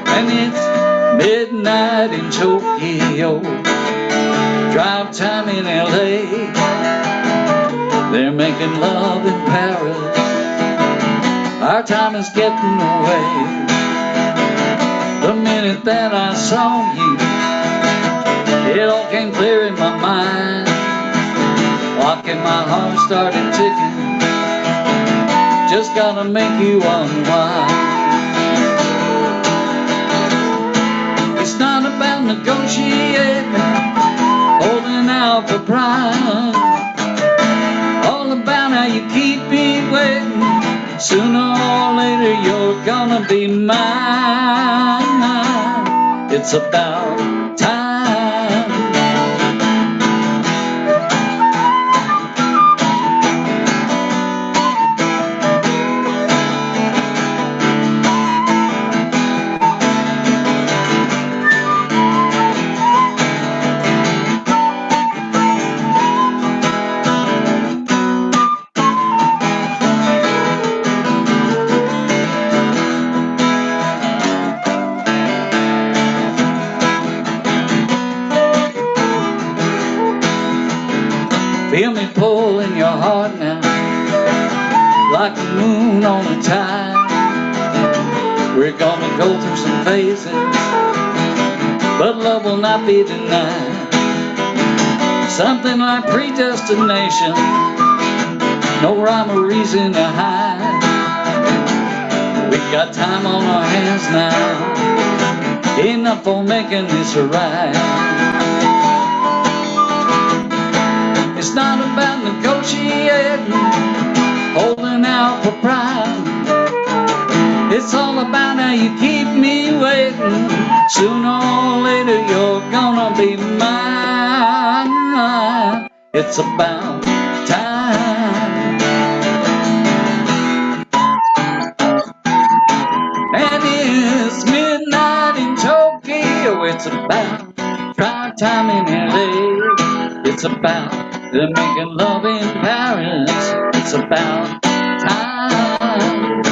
And it's midnight in Tokyo, drive time in LA, they're making love in Paris, our time is getting away. The minute that I saw you, it all came clear in my mind. Clock in my heart started ticking, just gotta make you unwind. It's not about negotiating, holding out for pride. All about how you keep me waiting. Sooner or later you're gonna be mine. It's about time. Feel me pulling your heart now, like the moon on the tide. We're gonna go through some phases, but love will not be denied. Something like predestination, no rhyme or reason to hide. We got time on our hands now, enough for making this right. It's not about negotiating, holding out for pride. It's all about how you keep me waiting. Sooner or later you're gonna be mine. It's about time. And it's midnight in Tokyo. It's about prime time in LA. It's about they're making love in Paris. It's about time.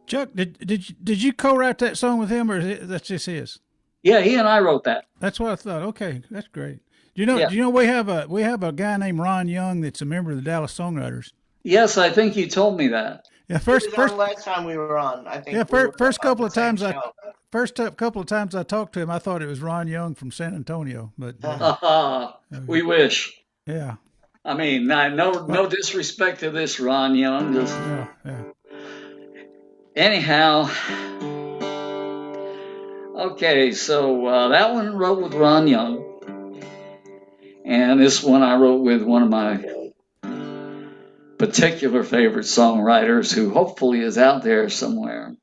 Chuck, did you co-write that song with him, or that's just his? Yeah, he and I wrote that. That's what I thought. Okay, that's great. Do you know we have a guy named Ron Young that's a member of the Dallas Songwriters. Yes, I think you told me that. Yeah, First last time we were on, I think. Yeah, first couple of times I talked to him, I thought it was Ron Young from San Antonio, but we wish. Yeah. I mean, no disrespect to this Ron Young. Just yeah. Anyhow, okay, so that one wrote with Ron Young, and this one I wrote with one of my particular favorite songwriters who hopefully is out there somewhere.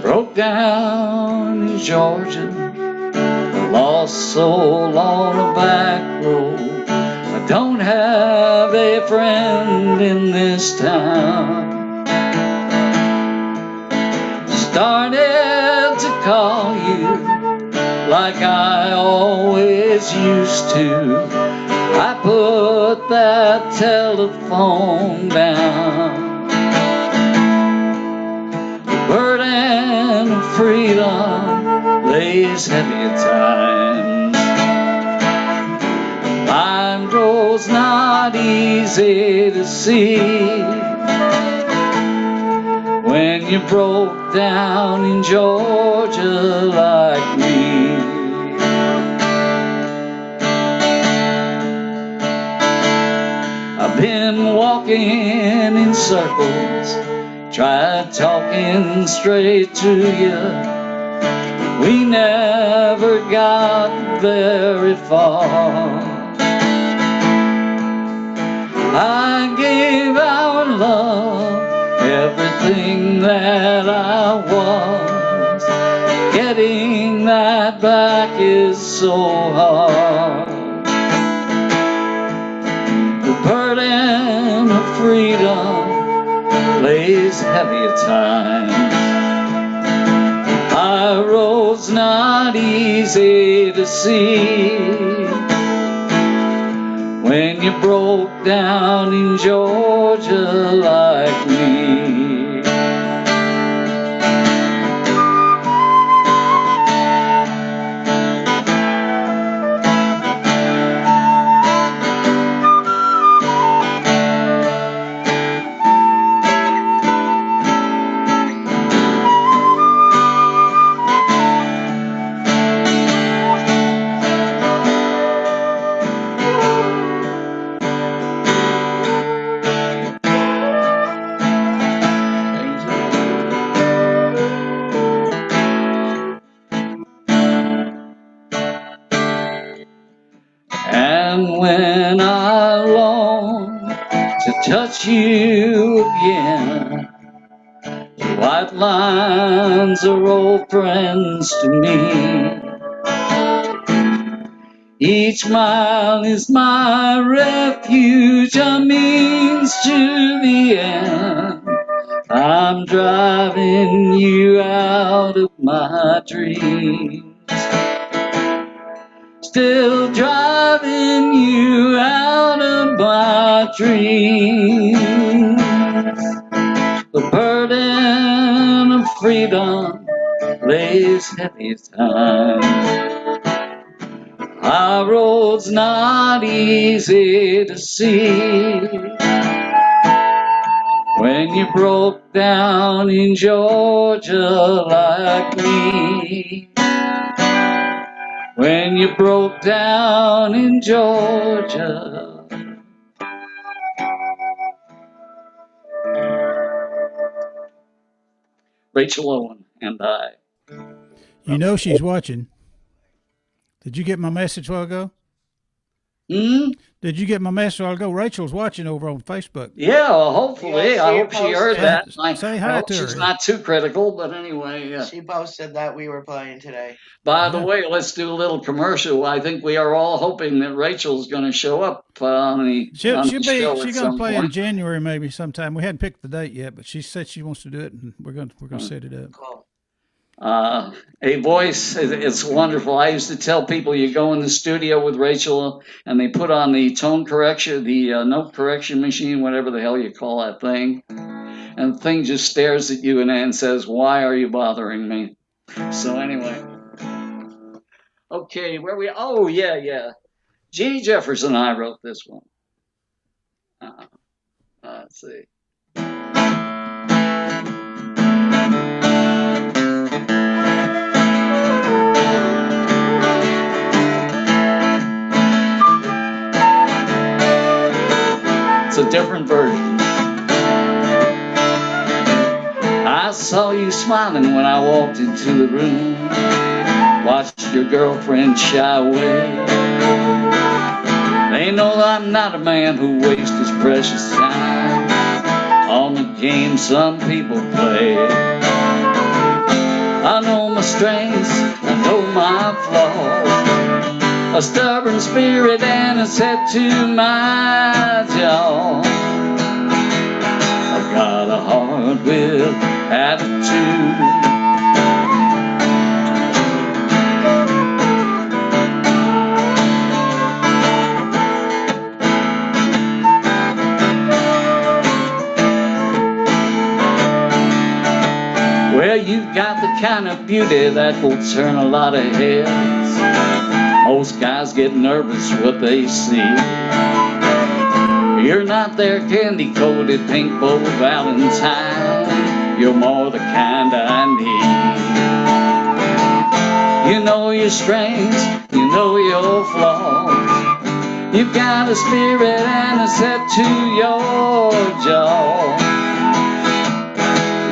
Broke down in Georgia, a lost soul on a back road. I don't have a friend in this town. Started to call you like I always used to. I put that telephone down. The burden of freedom lays heavy at times. Line road's not easy to see when you broke down in Georgia like me. I've been walking in circles, tried talking straight to you. We never got very far. I gave our love everything that I was. Getting that back is so hard. The burden of freedom lays heavy at times. High road's not easy to see when you broke down in Georgia like me. about you again. The white lines are old friends to me. Each mile is my refuge, a means to the end. I'm driving you out of my dreams. Still driving you out of my dreams. The burden of freedom lays heavy as time. Our road's not easy to see. When you broke down in Georgia like me. When you broke down in Georgia. Rachel Owen and I. You know she's watching. Did you get my message a while ago? Did you get my message a while ago? Rachel's watching over on Facebook. Yeah, well, hopefully. Yeah, I hope she heard that. Say hi I hope to her. she's not too critical, but anyway. She posted that we were playing today. By the way, let's do a little commercial. I think we are all hoping that Rachel's going to show up on the show at She's some going to play point. in January maybe sometime. We hadn't picked the date yet, but she said she wants to do it, and we're going to set it up. Cool. A voice, it's wonderful. I used to tell people you go in the studio with Rachel and they put on the tone correction, the note correction machine, whatever the hell you call that thing, and the thing just stares at you and says, "Why are you bothering me?" So anyway, okay, where we? Oh yeah. G. Jefferson and I wrote this one. Let's see. It's a different version. I saw you smiling when I walked into the room. Watched your girlfriend shy away. They know that I'm not a man who wastes his precious time on the game some people play. I know my strengths, I know my flaws. A stubborn spirit and a set to my jaw. I've got a heart with attitude. Well, you've got the kind of beauty that will turn a lot of heads. Most guys get nervous what they see. You're not their candy-coated pink bow Valentine. You're more the kind I need. You know your strengths, you know your flaws. You've got a spirit and a set to your jaw.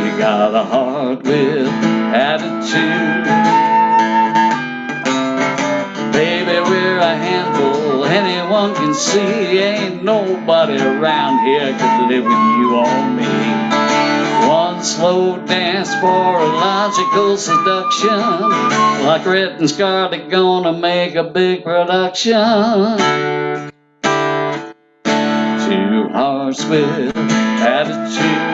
You got a heart with attitude. Baby, we're a handful, anyone can see. Ain't nobody around here could live with you on me. One slow dance for a logical seduction, like Red and Scarlet gonna make a big production. Two hearts with attitude.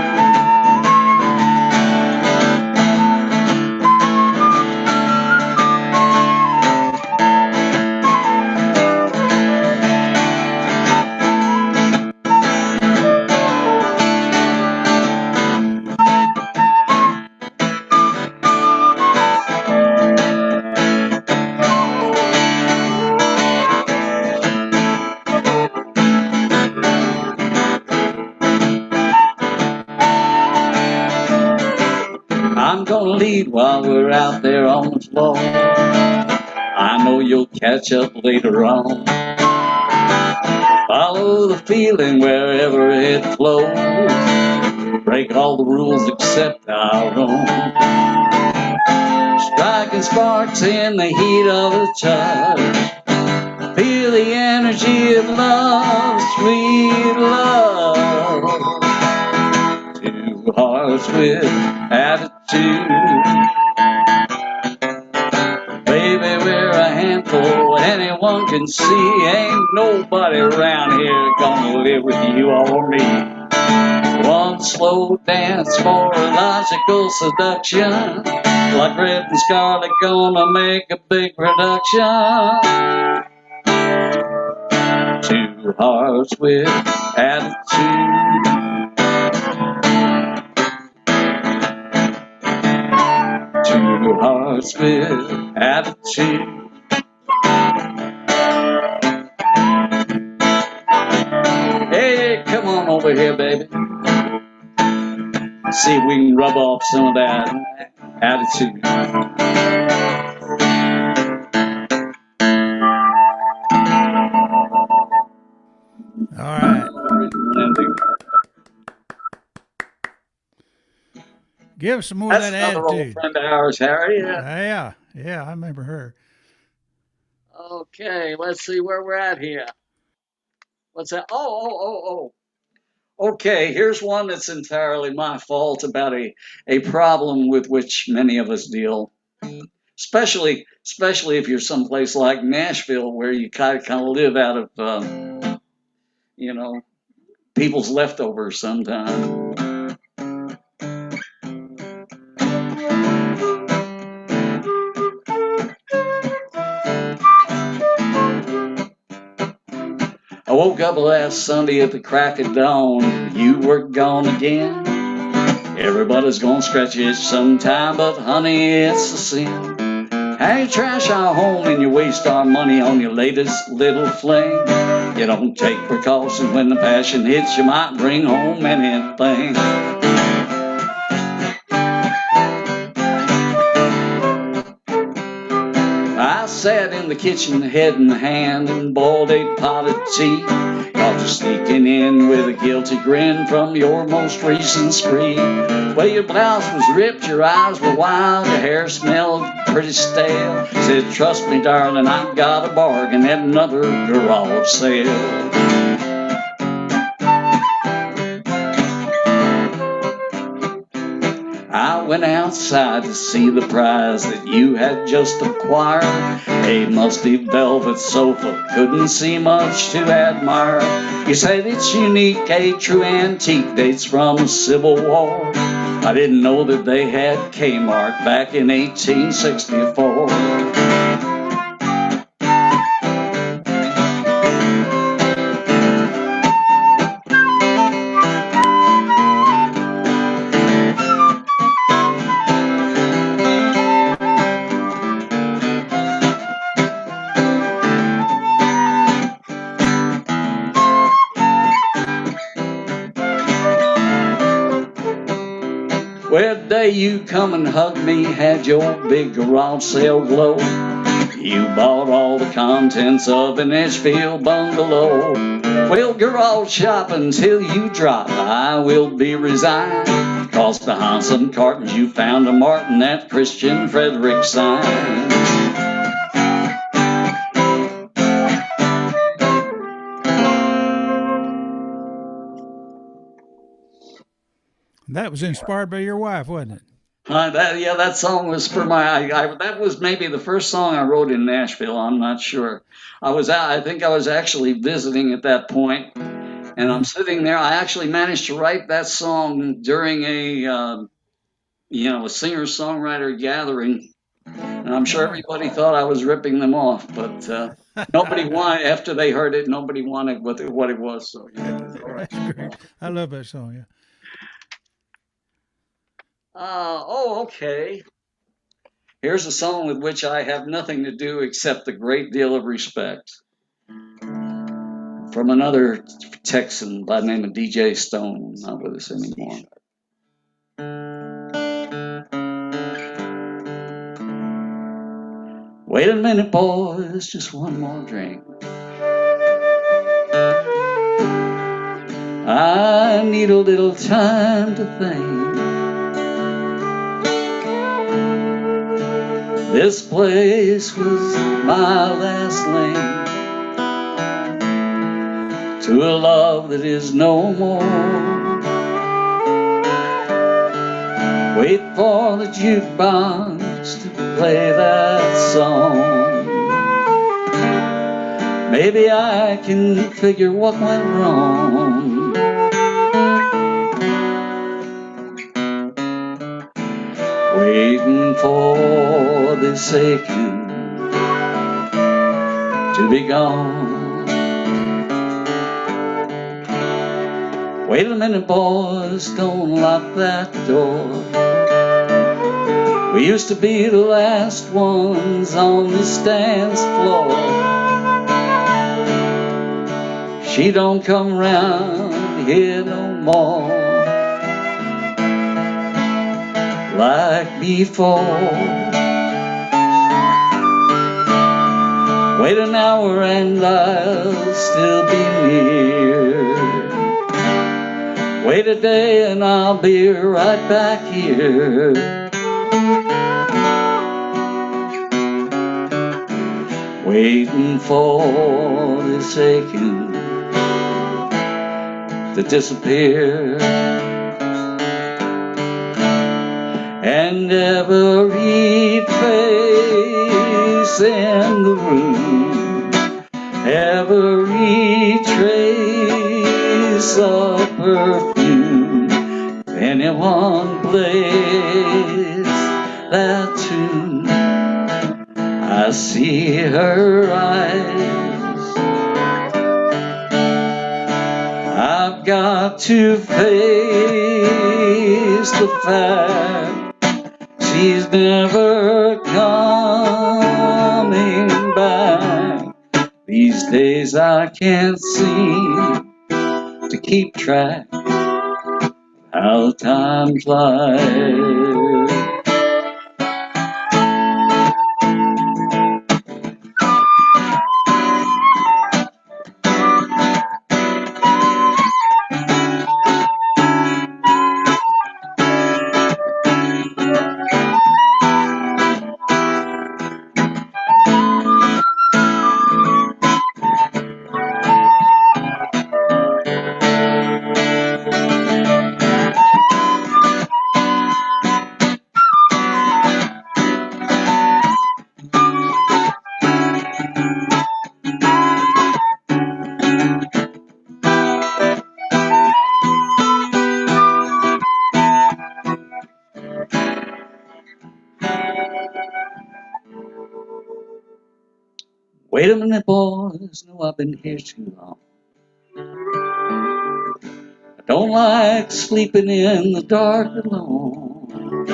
I'm gonna lead while we're out there on the floor. I know you'll catch up later on. Follow the feeling wherever it flows. Break all the rules except our own. Striking sparks in the heat of a touch. Feel the energy of love, sweet love. hearts with attitude. Baby, we're a handful, anyone can see. Ain't nobody around here gonna live with you or me. One slow dance for illogical seduction, like Red and Scarlet gonna make a big production. Two hearts with attitude. Two hearts with attitude. Hey, come on over here, baby. See if we can rub off some of that attitude. All right. Give us some more That's of that another old attitude. friend of ours, Harry. Yeah, I remember her. Okay, let's see where we're at here. What's that? Oh. Okay, here's one that's entirely my fault about a problem with which many of us deal. Especially if you're someplace like Nashville where you kind of live out of, people's leftovers sometimes. I woke up last Sunday at the crack of dawn. You were gone again. Everybody's gonna scratch it sometime, but honey, it's a sin. How you trash our home and you waste our money on your latest little fling. You don't take precautions when the passion hits, you might bring home anything. I sat in the kitchen head in hand and boiled a pot of tea. Caught you sneaking in with a guilty grin from your most recent spree. Well, your blouse was ripped, your eyes were wild, your hair smelled pretty stale. Said, trust me, darling, I've got a bargain at another garage sale. I went outside to see the prize that you had just acquired. A musty velvet sofa, couldn't see much to admire. You said it's unique, a true antique, dates from the Civil War. I didn't know that they had Kmart back in 1864. Well, the day you come and hugged me, had your big garage sale glow. You bought all the contents of an Edgefield bungalow. Well, garage shopping till you drop, I will be resigned. 'Cause behind some cartons you found a Martin that Christian Frederick signed. That was inspired by your wife, wasn't it? That song was for that was maybe the first song I wrote in Nashville. I'm not sure. I think I was actually visiting at that point, and I'm sitting there. I actually managed to write that song during a singer-songwriter gathering, and I'm sure everybody thought I was ripping them off, but nobody wanted. After they heard it, nobody wanted what it was. So yeah, that's all right. That's great. I love that song. Yeah. Okay. Here's a song with which I have nothing to do except a great deal of respect. From another Texan by the name of DJ Stone, not with us anymore. Wait a minute, boys, just one more drink. I need a little time to think. This place was my last link to a love that is no more. Wait for the jukebox to play that song. Maybe I can figure what went wrong. Waiting for this aching to be gone. Wait a minute, boys, don't lock that door. We used to be the last ones on this dance floor. She don't come round here no more like before. Wait an hour and I'll still be near. Wait a day and I'll be right back here. Waiting for this aching to disappear. And every face in the room, every trace of perfume, if anyone plays that tune, I see her eyes. I've got to face the fact she's never coming back. These days I can't seem to keep track how time flies. Wait a minute, boys, no, I've been here too long. I don't like sleeping in the dark alone,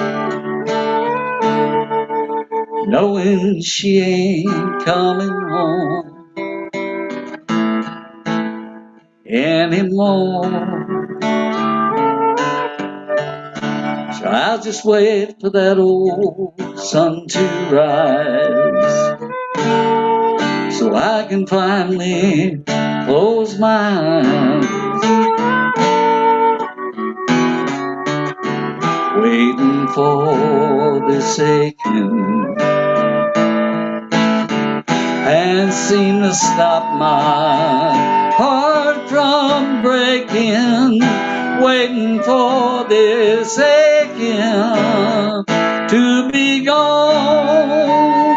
knowing she ain't coming home anymore. So I'll just wait for that old sun to rise, so I can finally close my eyes. Waiting for this aching and seem to stop my heart from breaking. Waiting for this aching to be gone.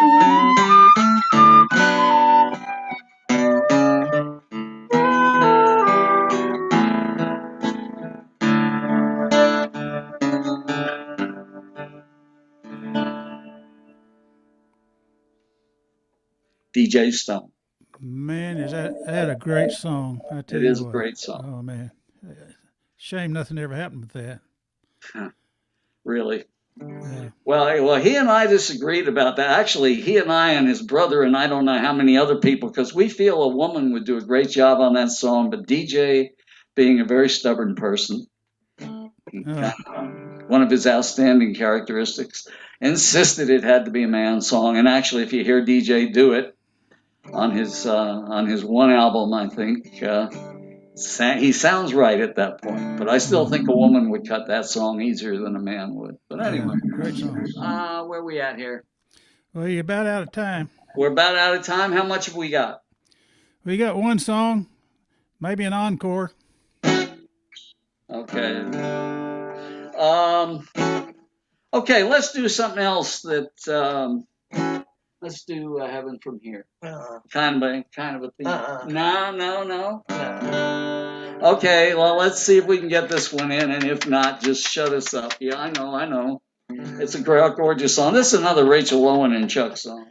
DJ Stone. Man, is that a great song? I tell It you is a what. great song. Oh man, shame nothing ever happened with that. Really? Yeah. Well, he and I disagreed about that. Actually, he and I and his brother and I don't know how many other people, because we feel a woman would do a great job on that song, but DJ, being a very stubborn person, one of his outstanding characteristics, insisted it had to be a man's song. And actually, if you hear DJ do it on his one album, I think he sounds right at that point. But I still think a woman would cut that song easier than a man would. But anyway, great song. Where are we at here? Well, you're about out of time. We're about out of time. How much have we got? We got one song, maybe an encore. Okay. Okay, let's do something else that, let's do Heaven from Here. Kind of a theme. No. Okay, well, let's see if we can get this one in, and if not, just shut us up. Yeah, I know. It's a gorgeous song. This is another Rachel Lowen and Chuck song.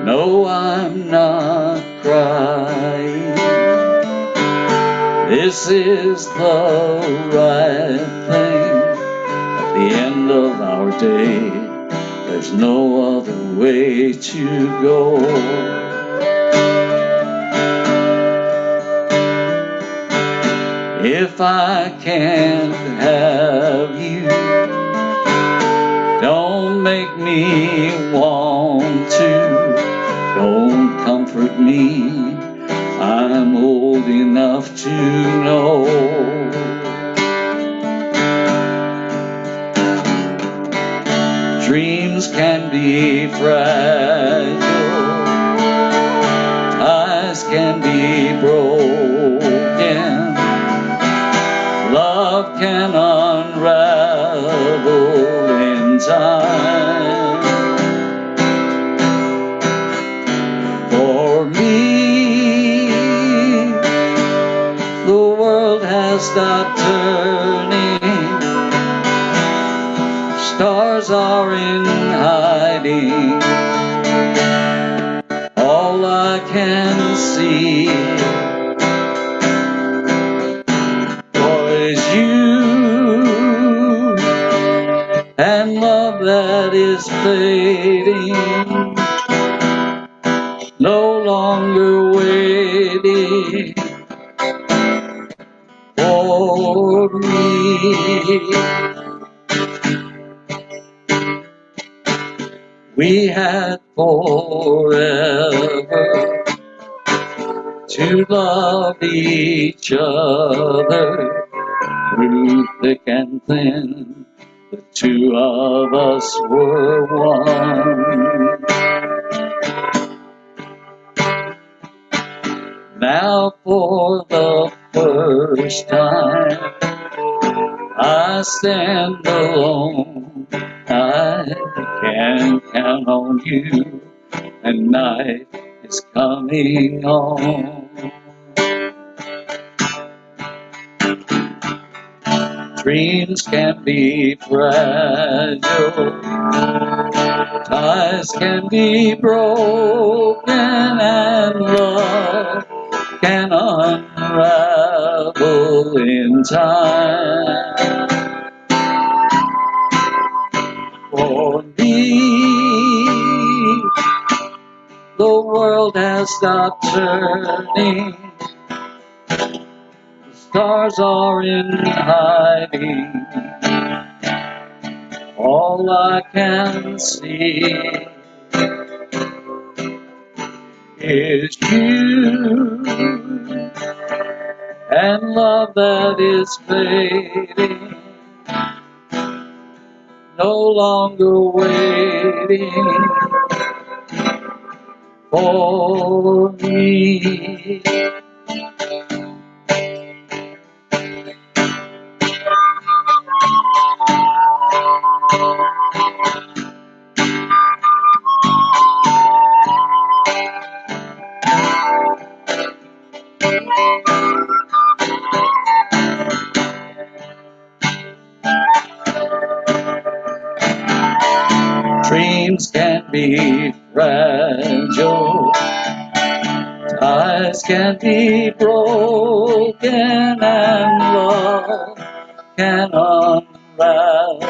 No, I'm not crying. This is the right thing. At the end of our day, there's no other way to go. If I can't have you, don't make me want to. Don't comfort me, I'm old enough to know. Dreams can be fragile, ties can be broken, love can unravel in time. For me, the world has stopped turning. Stars are in hiding. All I can see is you and love that is fading. No longer waiting for me. We had forever to love each other through thick and thin. The two of us were one. Now for the first time I stand alone. I can count on you, and night is coming on. Dreams can be fragile, ties can be broken, and love can unravel in time. For me, the world has stopped turning. The stars are in hiding. All I can see is you and love that is fading. No longer waiting for me. Dreams can be fragile, ties can be broken, and love can unravel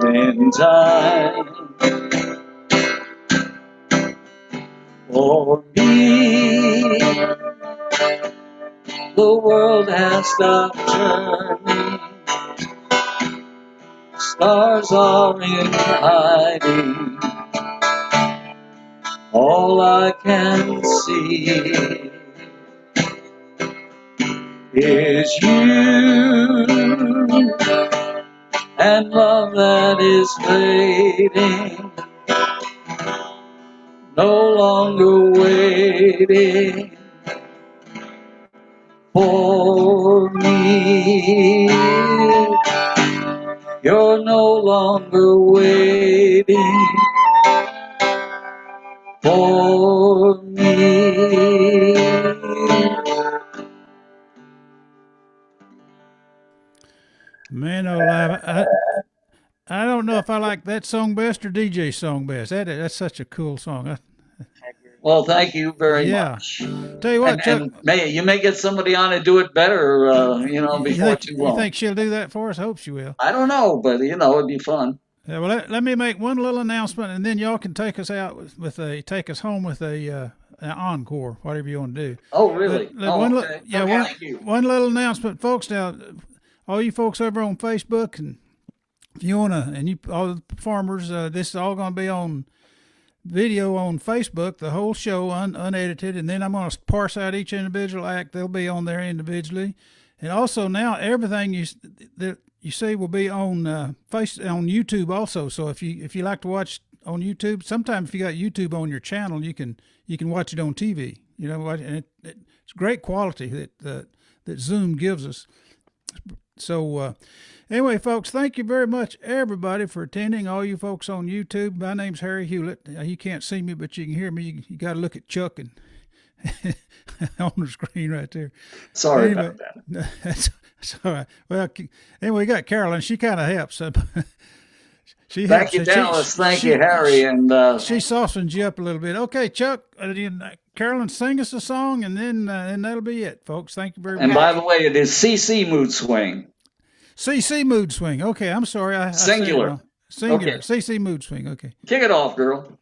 in time. For me, the world has stopped turning. Stars are in hiding. All I can see is you and love that is fading. no longer waiting for me. You're no longer waiting for me. Man, oh, I don't know if I like that song best or DJ's song best. That's such a cool song. Well, thank you very Yeah. much. Tell you what, Chuck. And you may get somebody on to do it better, before too long. You think she'll do that for us? Hope she will. I don't know, but it'd be fun. Yeah, well, let me make one little announcement, and then y'all can take us out take us home with an encore, whatever you want to do. Oh, really? Okay. Thank you. One little announcement, folks. Now, all you folks over on Facebook, and if you wanna, and you all the performers, this is all going to be on video on Facebook, the whole show unedited, and then I'm going to parse out each individual act. They'll be on there individually, and also now everything that you see will be on on YouTube also. So if you like to watch on YouTube, sometimes if you got YouTube on your channel, you can watch it on TV. You know what? And it's great quality that Zoom gives us. So anyway, folks, thank you very much, everybody, for attending. All you folks on YouTube, my name's Harry Hewlett. You can't see me, but you can hear me. You got to look at Chuck and on the screen right there. Sorry about that. That's all right. Well, anyway, we got Carolyn. She kind of helps. She Thank you, Dallas. Thank you, Harry. And she softens you up a little bit. Okay, Chuck, Carolyn, sing us a song, and then that'll be it, folks. Thank you very much. And by the way, it is CC Mood Swing. CC Mood Swing. Okay, I'm sorry. Singular. Singular. Okay. CC Mood Swing. Okay. Kick it off, girl.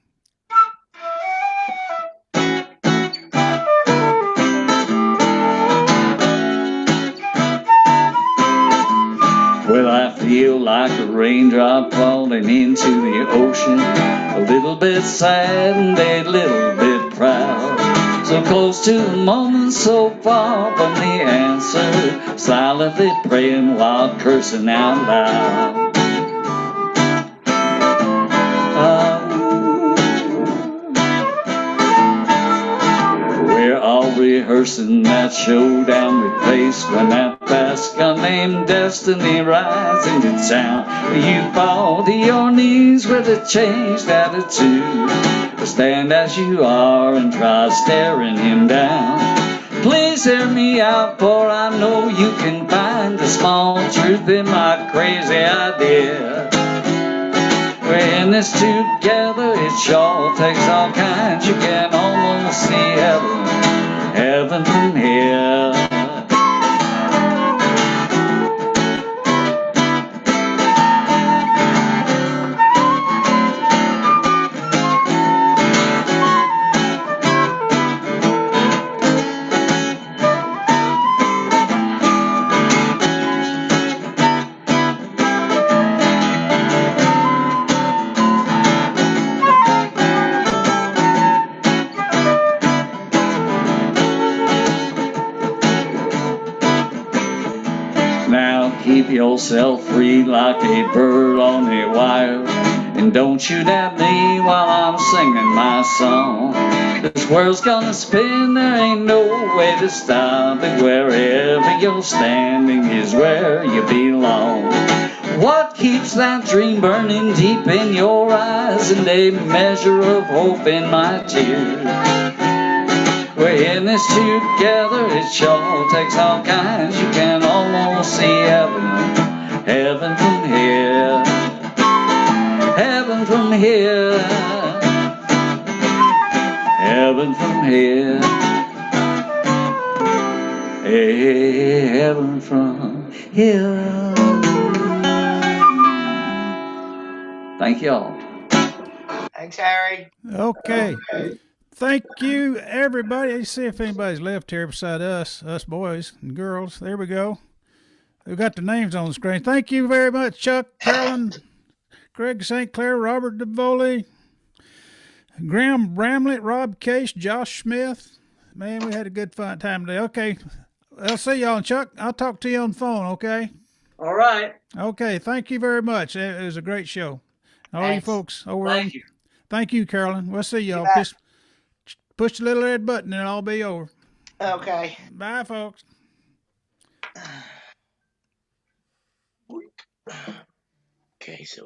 Well, I feel like a raindrop falling into the ocean, a little bit sad and a little bit proud. So close to the moment, so far from the answer, silently praying while cursing out loud. We're all rehearsing that showdown we face when that fast gun named Destiny rides into town. You fall to your knees with a changed attitude. Stand as you are and try staring him down. Please hear me out, for I know you can find the small truth in my crazy idea. We're in this together, it sure takes all kinds. You can almost see heaven from here. Keep yourself free like a bird on a wire, and don't shoot at me while I'm singing my song. This world's gonna spin, there ain't no way to stop it. Wherever you're standing is where you belong. What keeps that dream burning deep in your eyes, and a measure of hope in my tears? We're in this together, it sure takes all kinds. You can almost see heaven from here. Heaven from here. Heaven from here. Hey, heaven from here. Thank y'all. Thanks, Harry. Okay. Thank you, everybody. Let's see if anybody's left here beside us boys and girls. There we go. We've got the names on the screen. Thank you very much, Chuck, Carolyn, Greg St. Clair, Robert Davoli, Graham Bramlett, Rob Case, Josh Smith. Man, we had a good fun time today. Okay. I'll see y'all. Chuck, I'll talk to you on the phone, okay? All right. Okay. Thank you very much. It was a great show. All Thanks. you folks over Thank you. Thank you, Carolyn. We'll see y'all. Push the little red button and it'll all be over. Okay. Bye, folks. Okay, so